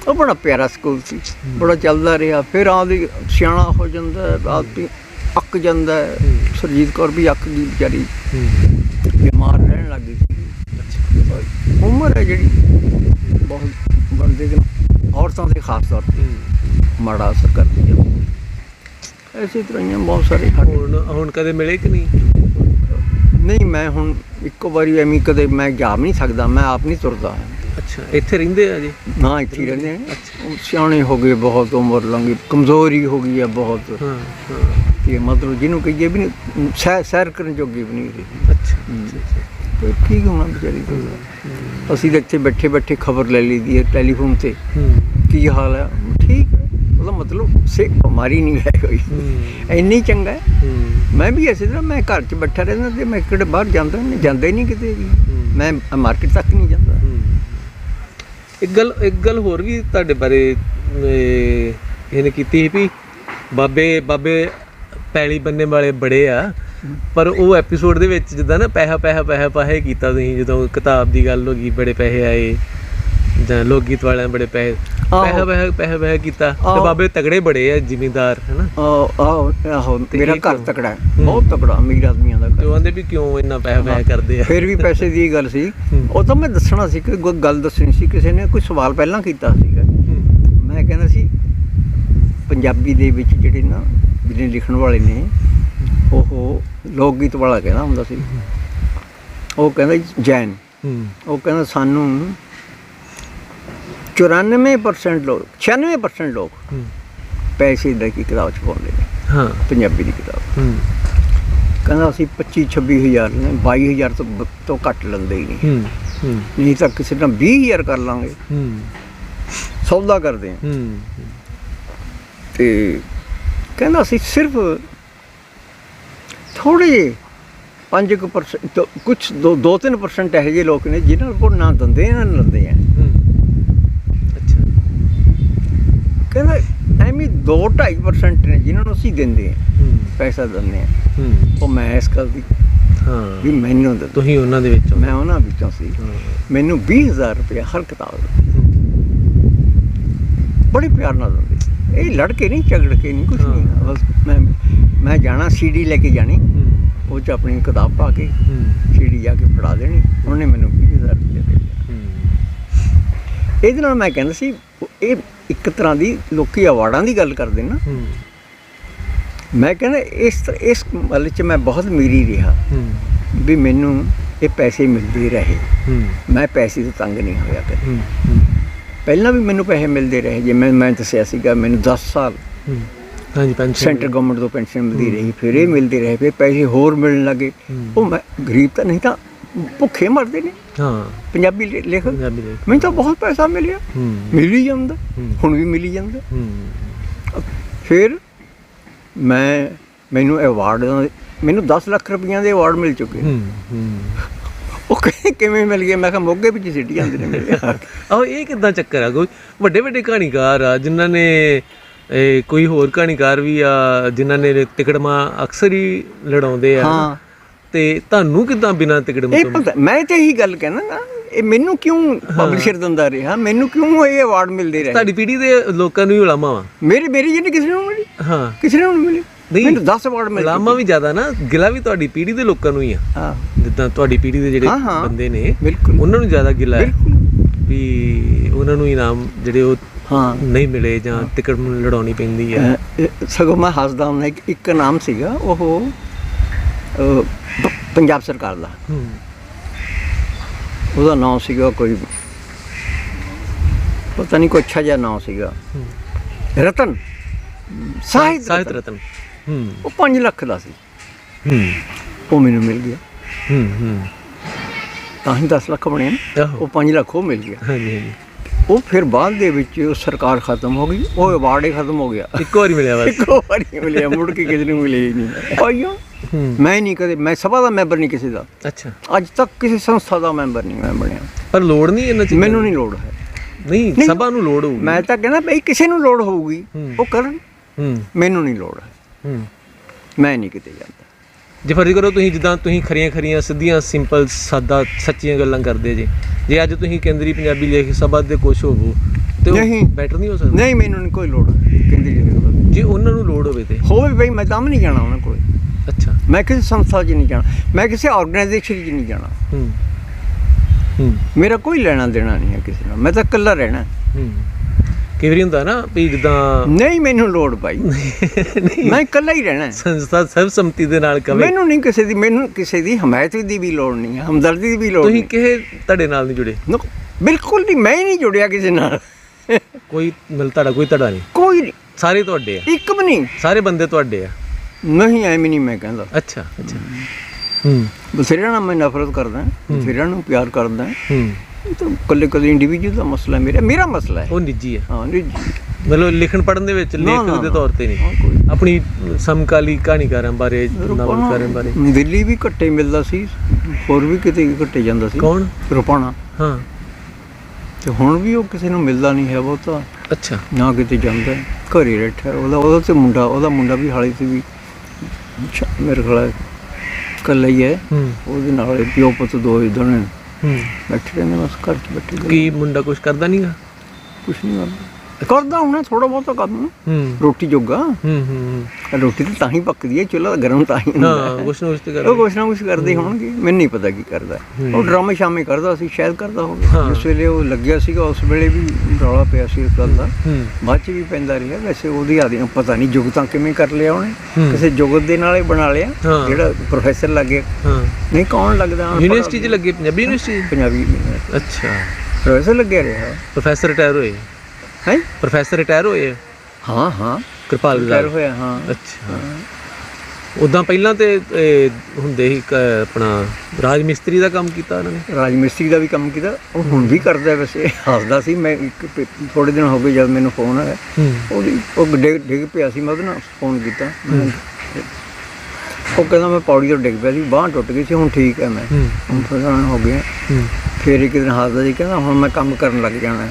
ਉਹ ਬੜਾ ਪਿਆਰਾ ਸਕੂਲ ਸੀ, ਬੜਾ ਚੱਲਦਾ ਰਿਹਾ। ਫਿਰ ਆਦਿ ਸਿਆਣਾ ਹੋ ਜਾਂਦਾ, ਆਦਿ ਅੱਕ ਜਾਂਦਾ। ਸੁਰਜੀਤ ਕੌਰ ਵੀ ਅੱਕ ਗਈ ਵਿਚਾਰੀ। ਬਿਮਾਰ ਰਹਿਣ ਲੱਗ ਗਈ ਸੀ। ਉਮਰ ਹੈ ਜਿਹੜੀ ਬਹੁਤ ਬੰਦੇ ਦੇ ਔਰਤਾਂ ਦੇ ਖਾਸ ਤੌਰ 'ਤੇ ਮਾੜਾ ਅਸਰ ਕਰਦੀ ਹੈ। ਐਸੇ ਤਰ੍ਹਾਂ ਹੀ ਆ ਬਹੁਤ ਸਾਰੇ ਸਾਡੇ। ਹੁਣ ਕਦੇ ਮਿਲੇ ਕਿ ਨਹੀਂ? ਨਹੀਂ, ਮੈਂ ਹੁਣ ਇੱਕੋ ਵਾਰੀ ਐਵੇਂ ਕਦੇ ਮੈਂ ਜਾ ਵੀ ਨਹੀਂ ਸਕਦਾ, ਮੈਂ ਆਪ ਨਹੀਂ ਤੁਰਦਾ। ਅੱਛਾ, ਇੱਥੇ ਰਹਿੰਦੇ ਆ ਜੀ? ਨਾ, ਇੱਥੇ ਹੀ ਰਹਿੰਦੇ ਨੇ। ਸਿਆਣੇ ਹੋ ਗਏ, ਬਹੁਤ ਉਮਰ ਲੰਘੀ, ਕਮਜ਼ੋਰੀ ਹੋ ਗਈ ਹੈ ਬਹੁਤ। ਹਾਂ ਹਾਂ। ਤੇ ਮਤਲਬ ਜਿਹਨੂੰ ਕਹੀਏ ਵੀ ਨਹੀਂ, ਸੈਰ ਕਰਨ ਜੋਗੀ ਵੀ ਨਹੀਂ ਰਹੀ। ਅੱਛਾ, ਠੀਕ ਹੋਣਾ ਵਿਚਾਰੀ ਤੋਂ। ਅਸੀਂ ਤਾਂ ਇੱਥੇ ਬੈਠੇ ਬੈਠੇ ਖਬਰ ਲੈ ਲਈ ਦੀ ਹੈ ਟੈਲੀਫੋਨ 'ਤੇ, ਕੀ ਹਾਲ ਹੈ, ਠੀਕ ਹੈ। ਉਹਦਾ ਮਤਲਬ ਬਿਮਾਰੀ ਨਹੀਂ ਹੈ ਕੋਈ, ਇੰਨੀ ਚੰਗਾ ਹੈ। ਮੈਂ ਵੀ ਇਸੇ ਤਰ੍ਹਾਂ, ਮੈਂ ਘਰ 'ਚ ਬੈਠਾ ਰਹਿੰਦਾ ਅਤੇ ਮੈਂ ਕਿਹੜੇ ਬਾਹਰ ਜਾਂਦਾ ਹੀ ਨਹੀਂ ਕਿਤੇ ਵੀ, ਮੈਂ ਮਾਰਕੀਟ ਤੱਕ ਨਹੀਂ ਜਾਂਦਾ। ਇੱਕ ਗੱਲ ਹੋਰ ਵੀ ਤੁਹਾਡੇ ਬਾਰੇ ਇਹਨੇ ਕੀਤੀ ਸੀ ਵੀ ਬਾਬੇ ਪੈਲੀ ਬੰਨੇ ਵਾਲੇ ਬੜੇ ਆ, ਪਰ ਉਹ ਐਪੀਸੋਡ ਦੇ ਵਿੱਚ ਜਿੱਦਾਂ ਨਾ ਪੈਸਾ ਕੀਤਾ ਤੁਸੀਂ, ਜਦੋਂ ਕਿਤਾਬ ਦੀ ਗੱਲ ਹੋ ਗਈ ਬੜੇ ਪੈਸੇ ਆਏ, ਜਾਂ ਲੋਕ ਗੀਤ ਵਾਲਿਆਂ ਬੜੇ ਪੈਸਾ ਕੀਤਾ, ਤੇ ਬਾਬੇ ਤਗੜੇ ਬੜੇ ਆ, ਜ਼ਿਮੀਂਦਾਰ, ਹੈ ਨਾ? ਆਹੋ, ਮੇਰਾ ਘਰ ਤਕੜਾ ਹੈ, ਬਹੁਤ ਤਕੜਾ, ਅਮੀਰ ਆਦਮੀਆਂ ਦਾ। ਤੇ ਉਹ ਕਹਿੰਦੇ ਵੀ ਕਿਉਂ ਇੰਨਾ ਪੈਸਾ ਕਰਦੇ ਆ? ਫਿਰ ਵੀ ਪੈਸੇ ਦੀ ਗੱਲ ਸੀ, ਉਹ ਤਾਂ ਮੈਂ ਦੱਸਣਾ ਸੀ ਕਿ ਕੋਈ ਗੱਲ ਦੱਸਣੀ ਸੀ। ਕਿਸੇ ਨੇ ਕੋਈ ਸਵਾਲ ਪਹਿਲਾਂ ਕੀਤਾ ਸੀਗਾ, ਮੈਂ ਕਹਿੰਦਾ ਸੀ ਪੰਜਾਬੀ ਦੇ ਵਿੱਚ ਜਿਹੜੇ ਨਾ ਜਿਹੜੇ ਲਿਖਣ ਵਾਲੇ ਨੇ, ਉਹ ਲੋਕ ਗੀਤ ਵਾਲਾ ਕਹਿੰਦਾ ਹੁੰਦਾ ਸੀ। ਉਹ ਕਹਿੰਦਾ ਜੈਨ, ਉਹ ਕਹਿੰਦਾ ਸਾਨੂੰ 94% ਲੋਕ 96% ਲੋਕ ਪੈਸੇ ਦੇ ਕੀ ਕਿਤਾਬ 'ਚ ਪਾਉਂਦੇ ਨੇ। ਹਾਂ, ਪੰਜਾਬੀ ਦੀ ਕਿਤਾਬ। ਕਹਿੰਦਾ ਅਸੀਂ 25-26 ਹਜ਼ਾਰ ਨੇ, 22 ਹਜ਼ਾਰ ਤੋਂ ਘੱਟ ਲੈਂਦੇ ਹੀ ਨਹੀਂ ਤਾਂ ਕਿਸੇ ਨਾਲ 20 ਹਜ਼ਾਰ ਕਰ ਲਾਂਗੇ, ਸੌਦਾ ਕਰਦੇ ਹਾਂ। ਤੇ ਕਹਿੰਦਾ ਅਸੀਂ ਸਿਰਫ ਥੋੜ੍ਹੇ ਜਿਹੇ 5% ਕੁਛ 2-3% ਇਹੋ ਜਿਹੇ ਲੋਕ ਨੇ ਜਿਨ੍ਹਾਂ ਕੋਲ ਨਾ ਦਿੰਦੇ ਨਾ ਲੈਂਦੇ ਆ। ਕਹਿੰਦਾ ਐਵੇਂ 2-2.5% ਨੇ ਜਿਨ੍ਹਾਂ ਨੂੰ ਅਸੀਂ ਦਿੰਦੇ ਹਾਂ, ਪੈਸਾ ਦਿੰਦੇ ਹਾਂ। ਉਹ ਮੈਂ ਇਸ ਗੱਲ ਦੀ ਵੀ ਮੈਨੂੰ ਤੁਸੀਂ ਉਹਨਾਂ ਦੇ ਵਿੱਚੋਂ, ਮੈਂ ਉਹਨਾਂ ਵਿੱਚੋਂ ਸੀ। ਮੈਨੂੰ 20,000 ਰੁਪਇਆ ਹਰ ਕਿਤਾਬ ਬੜੇ ਪਿਆਰ ਨਾਲ ਦਿੰਦੇ। ਇਹ ਲੜ ਕੇ ਨਹੀਂ, ਝਗੜ ਕੇ ਨਹੀਂ, ਕੁਛ ਨਹੀਂ। ਬਸ ਮੈਂ ਜਾਣਾ, CD ਲੈ ਕੇ ਜਾਣੀ, ਉਹ 'ਚ ਆਪਣੀ ਕਿਤਾਬ ਪਾ ਕੇ CD ਜਾ ਕੇ ਫੜਾ ਦੇਣੀ, ਉਹਨੇ ਮੈਨੂੰ 20,000 ਰੁਪਇਆ ਦੇ ਦਿੱਤਾ। ਇਹਦੇ ਨਾਲ ਮੈਂ ਕਹਿੰਦਾ ਸੀ, ਇਹ ਇੱਕ ਤਰ੍ਹਾਂ ਦੀ ਲੋਕੀ ਅਵਾਰਡਾਂ ਦੀ ਗੱਲ ਕਰਦੇ ਨਾ। ਮੈਂ ਕਹਿੰਦਾ ਇਸ ਵੱਲ 'ਚ ਮੈਂ ਬਹੁਤ ਅਮੀਰੀ ਰਿਹਾ ਵੀ ਮੈਨੂੰ ਇਹ ਪੈਸੇ ਮਿਲਦੇ ਰਹੇ, ਮੈਂ ਪੈਸੇ ਤੋਂ ਤੰਗ ਨਹੀਂ ਹੋਇਆ ਕਦੇ। ਪਹਿਲਾਂ ਵੀ ਮੈਨੂੰ ਪੈਸੇ ਮਿਲਦੇ ਰਹੇ, ਜੇ ਮੈਂ ਦੱਸਿਆ ਸੀਗਾ ਮੈਨੂੰ 10 ਸਾਲ ਸੈਂਟਰ ਗਵਰਨਮੈਂਟ ਤੋਂ ਪੈਨਸ਼ਨ ਮਿਲਦੀ ਰਹੀ, ਫਿਰ ਇਹ ਮਿਲਦੇ ਰਹੇ, ਫਿਰ ਪੈਸੇ ਹੋਰ ਮਿਲਣ ਲੱਗੇ। ਉਹ ਮੈਂ ਗਰੀਬ ਤਾਂ ਨਹੀਂ ਤਾਂ ਭੁੱਖੇ ਮਰਦੇ ਨੇ। ਪੰਜਾਬੀ ਲੇਖਕ, ਮੈਨੂੰ ਤਾਂ ਬਹੁਤ ਪੈਸਾ ਮਿਲਿਆ, ਮਿਲ ਹੀ ਜਾਂਦਾ, ਹੁਣ ਵੀ ਮਿਲੀ ਜਾਂਦਾ। ਫਿਰ ਮੈਨੂੰ ਅਵਾਰਡ, ਮੈਨੂੰ 10 ਲੱਖ ਰੁਪਈਆਂ ਦੇ ਅਵਾਰਡ ਮਿਲ ਚੁੱਕੇ। ਉਹ ਕਿਵੇਂ ਮਿਲ ਗਏ? ਮੈਂ ਕਿਹਾ ਮੋਗੇ ਵਿੱਚ ਸਿੱਟੀ ਜਾਂਦੇ ਨੇ ਮੇਰੇ। ਆਹੋ, ਇਹ ਕਿੱਦਾਂ ਚੱਕਰ ਆ? ਕੋਈ ਵੱਡੇ ਕਹਾਣੀਕਾਰ ਆ ਜਿਨ੍ਹਾਂ ਨੇ, ਕੋਈ ਹੋਰ ਕਹਾਣੀਕਾਰ ਵੀ ਆ ਜਿਨ੍ਹਾਂ ਨੇ ਟਿਕਟਾਂ ਅਕਸਰ ਹੀ ਲੜਾਉਂਦੇ ਆ, ਤੇ ਤੁਹਾਨੂੰ ਕਿੱਦਾਂ ਬਿਨਾਂ ਟਿਕਟ? ਮੈਂ ਤੇ ਇਹੀ ਗੱਲ ਕਹਿਣਾ ਨਾ, ਇਹ ਮੈਨੂੰ ਕਿਉਂ ਪਬਲਿਸ਼ਰ ਦਿੰਦਾ ਰਿਹਾ, ਮੈਨੂੰ ਕਿਉਂ ਇਹ ਅਵਾਰਡ ਮਿਲਦੇ ਰਹੇ? ਤੁਹਾਡੀ ਪੀੜ੍ਹੀ ਦੇ ਲੋਕਾਂ ਨੂੰ ਹੀ ਉਲਾਮਾ ਵਾ? ਮੇਰੀ ਜਿਹਨੇ ਕਿਸੇ ਨੂੰ ਮਿਲੀ, ਕਿਸੇ ਨੂੰ ਮਿਲੀ। ਮੈਨੂੰ 10 ਅਵਾਰਡ ਮਿਲੇ। ਉਲਾਮਾ ਵੀ ਜ਼ਿਆਦਾ ਨਾ, ਗਿਲਾ ਵੀ ਤੁਹਾਡੀ ਪੀੜ੍ਹੀ ਦੇ ਲੋਕਾਂ ਨੂੰ ਹੀ ਆ। ਜਿੱਦਾਂ ਤੁਹਾਡੀ ਪੀੜ੍ਹੀ ਦੇ ਜਿਹੜੇ ਬੰਦੇ ਨੇ, ਉਹਨਾਂ ਨੂੰ ਜ਼ਿਆਦਾ ਗਿਲਾ ਹੈ ਵੀ ਉਹਨਾਂ ਨੂੰ ਇਨਾਮ ਜਿਹੜੇ ਉਹ ਨਹੀਂ ਮਿਲੇ, ਜਾਂ ਟਿਕਟ ਲੜਾਉਣੀ ਪੈਂਦੀ ਹੈ। ਸਗੋਂ ਮੈਂ ਹੱਸਦਾ ਹੁੰਦਾ, ਇੱਕ ਇਨਾਮ ਸੀਗਾ, ਉਹ ਪੰਜਾਬ ਸਰਕਾਰ ਦਾ, ਉਹਦਾ ਨਾਂ ਸੀਗਾ ਕੋਈ, ਪਤਾ ਨਹੀਂ ਕੋਈ ਅੱਛਾ ਜਿਹਾ ਨਾਂ ਸੀਗਾ, ਰਤਨ, ਸਾਹਿਤ ਰਤਨ। ਉਹ 5 ਲੱਖ ਦਾ ਸੀ, ਉਹ ਮੈਨੂੰ ਮਿਲ ਗਿਆ। ਤਾਂ ਹੀ 10 ਲੱਖ ਬਣੇ ਨਾ, ਉਹ 5 ਲੱਖ ਉਹ ਮਿਲ ਗਿਆ। ਉਹ ਫਿਰ ਬਾਅਦ ਦੇ ਵਿੱਚ ਸਰਕਾਰ ਖਤਮ ਹੋ ਗਈ, ਉਹ ਅਵਾਰਡ ਹੀ ਖਤਮ ਹੋ ਗਿਆ। ਇੱਕੋ ਵਾਰੀ ਮਿਲਿਆ, ਮੁੜ ਕੇ ਕਿਸੇ ਨੂੰ ਮਿਲਿਆ ਹੀ ਨਹੀਂ। ਆਈਓ ਮੈਂ ਨਹੀਂ ਕਦੇ, ਮੈਂ ਸਭਾ ਦਾ ਮੈਂਬਰ ਨਹੀਂ ਕਿਸੇ ਦਾ। ਅੱਛਾ, ਅੱਜ ਤੱਕ ਕਿਸੇ ਸੰਸਥਾ ਦਾ ਮੈਂਬਰ ਨਹੀਂ ਮੈਂ ਬਣਿਆ। ਪਰ ਲੋੜ ਨਹੀਂ ਇਹਨਾਂ ਚੀਜ਼ਾਂ, ਮੈਨੂੰ ਨਹੀਂ ਲੋੜ ਹੈ। ਨਹੀਂ, ਸਭਾ ਨੂੰ ਲੋੜ ਹੋਊਗੀ। ਮੈਂ ਤਾਂ ਕਹਿੰਦਾ ਬਈ ਕਿਸੇ ਨੂੰ ਲੋੜ ਹੋਊਗੀ, ਉਹ ਕਰਨ, ਮੈਨੂੰ ਨਹੀਂ ਲੋੜ ਹੈ। ਮੈਂ ਨਹੀਂ ਕਿਤੇ ਜਾਂਦਾ। ਜੇ ਫਰਜ਼ ਕਰੋ, ਤੁਸੀਂ ਜਿੱਦਾਂ ਤੁਸੀਂ ਖਰੀਆਂ ਸਿੱਧੀਆਂ ਸਿੰਪਲ ਸਾਦਾ ਸੱਚੀਆਂ ਗੱਲਾਂ ਕਰਦੇ ਜੇ ਅੱਜ ਤੁਸੀਂ ਕੇਂਦਰੀ ਪੰਜਾਬੀ ਲੇਖ ਸਭਾ ਦੇ ਕੁਛ ਹੋਵੋ ਤੇ ਨਹੀਂ ਬੈਟਰ ਨਹੀਂ ਹੋ ਸਕਦਾ? ਨਹੀਂ, ਮੈਨੂੰ ਨਹੀਂ ਕੋਈ ਲੋੜ ਕੇਂਦਰੀ ਲੇਖ ਸਭਾ। ਜੇ ਉਹਨਾਂ ਨੂੰ ਲੋੜ ਹੋਵੇ ਤੇ ਹੋਵੇ ਬਈ, ਮੈਂ ਤਾਂ ਨਹੀਂ ਜਾਣਾ ਉਹਨਾਂ ਕੋਲ। ਅੱਛਾ। ਮੈਂ ਕਿਸੇ ਸੰਸਥਾ 'ਚ ਨਹੀਂ ਜਾਣਾ, ਮੈਂ ਕਿਸੇ ਆਰਗੇਨਾਈਜੇਸ਼ਨ 'ਚ ਨਹੀਂ ਜਾਣਾ। ਮੇਰਾ ਕੋਈ ਲੈਣਾ ਦੇਣਾ ਨਹੀਂ ਹੈ ਕਿਸੇ ਨਾਲ, ਮੈਂ ਤਾਂ ਇਕੱਲਾ ਰਹਿਣਾ। ਕਈ ਵਾਰੀ ਹੁੰਦਾ ਨਾ ਵੀ ਜਿੱਦਾਂ ਨਹੀਂ ਮੈਨੂੰ ਲੋੜ ਭਾਈ, ਮੈਂ ਇਕੱਲਾ ਹੀ ਰਹਿਣਾ। ਸੰਸਥਾ ਸਰਬਸੰਮਤੀ ਦੇ ਨਾਲ ਕਵੇ, ਮੈਨੂੰ ਕਿਸੇ ਦੀ ਹਮਾਇਤ ਦੀ ਵੀ ਲੋੜ ਨਹੀਂ ਹੈ, ਹਮਦਰਦੀ ਦੀ ਵੀ ਲੋੜ ਨਹੀਂ। ਤੁਸੀਂ ਕਿਸੇ ਤੁਹਾਡੇ ਨਾਲ ਨਹੀਂ ਜੁੜੇ? ਬਿਲਕੁਲ ਨਹੀਂ, ਮੈਂ ਹੀ ਨਹੀਂ ਜੁੜਿਆ ਕਿਸੇ ਨਾਲ। ਕੋਈ ਤੁਹਾਡਾ ਕੋਈ ਧੜਾ ਨਹੀਂ? ਕੋਈ ਨਹੀਂ, ਸਾਰੇ ਤੁਹਾਡੇ ਆ? ਇੱਕ ਵੀ ਨਹੀਂ, ਸਾਰੇ ਬੰਦੇ ਤੁਹਾਡੇ ਆ? ਨਹੀਂ ਐਵੇਂ ਨਹੀਂ ਮੈਂ ਕਹਿੰਦਾ। ਅੱਛਾ ਅੱਛਾ। ਬਥੇਰਿਆਂ ਨਾਲ ਮੈਂ ਨਫ਼ਰਤ ਕਰਦਾ, ਬਥੇਰਿਆਂ ਨੂੰ ਪਿਆਰ ਕਰਦਾ। ਇਹ ਤਾਂ ਇਕੱਲੇ ਇੰਡੀਵਿਜੂਅਲ ਦਾ ਮਸਲਾ, ਮੇਰਾ ਮਸਲਾ ਹੈ, ਉਹ ਨਿੱਜੀ ਹੈ। ਹਾਂ ਨਿੱਜੀ, ਮਤਲਬ ਲਿਖਣ ਪੜ੍ਹਨ ਦੇ ਵਿੱਚ ਲੇਖਕ ਦੇ ਤੌਰ ਤੇ ਨਹੀਂ, ਆਪਣੀ ਸਮਕਾਲੀ ਕਹਾਣੀਕਾਰਾਂ ਬਾਰੇ, ਨਾਵਲਕਾਰਾਂ ਬਾਰੇ। ਦਿੱਲੀ ਵੀ ਘੱਟੇ ਮਿਲਦਾ ਸੀ, ਹੋਰ ਵੀ ਕਿਤੇ ਘੱਟੇ ਜਾਂਦਾ ਸੀ। ਕੌਣ? ਰੁਪਾਣਾ। ਹਾਂ। ਤੇ ਹੁਣ ਵੀ ਉਹ ਕਿਸੇ ਨੂੰ ਮਿਲਦਾ ਨਹੀਂ ਹੈ ਬਹੁਤਾ। ਅੱਛਾ। ਨਾ ਕਿਤੇ ਜਾਂਦਾ, ਘਰੇ ਬੈਠਾ। ਉਹਦਾ ਤੇ ਮੁੰਡਾ ਵੀ ਹਾਲੇ ਤੇ ਵੀ ਮੇਰੇ ਖਿਆਲ ਇਕੱਲਾ ਹੀ ਹੈ। ਉਹਦੇ ਨਾਲ ਪਿਓ ਪੁੱਤ ਦੋ ਦੋਨੇ ਬੈਠੇ ਰਹਿੰਦੇ, ਬਸ ਘਰ 'ਚ ਬੈਠੇ। ਕੀ ਮੁੰਡਾ ਕੁਛ ਕਰਦਾ ਨਹੀਂਗਾ? ਕੁਛ ਨਹੀਂ ਕਰਦਾ ਹੁਣ ਥੋੜਾ ਬਹੁਤਾ ਕੰਮ, ਰੋਟੀ ਜੋਗਾ। ਰੋਟੀ ਤਾਂ ਹੀ ਪੱਕਦੀ ਹੈ, ਚੁੱਲ੍ਹਾ ਗਰਮ ਤਾਂ ਹੀ ਹੁੰਦਾ। ਕੁਛ ਨਾ ਕੁਛ ਕਰਦੇ ਹੋਣਗੇ, ਮੈਨੂੰ ਨਹੀਂ ਪਤਾ ਕੀ ਕਰਦਾ। ਉਹ ਡਰਾਮੇ ਸ਼ਾਮੇ ਕਰਦਾ ਸੀ, ਸ਼ਾਇਦ ਕਰਦਾ ਹੋਵੇ। ਜਿਸ ਵੇਲੇ ਉਹ ਲੱਗਿਆ ਸੀਗਾ ਉਸ ਵੇਲੇ ਵੀ ਰੌਲਾ ਪਿਆ ਸੀ ਇਸ ਗੱਲ ਦਾ, ਬਾਅਦ 'ਚ ਵੀ ਪੈਂਦਾ ਰਿਹਾ। ਵੈਸੇ ਉਹਦੀ ਆਦਿ ਪਤਾ ਨਹੀਂ ਜੁਗਤਾਂ ਕਿਵੇਂ ਕਰ ਲਿਆ ਉਹਨੇ, ਕਿਸੇ ਜੁਗਤ ਦੇ ਨਾਲ ਹੀ ਬਣਾ ਲਿਆ। ਜਿਹੜਾ ਪ੍ਰੋਫੈਸਰ ਲੱਗੇ, ਨਹੀਂ ਕੌਣ ਲੱਗਦਾ? ਯੂਨੀਵਰਸਿਟੀ 'ਚ ਲੱਗੇ? ਪੰਜਾਬੀ ਯੂਨੀਵਰਸਿਟੀ? ਪੰਜਾਬੀ। ਅੱਛਾ। ਪ੍ਰੋਫੈਸਰ ਲੱਗਿਆ ਰਿਹਾ। ਪ੍ਰੋਫੈਸਰ ਰਿਟਾਇਰ ਹੋਏ? ਹੈ ਪ੍ਰੋਫੈਸਰ ਰਿਟਾਇਰ ਹੋਏ? ਹਾਂ ਕਿਰਪਾਲ ਰਿਟਾਇਰ ਹੋਇਆ। ਹਾਂ। ਅੱਛਾ। ਉੱਦਾਂ ਪਹਿਲਾਂ ਤੇ ਹੁੰਦੇ ਸੀ ਆਪਣਾ ਰਾਜ ਮਿਸਤਰੀ ਦਾ ਕੰਮ ਕੀਤਾ ਉਹਨਾਂ ਨੇ? ਰਾਜ ਮਿਸਤਰੀ ਦਾ ਵੀ ਕੰਮ ਕੀਤਾ, ਉਹ ਹੁਣ ਵੀ ਕਰਦਾ। ਵੈਸੇ ਹੱਸਦਾ ਸੀ। ਮੈਂ ਥੋੜ੍ਹੇ ਦਿਨ ਹੋ ਗਏ ਜਦ ਮੈਨੂੰ ਫੋਨ ਆਇਆ, ਉਹ ਡਿੱਗ ਪਿਆ ਸੀ, ਮੈਂ ਉਹਦੇ ਨਾਲ ਫੋਨ ਕੀਤਾ। ਉਹ ਕਹਿੰਦਾ ਮੈਂ ਪੌੜੀ ਤੋਂ ਡਿੱਗ ਪਿਆ ਸੀ, ਬਾਂਹ ਟੁੱਟ ਗਈ ਸੀ, ਹੁਣ ਠੀਕ ਹੈ ਮੈਂ, ਹੁਣ ਥੋੜ੍ਹਾ ਹੋ ਗਿਆ। ਫਿਰ ਇੱਕ ਦਿਨ ਹੱਸਦਾ ਸੀ, ਕਹਿੰਦਾ ਹੁਣ ਮੈਂ ਕੰਮ ਕਰਨ ਲੱਗ ਜਾਣਾ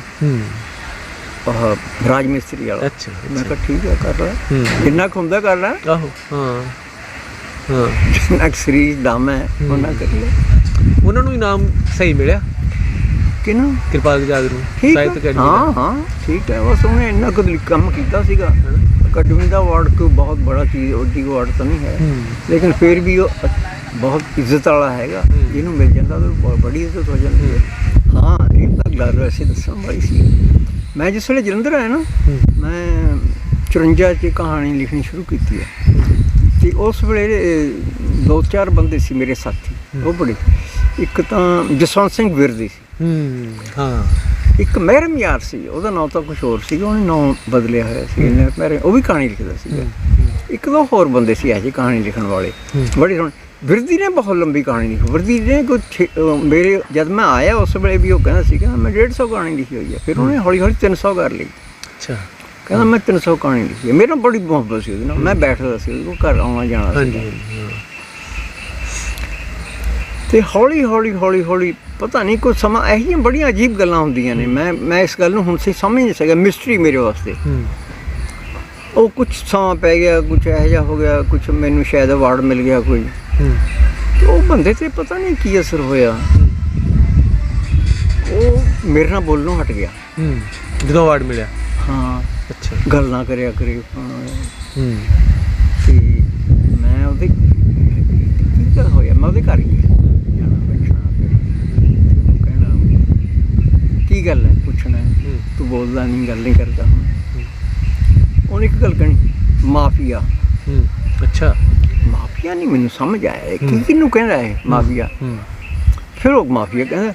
ਰਾਜ ਮਿਸਤਰੀ ਵਾਲਾ। ਅੱਛਾ। ਮੈਂ ਕਿਹਾ ਠੀਕ ਹੈ, ਕਰ ਲੈ, ਜਿੰਨਾ ਕੁ ਹੁੰਦਾ ਕਰ ਲੈ। ਆਹੋ। ਜਿੰਨਾ ਕੁ ਸਰੀਰ ਦਮ ਹੈ ਉਹਨਾਂ ਕਰ ਲੈ। ਉਹਨਾਂ ਨੂੰ ਇਨਾਮ ਸਹੀ ਮਿਲਿਆ? ਕਿਹਨੂੰ? ਕਿਰਪਾਲ ਜਾਗ ਨੂੰ, ਸਾਹਿਤ ਅਕੈਡਮੀ ਦਾ? ਹਾਂ ਠੀਕ ਹੈ, ਬਸ ਉਹਨੇ ਇੰਨਾ ਕੁ ਕੰਮ ਕੀਤਾ ਸੀਗਾ। ਅਕੈਡਮੀ ਦਾ ਅਵਾਰਡ ਕੋਈ ਬਹੁਤ ਬੜਾ ਚੀਜ਼ ਵੱਡੀ ਅਵਾਰਡ ਤਾਂ ਨਹੀਂ ਹੈ, ਲੇਕਿਨ ਫਿਰ ਵੀ ਉਹ ਬਹੁਤ ਇੱਜ਼ਤ ਵਾਲਾ ਹੈਗਾ। ਜਿਹਨੂੰ ਮਿਲ ਜਾਂਦਾ ਤਾਂ ਬੜੀ ਇੱਜ਼ਤ ਹੋ ਜਾਂਦੀ ਹੈ। ਹਾਂ, ਇਹ ਤਾਂ ਗੱਲ ਵੈਸੇ ਦੱਸਣ ਵਾਲੀ ਸੀ। ਮੈਂ ਜਿਸ ਵੇਲੇ ਜਲੰਧਰ ਆਇਆ ਨਾ, ਮੈਂ 54 'ਚ ਕਹਾਣੀ ਲਿਖਣੀ ਸ਼ੁਰੂ ਕੀਤੀ ਹੈ। ਅਤੇ ਉਸ ਵੇਲੇ 2-4 ਬੰਦੇ ਸੀ ਮੇਰੇ ਸਾਥੀ, ਉਹ ਬੜੇ। ਇੱਕ ਤਾਂ ਜਸਵੰਤ ਸਿੰਘ ਵਿਰਦੀ ਸੀ। ਹਾਂ। ਇੱਕ ਮਹਿਰਮ ਯਾਰ ਸੀ, ਉਹਦਾ ਨਾਂ ਤਾਂ ਕੁਛ ਹੋਰ ਸੀਗਾ, ਉਹਨੇ ਨਾਂ ਬਦਲਿਆ ਹੋਇਆ ਸੀ। ਉਹ ਵੀ ਕਹਾਣੀ ਲਿਖਦਾ ਸੀਗਾ। ਇੱਕ ਦੋ ਹੋਰ ਬੰਦੇ ਸੀ ਇਹੋ ਜਿਹੇ ਕਹਾਣੀ ਲਿਖਣ ਵਾਲੇ, ਬੜੇ ਸੋਹਣੇ। ਵਿਰਦੀ ਨੇ ਬਹੁਤ ਲੰਬੀ ਕਹਾਣੀ ਲਿਖੀ। ਵਿਰਦੀ ਨੇ ਕੁਛ ਮੇਰੇ ਜਦ ਮੈਂ ਆਇਆ ਉਸ ਵੇਲੇ ਵੀ ਉਹ ਕਹਿੰਦਾ ਸੀਗਾ ਮੈਂ 150 ਕਹਾਣੀ ਲਿਖੀ ਹੋਈ ਹੈ। ਫਿਰ ਉਹਨੇ ਹੌਲੀ 300 ਕਰ ਲਈ। ਅੱਛਾ। ਕਹਿੰਦਾ ਮੈਂ 300 ਕਹਾਣੀ ਲਿਖੀ ਹੈ। ਮੇਰੇ ਨਾਲ ਬੜੀ ਮੁਹੱਬਤ ਸੀ ਉਹਦੇ ਨਾਲ, ਮੈਂ ਬੈਠਦਾ ਸੀ ਉਹ ਘਰ ਆਉਣਾ ਜਾਣਾ ਸੀ। ਅਤੇ ਹੌਲੀ ਪਤਾ ਨਹੀਂ ਕੁਛ ਸਮਾਂ ਇਹੋ ਜਿਹੀਆਂ ਬੜੀਆਂ ਅਜੀਬ ਗੱਲਾਂ ਹੁੰਦੀਆਂ ਨੇ। ਮੈਂ ਇਸ ਗੱਲ ਨੂੰ ਹੁਣ ਸਮਝ ਨਹੀਂ ਸਕਿਆ, ਮਿਸਟਰੀ ਮੇਰੇ ਵਾਸਤੇ। ਉਹ ਕੁਛ ਸਮਾਂ ਪੈ ਗਿਆ, ਕੁਛ ਇਹੋ ਜਿਹਾ ਹੋ ਗਿਆ, ਕੁਛ ਮੈਨੂੰ ਸ਼ਾਇਦ ਅਵਾਰਡ ਮਿਲ ਗਿਆ ਕੋਈ। ਉਹ ਬੰਦੇ 'ਤੇ ਪਤਾ ਨਹੀਂ ਕੀ ਅਸਰ ਹੋਇਆ, ਉਹ ਮੇਰੇ ਨਾਲ ਬੋਲਣੋਂ ਹਟ ਗਿਆ ਜਦੋਂ ਅਵਾਰਡ ਮਿਲਿਆ। ਹਾਂ। ਅੱਛਾ। ਗੱਲ ਨਾ ਕਰਿਆ ਕਰੇ। ਅਤੇ ਮੈਂ ਉਹਦੇ ਕੀ ਗੱਲ ਹੋਇਆ, ਮੈਂ ਉਹਦੇ ਘਰ ਹੀ ਜਾਣਾ ਬੈਠਣਾ, ਕਹਿਣਾ ਕੀ ਗੱਲ ਹੈ, ਪੁੱਛਣਾ ਤੂੰ ਬੋਲਦਾ ਨਹੀਂ, ਗੱਲ ਨਹੀਂ ਕਰਦਾ। ਹੁਣ ਉਹਨੇ ਇੱਕ ਗੱਲ ਕਹਿਣੀ, ਮਾਫੀਆ। ਅੱਛਾ। ਮਾਫੀਆ ਨਹੀਂ ਮੈਨੂੰ ਸਮਝ ਆਇਆ ਕਿਹਨੂੰ ਕਹਿੰਦਾ ਹੈ ਮਾਫੀਆ। ਫਿਰ ਉਹ ਮਾਫੀਆ ਕਹਿੰਦਾ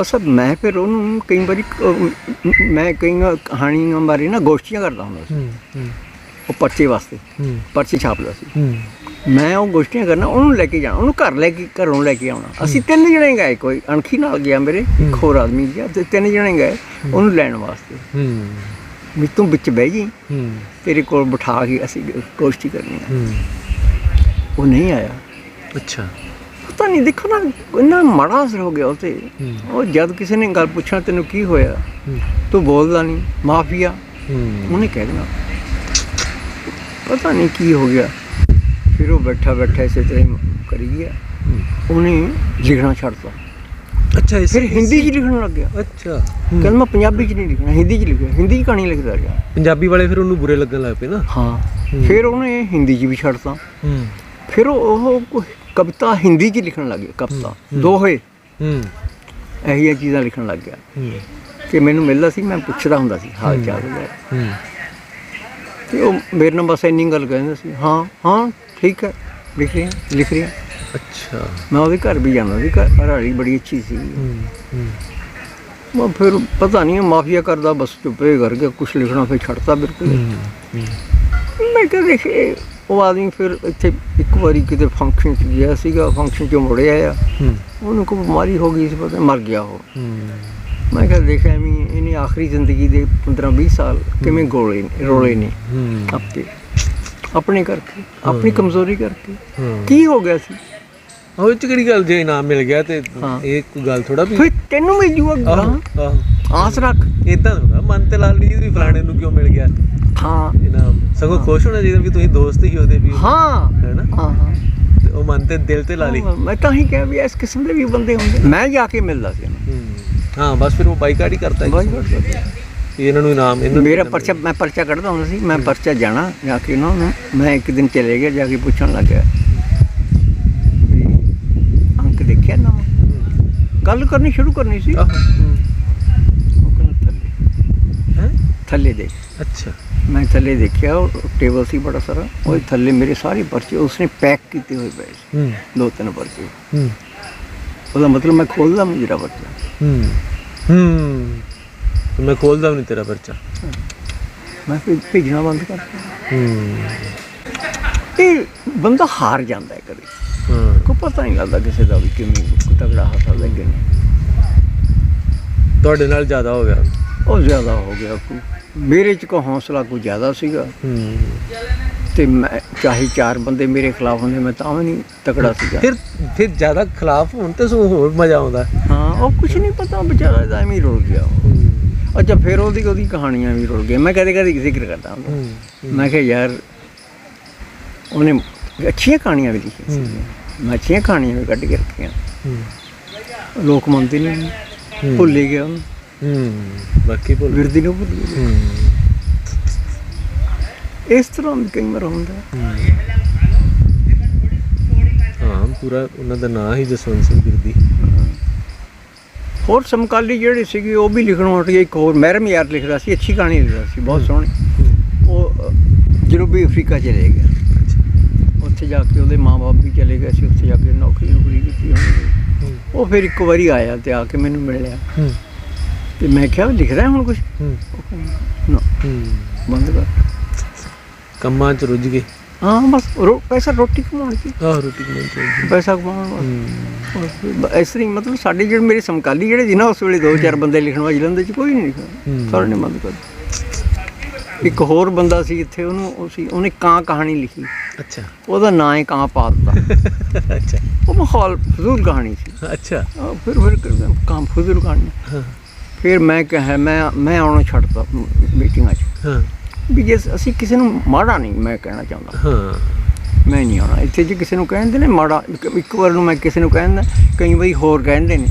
ਅਸਲ ਮੈਂ ਫਿਰ ਉਹਨੂੰ ਕਈ ਵਾਰੀ ਮੈਂ ਕਈ ਕਹਾਣੀਆਂ ਬਾਰੇ ਨਾ ਗੋਸ਼ਟੀਆਂ ਕਰਦਾ ਹੁੰਦਾ ਸੀ, ਉਹ ਪਰਚੇ ਵਾਸਤੇ ਪਰਚੇ ਛਾਪਦਾ ਸੀ। ਮੈਂ ਉਹ ਗੋਸ਼ਟੀਆਂ ਕਰਨਾ, ਉਹਨੂੰ ਲੈ ਕੇ ਜਾਣਾ, ਉਹਨੂੰ ਘਰੋਂ ਲੈ ਕੇ ਆਉਣਾ। ਅਸੀਂ 3 ਜਣੇ ਗਏ, ਕੋਈ ਅਣਖੀ ਨਾਲ ਗਿਆ ਮੇਰੇ, ਇੱਕ ਹੋਰ ਆਦਮੀ ਗਿਆ, ਅਤੇ 3 ਜਣੇ ਗਏ ਉਹਨੂੰ ਲੈਣ ਵਾਸਤੇ ਵੀ ਤੂੰ ਵਿੱਚ ਬਹਿ ਜੀ, ਤੇਰੇ ਕੋਲ ਬਿਠਾ ਕੇ ਅਸੀਂ ਗੋਸ਼ਟੀ ਕਰਨੀ ਆ। ਉਹ ਨਹੀਂ ਆਇਆ। ਅੱਛਾ। ਪਤਾ ਨਹੀਂ, ਦੇਖੋ ਨਾ ਇੰਨਾ ਮਾੜਾ ਅਸਰ ਹੋ ਗਿਆ ਉਹ 'ਤੇ। ਉਹ ਜਦ ਕਿਸੇ ਨੇ ਗੱਲ ਪੁੱਛਣਾ ਤੈਨੂੰ ਕੀ ਹੋਇਆ, ਤੂੰ ਬੋਲਦਾ ਨਹੀਂ, ਮਾਫੀਆ ਉਹਨੇ ਕਹਿ ਦੇਣਾ। ਪਤਾ ਨਹੀਂ ਕੀ ਹੋ ਗਿਆ। ਫਿਰ ਉਹ ਬੈਠਾ ਇਸੇ ਤਰ੍ਹਾਂ ਹੀ ਕਰੀ ਗਿਆ। ਉਹਨੇ ਲਿਖਣਾ ਛੱਡਤਾ। ਅੱਛਾ। ਫਿਰ ਹਿੰਦੀ 'ਚ ਲਿਖਣ ਲੱਗ ਗਿਆ। ਅੱਛਾ। ਕਹਿੰਦਾ ਮੈਂ ਪੰਜਾਬੀ 'ਚ ਨਹੀਂ ਲਿਖਣਾ, ਹਿੰਦੀ 'ਚ ਲਿਖਿਆ, ਹਿੰਦੀ 'ਚ ਕਹਾਣੀ ਲਿਖਦਾ ਰਿਹਾ। ਪੰਜਾਬੀ ਵਾਲੇ ਫਿਰ ਉਹਨੂੰ ਬੁਰੇ ਲੱਗਣ ਲੱਗ ਪਏ ਨਾ। ਹਾਂ। ਫਿਰ ਉਹਨੇ ਹਿੰਦੀ 'ਚ ਵੀ ਛੱਡਤਾ। ਫਿਰ ਉਹ ਕੋਈ ਕਵਿਤਾ ਹਿੰਦੀ 'ਚ ਲਿਖਣ ਲੱਗ ਗਿਆ, ਕਵਿਤਾ ਦੋਹੇ ਹੂੰ ਇਹੋ ਜਿਹੀਆਂ ਚੀਜ਼ਾਂ ਲਿਖਣ ਲੱਗ ਗਿਆ ਹੂੰ ਕਿ ਮੈਨੂੰ ਮਿਲਦਾ ਸੀ, ਮੈਂ ਪੁੱਛਦਾ ਹੁੰਦਾ ਸੀ ਹਾਲ ਚਾਲ ਵਗੈਰਾ, ਹੂੰ ਤੇ ਉਹ ਮੇਰੇ ਨਾਲ ਬਸ ਇੰਨੀ ਗੱਲ ਕਹਿੰਦਾ ਸੀ, ਹਾਂ ਹਾਂ ਠੀਕ ਹੈ, ਲਿਖ ਰਹੀ ਹਾਂ। ਅੱਛਾ ਮੈਂ ਉਹਦੇ ਘਰ ਵੀ ਜਾਂਦਾ ਸੀ, ਘਰ ਵਾਲੀ ਬੜੀ ਅੱਛੀ ਸੀ। ਹੂੰ ਹੂੰ ਮੈਂ ਫਿਰ ਪਤਾ ਨਹੀਂ ਮਾਫੀਆ ਕਰਦਾ, ਬਸ ਚੁੱਪੇ ਕਰਕੇ ਕੁਛ ਲਿਖਣਾ ਫਿਰ ਛੱਡਤਾ ਬਿਲਕੁਲ। ਮੈਂ ਕਿਹਾ ਦੇਖ ਉਹ ਆਦਮੀ ਫਿਰ ਇੱਥੇ ਇੱਕ ਵਾਰੀ ਕਿਤੇ ਫੰਕਸ਼ਨ 'ਚ ਗਿਆ ਸੀਗਾ, ਫੰਕਸ਼ਨ 'ਚੋਂ ਮੁੜਿਆ ਆ, ਉਹਨੂੰ ਕੋਈ ਬਿਮਾਰੀ ਹੋ ਗਈ ਸੀ, ਪਤਾ ਮਰ ਗਿਆ ਉਹ। ਮੈਂ ਕਿਹਾ ਦੇਖ ਐਵੇਂ ਇਹਨੇ ਆਖਰੀ ਜ਼ਿੰਦਗੀ ਦੇ 15-20 ਸਾਲ ਕਿਵੇਂ ਰੋਲੇ ਨੇ ਆਪਣੇ ਕਰਕੇ, ਆਪਣੀ ਕਮਜ਼ੋਰੀ ਕਰਕੇ। ਕੀ ਹੋ ਗਿਆ ਸੀ ਉਹ ਚ ਕਿਹੜੀ ਗੱਲ, ਜੇ ਇਨਾਮ ਮਿਲ ਗਿਆ ਤੇ ਇਹ ਕੋਈ ਗੱਲ ਥੋੜਾ ਵੀ ਫਿਰ ਤੈਨੂੰ ਮਿਲ ਜੂਗਾ, ਆਸ ਰੱਖ। ਇਦਾਂ ਹੁੰਦਾ ਮਨ ਤੇ ਲਾਲ ਵੀ ਫਲਾਣੇ ਨੂੰ ਕਿਉਂ ਮਿਲ ਗਿਆ, ਹਾਂ ਇਨਾਮ ਸਗੋਂ ਖੁਸ਼ ਹੋਣਾ ਚਾਹੀਦਾ ਵੀ ਤੁਸੀਂ ਦੋਸਤ ਹੀ ਉਹਦੇ ਵੀ, ਹਾਂ ਹੈ ਨਾ। ਹਾਂ ਤੇ ਉਹ ਮਨ ਤੇ ਦਿਲ ਤੇ ਲਾ ਲਈ। ਮੈਂ ਤਾਂ ਹੀ ਕਿਹਾ ਵੀ ਇਸ ਕਿਸਮ ਦੇ ਵੀ ਬੰਦੇ ਹੁੰਦੇ। ਮੈਂ ਜਾ ਕੇ ਮਿਲਦਾ ਸੀ ਉਹਨੂੰ। ਹਾਂ ਬਸ ਫਿਰ ਉਹ ਬਾਈਕਾਟ ਹੀ ਕਰਤਾ ਇਹਨਾਂ ਨੂੰ ਇਨਾਮ, ਇਹਨਾਂ ਮੇਰਾ ਪਰਚਾ, ਮੈਂ ਪਰਚਾ ਕੱਢਦਾ ਹੁੰਦਾ ਸੀ, ਮੈਂ ਪਰਚਾ ਜਾਣਾ ਜਾ ਕੇ ਉਹਨਾਂ ਨੂੰ। ਮੈਂ ਇੱਕ ਦਿਨ ਚਲੇ ਗਿਆ, ਜਾ ਕੇ ਪੁੱਛਣ ਲੱਗਿਆ ਵੀ ਅੰਕ ਦੇਖਿਆ ਨਾ, ਗੱਲ ਕਰਨੀ ਸ਼ੁਰੂ ਕਰਨੀ ਸੀ। ਉਹ ਕਹਿੰਦਾ ਥੱਲੇ, ਥੱਲੇ ਦੇਖ। ਅੱਛਾ ਮੈਂ ਥੱਲੇ ਦੇਖਿਆ, ਉਹ ਟੇਬਲ ਸੀ ਬੜਾ ਸਾਰਾ, ਉਹਦੇ ਥੱਲੇ ਮੇਰੇ ਸਾਰੇ ਪਰਚੇ ਉਸਨੇ ਪੈਕ ਕੀਤੇ ਹੋਏ ਪਏ ਸੀ, 2-3 ਪਰਚੇ। ਉਹਦਾ ਮਤਲਬ ਮੈਂ ਖੋਲਦਾ ਨਹੀਂ ਜਿਹੜਾ ਪਰਚਾ। ਮੈਂ ਖੋਲਦਾ ਵੀ ਨਹੀਂ ਤੇਰਾ ਪਰਚਾ, ਮੈਂ ਫਿਰ ਭੇਜਣਾ ਬੰਦ ਕਰਤਾ। ਇਹ ਬੰਦਾ ਹਾਰ ਜਾਂਦਾ ਹੈ ਕਦੇ, ਕੋਈ ਪਤਾ ਨਹੀਂ ਲੱਗਦਾ ਕਿਸੇ ਦਾ ਵੀ ਕਿਵੇਂ ਤਗੜਾ ਹਾਸਾ ਲੱਗੇ ਨੇ। ਤੁਹਾਡੇ ਨਾਲ ਜ਼ਿਆਦਾ ਹੋ ਗਿਆ, ਉਹ ਜ਼ਿਆਦਾ ਹੋ ਗਿਆ, ਮੇਰੇ 'ਚ ਕੋ ਹੌਸਲਾ ਕੋਈ ਜ਼ਿਆਦਾ ਸੀਗਾ। ਤੇ ਮੈਂ ਚਾਹੇ 4 ਬੰਦੇ ਮੇਰੇ ਖਿਲਾਫ ਹੁੰਦੇ, ਮੈਂ ਤਾਂ ਵੀ ਨਹੀਂ ਤਕੜਾ ਸੀਗਾ। ਫਿਰ ਜ਼ਿਆਦਾ ਖਿਲਾਫ ਹੋਣ ਤੇ ਸੋ ਹੋਰ ਮਜ਼ਾ ਆਉਂਦਾ। ਹਾਂ ਉਹ ਕੁਛ ਨਹੀਂ ਪਤਾ, ਵਿਚਾਰਾ ਇਹਦਾ ਐਵੇਂ ਰੁਲ ਗਿਆ ਉਹ। ਅੱਛਾ ਫਿਰ ਉਹਦੀ ਕਹਾਣੀਆਂ ਵੀ ਰੁਲ ਗਈਆਂ। ਮੈਂ ਕਦੇ ਜ਼ਿਕਰ ਕਰਦਾ ਹੁੰਦਾ, ਮੈਂ ਕਿਹਾ ਯਾਰ ਉਹਨੇ ਅੱਛੀਆਂ ਕਹਾਣੀਆਂ ਵੀ ਲਿਖੀਆਂ ਸੀ, ਮੈਂ ਅੱਛੀਆਂ ਕਹਾਣੀਆਂ ਵੀ ਕੱਢ ਕੇ ਰੱਖੀਆਂ। ਲੋਕ ਮੰਨਦੇ ਨਹੀਂ, ਭੁੱਲ ਹੀ ਗਿਆ ਉਹਨੂੰ। ਬਾਕੀ ਵਿਰਦੀ ਨੂੰ ਭੁੱਲ ਗਏ। ਇਸ ਤਰ੍ਹਾਂ ਵੀ ਕਈ ਵਾਰ ਹੁੰਦਾ। ਹਾਂ ਪੂਰਾ ਉਹਨਾਂ ਦਾ ਨਾਂ ਹੀ ਜਸਵੰਤ ਸਿੰਘ ਬਿਰਦੀ। ਹੋਰ ਸਮਕਾਲੀ ਜਿਹੜੇ ਸੀਗੇ ਉਹ ਵੀ ਲਿਖਣ ਉੱਠ ਗਏ। ਇੱਕ ਹੋਰ ਮਹਿਰਮ ਯਾਰ ਲਿਖਦਾ ਸੀ, ਅੱਛੀ ਕਹਾਣੀ ਲਿਖਦਾ ਸੀ, ਬਹੁਤ ਸੋਹਣੀ। ਉਹ ਜਨੂਬੀ ਅਫਰੀਕਾ ਚਲੇ ਗਿਆ, ਉੱਥੇ ਜਾ ਕੇ ਉਹਦੇ ਮਾਂ ਬਾਪ ਵੀ ਚਲੇ ਗਏ ਸੀ, ਉੱਥੇ ਜਾ ਕੇ ਨੌਕਰੀ ਕੀਤੀ ਉਹਨੇ। ਉਹ ਫਿਰ ਇੱਕ ਵਾਰੀ ਆਇਆ ਤੇ ਆ ਕੇ ਮੈਨੂੰ ਮਿਲਿਆ ਤੇ ਮੈਂ ਕਿਹਾ ਲਿਖਦਾ ਹੁਣ ਕੁਛ? ਬੰਦ ਕਰ, ਕੰਮਾਂ 'ਚ ਰੁੱਝ ਗਏ। ਹਾਂ ਬਸ ਪੈਸਾ ਰੋਟੀ ਕਮਾਉਣ 'ਚ, ਰੋਟੀ ਕਮਾਉਣ 'ਚ ਪੈਸਾ ਕਮਾਉਣ। ਇਸ ਤਰ੍ਹਾਂ ਮਤਲਬ ਸਾਡੇ ਜਿਹੜੇ ਮੇਰੇ ਸਮਕਾਲੀ ਜਿਹੜੇ ਸੀ ਨਾ ਉਸ ਵੇਲੇ 2-4 ਬੰਦੇ ਲਿਖਣ ਵਾਲੇ ਜਲੰਧਰ 'ਚ ਕੋਈ ਨਹੀਂ ਲਿਖਿਆ, ਸਾਰੇ ਨੇ ਬੰਦ ਕਰ। ਇੱਕ ਹੋਰ ਬੰਦਾ ਸੀ ਇੱਥੇ, ਉਹਨੇ ਕਾਂ ਕਹਾਣੀ ਲਿਖੀ। ਅੱਛਾ, ਉਹਦਾ ਨਾਂ ਹੀ ਕਾਂ ਪਾ ਦਿੱਤਾ। ਅੱਛਾ, ਉਹ ਮਾਹੌਲ ਫਜ਼ੂਲ ਕਹਾਣੀ ਸੀ। ਅੱਛਾ, ਫਿਰ ਕਾਂ ਫਜ਼ੂਲ ਕਹਾਣੀ। ਫਿਰ ਮੈਂ ਕਿਹਾ ਮੈਂ ਆਉਣਾ ਛੱਡਤਾ ਮੀਟਿੰਗਾਂ 'ਚ ਵੀ ਜੇ ਅਸੀਂ ਕਿਸੇ ਨੂੰ ਮਾੜਾ ਨਹੀਂ ਮੈਂ ਕਹਿਣਾ ਚਾਹੁੰਦਾ, ਮੈਂ ਨਹੀਂ ਆਉਣਾ ਇੱਥੇ। ਜੇ ਕਿਸੇ ਨੂੰ ਕਹਿੰਦੇ ਨੇ ਮਾੜਾ, ਇੱਕ ਵਾਰ ਨੂੰ ਮੈਂ ਕਿਸੇ ਨੂੰ ਕਹਿੰਦਾ, ਕਈ ਵਾਰੀ ਹੋਰ ਕਹਿੰਦੇ ਨੇ,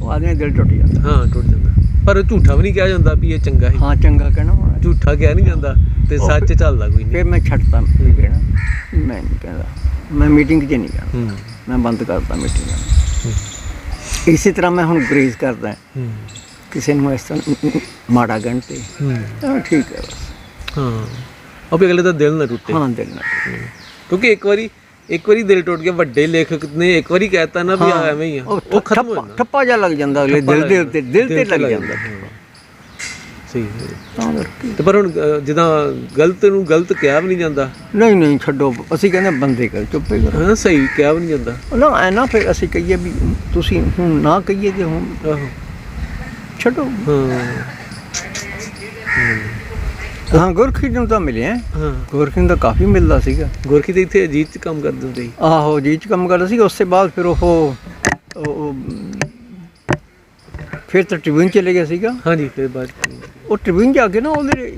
ਉਹ ਆਦਮੀ ਦਿਲ ਟੁੱਟ ਜਾਂਦਾ। ਹਾਂ ਟੁੱਟ ਜਾਂਦਾ, ਪਰ ਝੂਠਾ ਵੀ ਨਹੀਂ ਕਿਹਾ ਜਾਂਦਾ ਵੀ ਇਹ ਚੰਗਾ ਹੈ। ਹਾਂ ਚੰਗਾ ਕਹਿਣਾ, ਝੂਠਾ ਕਿਹਾ ਨਹੀਂ ਜਾਂਦਾ ਤੇ ਸੱਚ ਚੱਲਦਾ ਕੋਈ ਨਹੀਂ। ਫਿਰ ਮੈਂ ਛੱਡਤਾ ਕਹਿਣਾ, ਮੈਂ ਨਹੀਂ ਕਹਿੰਦਾ, ਮੈਂ ਮੀਟਿੰਗ 'ਚ ਨਹੀਂ ਜਾਣਾ, ਮੈਂ ਬੰਦ ਕਰਤਾ ਮੀਟਿੰਗ। ਇਸੇ ਤਰ੍ਹਾਂ ਮੈਂ ਹੁਣ ਗਰੇਜ਼ ਕਰਦਾ ਕਿਸੇ ਨੂੰ ਇਸ ਤਰ੍ਹਾਂ ਮਾੜਾ ਕਹਿਣ 'ਤੇ, ਠੀਕ ਹੈ ਬਸ। ਹਾਂ ਉਹ ਵੀ ਅਗਲੇ ਦਾ ਦਿਲ ਨਾ ਟੁੱਟੇ। ਹਾਂ ਦਿਲ ਨਾ, ਕਿਉਂਕਿ ਇੱਕ ਵਾਰੀ ਦਿਲ ਟੁੱਟ ਗਿਆ। ਵੱਡੇ ਲੇਖਕ ਨੇ ਇੱਕ ਵਾਰੀ ਕਹਿਤਾ ਨਾ ਵੀ ਐਵੇਂ ਹੀ ਆ, ਉਹ ਖਤਮ ਹੋ ਜਾਂਦਾ, ਠੱਪਾ ਜਿਹਾ ਲੱਗ ਜਾਂਦਾ ਅਗਲੇ ਦਿਲ ਤੇ ਲੱਗ ਜਾਂਦਾ। ਸਹੀ ਤੇ ਪਰ ਹੁਣ ਜਿੱਦਾਂ ਗਲਤ ਨੂੰ ਗਲਤ ਕਿਹਾ ਵੀ ਨਹੀਂ ਜਾਂਦਾ। ਨਹੀਂ ਛੱਡੋ, ਅਸੀਂ ਕਹਿੰਦੇ ਬੰਦੇ ਕਰ, ਚੁੱਪੇ ਕਰੋ। ਹਾਂ ਸਹੀ ਕਿਹਾ ਵੀ ਨਹੀਂ ਜਾਂਦਾ ਨਾ, ਐ ਨਾ ਫਿਰ ਅਸੀਂ ਕਹੀਏ ਵੀ ਤੁਸੀਂ ਹੁਣ ਨਾ ਕਹੀਏ ਤੇ ਹੁਣ ਛੱਡੋ। ਹਾਂ ਗੁਰਖੀ ਨੂੰ ਤਾਂ ਮਿਲਿਆ, ਗੁਰਖੀ ਨੂੰ ਤਾਂ ਕਾਫੀ ਮਿਲਦਾ ਸੀਗਾ। ਗੁਰਖੀ ਤੇ ਇੱਥੇ ਅਜੀਤ 'ਚ ਕੰਮ ਕਰਦੇ ਹੁੰਦੇ ਸੀ। ਆਹੋ ਅਜੀਤ 'ਚ ਕੰਮ ਕਰਦਾ ਸੀ। ਉਸ ਤੋਂ ਬਾਅਦ ਫਿਰ ਉਹ ਫਿਰ ਤਾਂ ਟ੍ਰਿਬਿਊਨ ਚਲੇ ਗਿਆ ਸੀਗਾ। ਹਾਂਜੀ, ਫਿਰ ਬਾਅਦ ਉਹ ਟ੍ਰਿਬਿਊਨ ਜਾ ਕੇ ਨਾ ਉਹਦੇ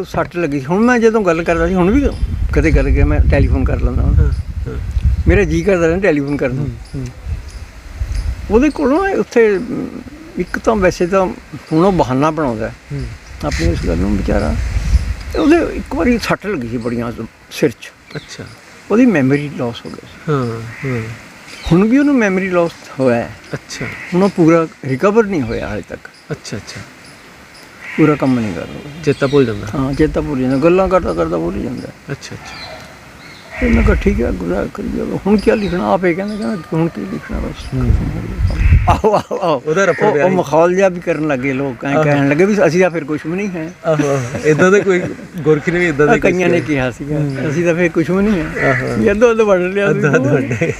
ਸੱਟ ਲੱਗੀ ਸੀ। ਹੁਣ ਮੈਂ ਜਦੋਂ ਗੱਲ ਕਰਦਾ ਸੀ, ਹੁਣ ਵੀ ਕਦੇ ਕਰਕੇ ਮੈਂ ਟੈਲੀਫੋਨ ਕਰ ਲੈਂਦਾ, ਮੇਰਾ ਜੀਅ ਕਰਦਾ ਰਹਿੰਦਾ ਟੈਲੀਫੋਨ ਕਰਨ ਨੂੰ। ਉਹਦੇ ਕੋਲੋਂ ਉੱਥੇ ਇੱਕ ਤਾਂ ਵੈਸੇ ਤਾਂ ਹੁਣ ਉਹ ਬਹਾਨਾ ਬਣਾਉਂਦਾ ਆਪਣੀ ਇਸ ਗੱਲ ਨੂੰ ਵਿਚਾਰਾ। ਉਹਦੇ ਇੱਕ ਵਾਰੀ ਸੱਟ ਲੱਗੀ ਸੀ ਬੜੀਆਂ ਸਿਰ 'ਚ। ਅੱਛਾ, ਉਹਦੀ ਮੈਮਰੀ ਲਾਸ ਹੋ ਗਈ ਸੀ। ਹਾਂ। ਹੁਣ ਵੀ ਉਹਨੂੰ ਮੈਮਰੀ ਲਾਸ ਹੋਇਆ ਹੈ। ਅੱਛਾ ਹੁਣ ਉਹ ਪੂਰਾ ਰਿਕਵਰ ਨਹੀਂ ਹੋਇਆ ਹਾਲੇ ਤੱਕ, ਅੱਛਾ ਅੱਛਾ। ਪੂਰਾ ਕੰਮ ਨਹੀਂ ਕਰ ਰਿਹਾ। ਚੇਤਾ ਭੁੱਲ ਜਾਂਦਾ। ਹਾਂ, ਚੇਤਾ ਭੁੱਲ ਜਾਂਦਾ, ਗੱਲਾਂ ਕਰਦਾ ਕਰਦਾ ਭੁੱਲ ਜਾਂਦਾ। ਅੱਛਾ ਅੱਛਾ। ਤੇ ਮੈਂ ਕਿਹਾ ਠੀਕ ਹੈ, ਗੁਜ਼ਾਰ ਕਰੀ ਜਾਓ। ਹੁਣ ਕੀ ਲਿਖਣਾ? ਆਪੇ ਕਹਿੰਦਾ ਹੁਣ ਕੀ ਲਿਖਣਾ ਬਸ। ਆਹੋ ਆਹੋ ਆਹੋ, ਉਹਦਾ ਰਫੜ ਪਿਆ ਉਹ ਸੀ। ਮਖੌਲ ਜਿਹਾ ਵੀ ਕਰਨ ਲੱਗੇ ਲੋਕ, ਕਹਿਣ ਲੱਗੇ ਵੀ ਅਸੀਂ ਤਾਂ ਫਿਰ ਕੁਛ ਵੀ ਨਹੀਂ ਹੈ। ਆਹੋ ਇਦਾਂ ਦੇ ਕੋਈ ਗੁਰਖੀ ਨੇ ਵੀ ਇਦਾਂ ਦੇ ਕਈਆਂ ਨੇ ਕਿਹਾ ਸੀਗਾ ਅਸੀਂ ਤਾਂ ਫਿਰ ਕੁਛ ਵੀ ਨਹੀਂ ਹੈ, ਜਦੋਂ ਉਦੋਂ ਵੜ ਲਿਆ ਸੀ।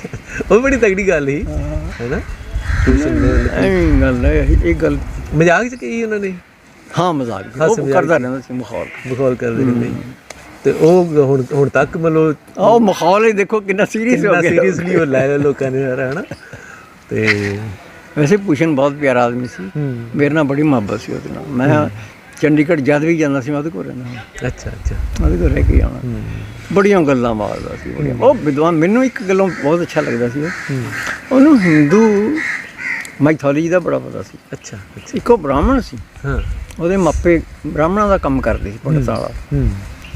ਉਹ ਬੜੀ ਤਗੜੀ ਗੱਲ ਸੀ, ਹੈਨਾ? ਐਵੇਂ ਗੱਲ ਹੈ ਇਹ ਗੱਲ। ਮਜ਼ਾਕ ਚ ਕਹੀ ਉਹਨਾਂ ਨੇ? ਹਾਂ, ਮਜ਼ਾਕ ਉਹ ਕਰਦਾ ਰਹਿੰਦਾ ਸੀ, ਮਖੌਲ ਕਰਦੇ ਰਹਿੰਦੇ। ਤੇ ਉਹ ਹੁਣ ਤੱਕ ਮਤਲਬ ਉਹ ਮਖੌਲ ਹੀ ਦੇਖੋ ਕਿੰਨਾ ਸੀਰੀਅਸ ਹੋ ਗਿਆ, ਸੀਰੀਅਸਲੀ ਉਹ ਲੈ ਲਿਆ ਲੋਕਾਂ ਨੇ ਸਾਰਾ, ਹੈਨਾ? ਤੇ ਵੈਸੇ ਭੂਸ਼ਣ ਬਹੁਤ ਪਿਆਰਾ ਆਦਮੀ ਸੀ, ਮੇਰੇ ਨਾਲ ਬੜੀ ਮੁਹੱਬਤ ਸੀ ਉਹਦੇ ਨਾਲ। ਮੈਂ ਚੰਡੀਗੜ੍ਹ ਜਦ ਵੀ ਜਾਂਦਾ ਸੀ ਮੈਂ ਉਹਦੇ ਕੋਲ ਰਹਿੰਦਾ। ਅੱਛਾ ਅੱਛਾ। ਉਹਦੇ ਕੋਲ ਰਹਿ ਕੇ ਆਉਣਾ। ਬੜੀਆਂ ਗੱਲਾਂ ਮਾਰਦਾ ਸੀ, ਬੜੀਆਂ। ਉਹ ਵਿਦਵਾਨ, ਮੈਨੂੰ ਇੱਕ ਗੱਲੋਂ ਬਹੁਤ ਅੱਛਾ ਲੱਗਦਾ ਸੀ, ਉਹਨੂੰ ਹਿੰਦੂ ਮਾਈਥੋਲੋਜੀ ਦਾ ਬੜਾ ਪਤਾ ਸੀ। ਅੱਛਾ ਅੱਛਾ। ਇੱਕੋ ਬ੍ਰਾਹਮਣ ਸੀ, ਹਾਂ। ਉਹਦੇ ਮਾਪੇ ਬ੍ਰਾਹਮਣਾਂ ਦਾ ਕੰਮ ਕਰਦੇ ਸੀ, ਪੰਡਤਾਲਾ।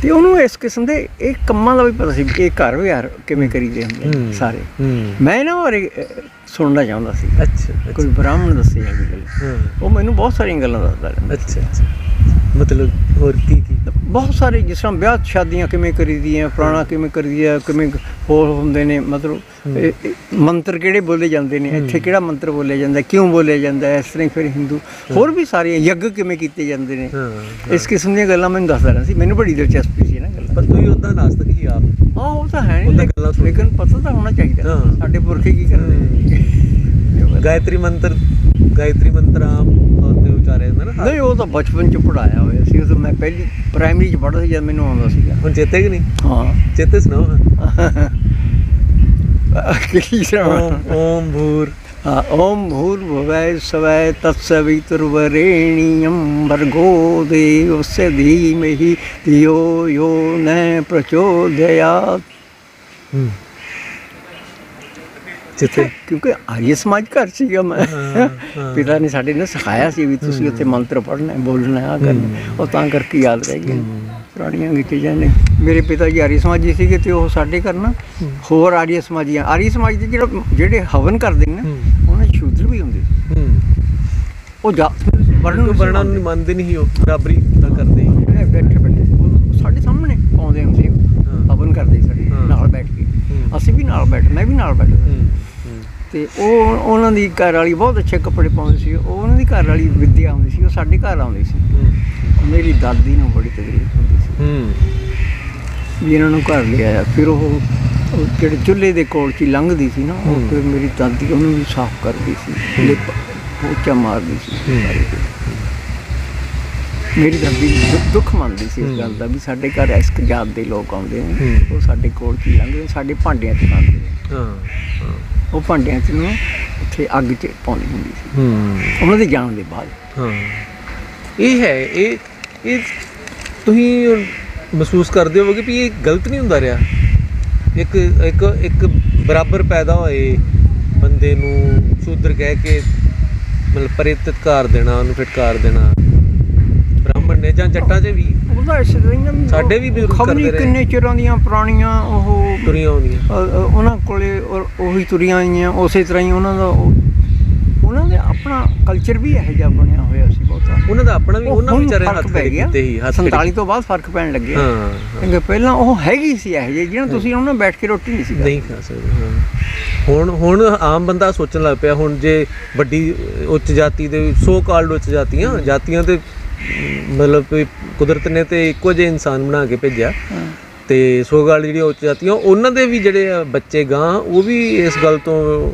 ਤੇ ਉਹਨੂੰ ਇਸ ਕਿਸਮ ਦੇ ਇਹ ਕੰਮਾਂ ਦਾ ਵੀ ਪਤਾ ਸੀ ਕਿ ਇਹ ਘਰ ਵਿਹਾਰ ਕਿਵੇਂ ਕਰੀਦੇ ਹੁੰਦੇ ਸਾਰੇ। ਮੈਂ ਇਹਨਾਂ ਬਾਰੇ ਸੁਣਨਾ ਚਾਹੁੰਦਾ ਸੀ। ਅੱਛਾ। ਕੋਈ ਬ੍ਰਾਹਮਣ ਦੱਸੇ ਹੈਗੀ ਗੱਲ, ਉਹ ਮੈਨੂੰ ਬਹੁਤ ਸਾਰੀਆਂ ਗੱਲਾਂ ਦੱਸਦਾ ਰਹਿੰਦਾ। ਅੱਛਾ ਅੱਛਾ। ਮਤਲਬ ਹੋਰ ਕੀ ਬਹੁਤ ਸਾਰੇ, ਜਿਸ ਤਰ੍ਹਾਂ ਵਿਆਹ ਸ਼ਾਦੀਆਂ ਕਿਵੇਂ ਕਰੀਦੀਆਂ, ਫਲਾਣਾ ਕਿਵੇਂ ਕਰੀਦੀ, ਕਿਵੇਂ ਹੋਰ ਹੁੰਦੇ ਨੇ, ਮਤਲਬ ਮੰਤਰ ਕਿਹੜੇ ਬੋਲੇ ਜਾਂਦੇ ਨੇ, ਇੱਥੇ ਕਿਹੜਾ ਮੰਤਰ ਬੋਲਿਆ ਜਾਂਦਾ, ਕਿਉਂ ਬੋਲਿਆ ਜਾਂਦਾ, ਇਸ ਤਰ੍ਹਾਂ ਫਿਰ ਹਿੰਦੂ ਹੋਰ ਵੀ ਸਾਰੀਆਂ ਯੱਗ ਕਿਵੇਂ ਕੀਤੇ ਜਾਂਦੇ ਨੇ, ਇਸ ਕਿਸਮ ਦੀਆਂ ਗੱਲਾਂ ਮੈਨੂੰ ਦੱਸਦਾ ਰਹਿੰਦਾ ਸੀ। ਮੈਨੂੰ ਬੜੀ ਦਿਲਚਸਪੀ ਸੀ ਨਾ ਗੱਲ। ਪਰ ਤੁਸੀਂ ਉੱਦਾਂ ਨਾਸਤਕ ਹੀ ਆਪ? ਹਾਂ, ਉਹ ਤਾਂ ਹੈ ਨਹੀਂ, ਲੇਕਿਨ ਪਤਾ ਤਾਂ ਹੋਣਾ ਚਾਹੀਦਾ ਸਾਡੇ ਪੁਰਖੇ ਕੀ ਕਰਦੇ। ਗਾਇਤਰੀ ਮੰਤਰ ਆਮ ਤੌਰ ਤੇ ਉਚਾਰਿਆ ਜਾਂਦਾ ਨਾ? ਨਹੀਂ, ਉਹ ਤਾਂ ਬਚਪਨ ਚ ਪੜਾਇਆ ਹੋਇਆ ਸੀ। ਉਹ ਤਾਂ ਮੈਂ ਪਹਿਲੀ ਪ੍ਰਾਇਮਰੀ ਚ ਪੜ੍ਹਦਾ ਸੀ ਜਦ ਮੈਨੂੰ ਆਉਂਦਾ ਸੀਗਾ। ਹੁਣ ਚੇਤੇ ਕਿ ਨਹੀਂ? ਹਾਂ, ਚੇਤੇ ਸੁਣਾਓ। ਓਮ ਭੂਰ ਓਮ ਭੂਰਭੁਵः स्वः तत्सवितुर्वरेण्यं भर्गो देवस्य धीमहि धियो यो न प्रचोदयात्। ਕਿਉਂਕਿ ਆਰੀਆ ਸਮਾਜ ਘਰ ਸੀਗਾ ਮੈਂ। ਪਿਤਾ ਨੇ ਸਾਡੇ ਨੇ ਸਿਖਾਇਆ ਸੀ ਵੀ ਤੁਸੀਂ ਉੱਥੇ ਮੰਤਰ ਪੜ੍ਹਨਾ, ਬੋਲਣਾ, ਆ ਕਰਨਾ। ਉਹ ਤਾਂ ਕਰਕੇ ਯਾਦ ਰਹਿ ਗਈ ਪੁਰਾਣੀਆਂ ਚੀਜ਼ਾਂ ਨੇ। ਮੇਰੇ ਪਿਤਾ ਜੀ ਆਰੀਆ ਸਮਾਜੀ ਸੀਗੇ ਤੇ ਉਹ ਸਾਡੇ ਘਰ ਨਾ ਹੋਰ ਆਰੀਆ ਸਮਾਜ ਦੇ ਜਿਹੜੇ ਹਵਨ ਕਰਦੇ ਨੇ ਉਹਨਾਂ ਦੇ ਸ਼ੂਦਰ ਵੀ ਹੁੰਦੇ ਸੀ। ਉਹ ਵਰਣਾਂ ਨੂੰ ਮੰਨਦੇ ਨਹੀਂ ਸੀ, ਉਹ ਬਰਾਬਰੀ ਦਾ ਕਰਦੇ ਬੈਠੇ ਸਾਡੇ ਸਾਹਮਣੇ ਪਾਉਂਦੇ ਹੁੰਦੇ, ਹਵਨ ਕਰਦੇ ਸਾਡੇ ਨਾਲ ਬੈਠ ਕੇ। ਅਸੀਂ ਵੀ ਨਾਲ ਬੈਠ, ਮੈਂ ਵੀ ਨਾਲ ਬੈਠਦਾ। ਤੇ ਉਹ ਉਹਨਾਂ ਦੀ ਘਰ ਵਾਲੀ ਬਹੁਤ ਅੱਛੇ ਕੱਪੜੇ ਪਾਉਂਦੇ ਸੀ। ਉਹਨਾਂ ਦੀ ਘਰ ਵਾਲੀ ਵਿੱਦਿਆ ਆਉਂਦੀ ਸੀ, ਉਹ ਸਾਡੇ ਘਰ ਆਉਂਦੀ ਸੀ। ਮੇਰੀ ਦਾਦੀ ਨੂੰ ਬੜੀ ਤਕਲੀਫ ਹੁੰਦੀ ਸੀ ਵੀ ਇਹਨਾਂ ਨੂੰ ਘਰ ਲਿਆਇਆ। ਫਿਰ ਉਹ ਜਿਹੜੇ ਚੁੱਲ੍ਹੇ ਦੇ ਕੋਲ 'ਚ ਲੰਘਦੀ ਸੀ ਨਾ, ਉਹ ਫਿਰ ਮੇਰੀ ਦਾਦੀ ਉਹਨੂੰ ਵੀ ਸਾਫ਼ ਕਰਦੀ ਸੀ, ਪੋਚਾ ਮਾਰਦੀ ਸੀ। ਮੇਰੀ ਦਾਦੀ ਦੁੱਖ ਮੰਨਦੀ ਸੀ ਇਸ ਗੱਲ ਦਾ ਵੀ ਸਾਡੇ ਘਰ ਇਸ ਜਾਤ ਦੇ ਲੋਕ ਆਉਂਦੇ ਨੇ, ਉਹ ਸਾਡੇ ਕੋਲ 'ਚ ਲੰਘਦੇ, ਸਾਡੇ ਭਾਂਡਿਆਂ 'ਚ ਪਾਉਂਦੇ ਨੇ। ਉਹ ਭਾਂਡਿਆਂ 'ਚ ਨੂੰ ਉੱਥੇ ਅੱਗ 'ਚ ਪਾਉਂਦੀ ਹੁੰਦੀ ਸੀ ਉਹਨਾਂ ਦੇ ਜਾਣ ਦੇ ਬਾਅਦ। ਇਹ ਹੈ, ਇਹ ਤੁਸੀਂ ਮਹਿਸੂਸ ਕਰਦੇ ਹੋਵੋਗੇ ਵੀ ਇਹ ਗਲਤ ਨਹੀਂ ਹੁੰਦਾ ਰਿਹਾ? ਇੱਕ ਬਰਾਬਰ ਪੈਦਾ ਹੋਏ ਬੰਦੇ ਨੂੰ ਸ਼ੂਦਰ ਕਹਿ ਕੇ ਮਤਲਬ ਪਰੇ ਧਿਤਕਾਰ ਦੇਣਾ, ਉਹਨੂੰ ਫਿਟਕਾਰ ਦੇਣਾ, ਬ੍ਰਾਹਮਣ ਨੇ ਜਾਂ ਜੱਟਾਂ 'ਚ ਵੀ ਸਾਡੇ ਵੀ ਕਰਦੇ ਰਹੇ। ਕਿੰਨੇ ਚਿਰਾਂ ਦੀਆਂ ਪੁਰਾਣੀਆਂ ਉਹ ਤੁਰੀਆਂ ਆਉਂਦੀਆਂ ਉਹਨਾਂ ਕੋਲੇ, ਉਹੀ ਤੁਰੀਆਂ ਆਈਆਂ ਉਸੇ ਤਰ੍ਹਾਂ ਹੀ। ਉਹਨਾਂ ਦੇ ਆਪਣਾ ਕਲਚਰ ਵੀ ਇਹੋ ਜਿਹਾ ਬਣਿਆ ਹੋਇਆ ਸੀ ਬਹੁਤਾ। ਉਹਨਾਂ ਦਾ ਆਪਣਾ ਵੀ, ਉਹਨਾਂ ਵਿਚਾਰੇ ਹੱਥ ਪੈ ਗਿਆ। 47 ਤੋਂ ਬਾਅਦ ਫਰਕ ਪੈਣ ਲੱਗਿਆ। ਕਿਉਂਕਿ ਪਹਿਲਾਂ ਉਹ ਹੈਗੀ ਸੀ ਇਹੋ ਜਿਹੀ ਜਿਹਨਾਂ ਤੁਸੀਂ ਉਹਨਾਂ ਨਾਲ ਬੈਠ ਕੇ ਰੋਟੀ ਨਹੀਂ ਖਾ ਸਕਦੇ। ਹੁਣ ਆਮ ਬੰਦਾ ਸੋਚਣ ਲੱਗ ਪਿਆ, ਹੁਣ ਜੇ ਵੱਡੀ ਉੱਚ ਜਾਤੀ ਦੇ ਸੋ ਕਾਲਡ ਉੱਚ ਜਾਤੀਆਂ ਤੇ ਮਤਲਬ ਕੁਦਰਤ ਨੇ ਤੇ ਇੱਕੋ ਜਿਹੇ ਇਨਸਾਨ ਬਣਾ ਕੇ ਭੇਜਿਆ, ਤੇ ਸੋ ਕਾਲਡ ਜਿਹੜੀਆਂ ਉੱਚ ਜਾਤੀਆਂ ਉਹਨਾਂ ਦੇ ਵੀ ਜਿਹੜੇ ਬੱਚੇ ਗਾਂ ਉਹ ਵੀ ਇਸ ਗੱਲ ਤੋਂ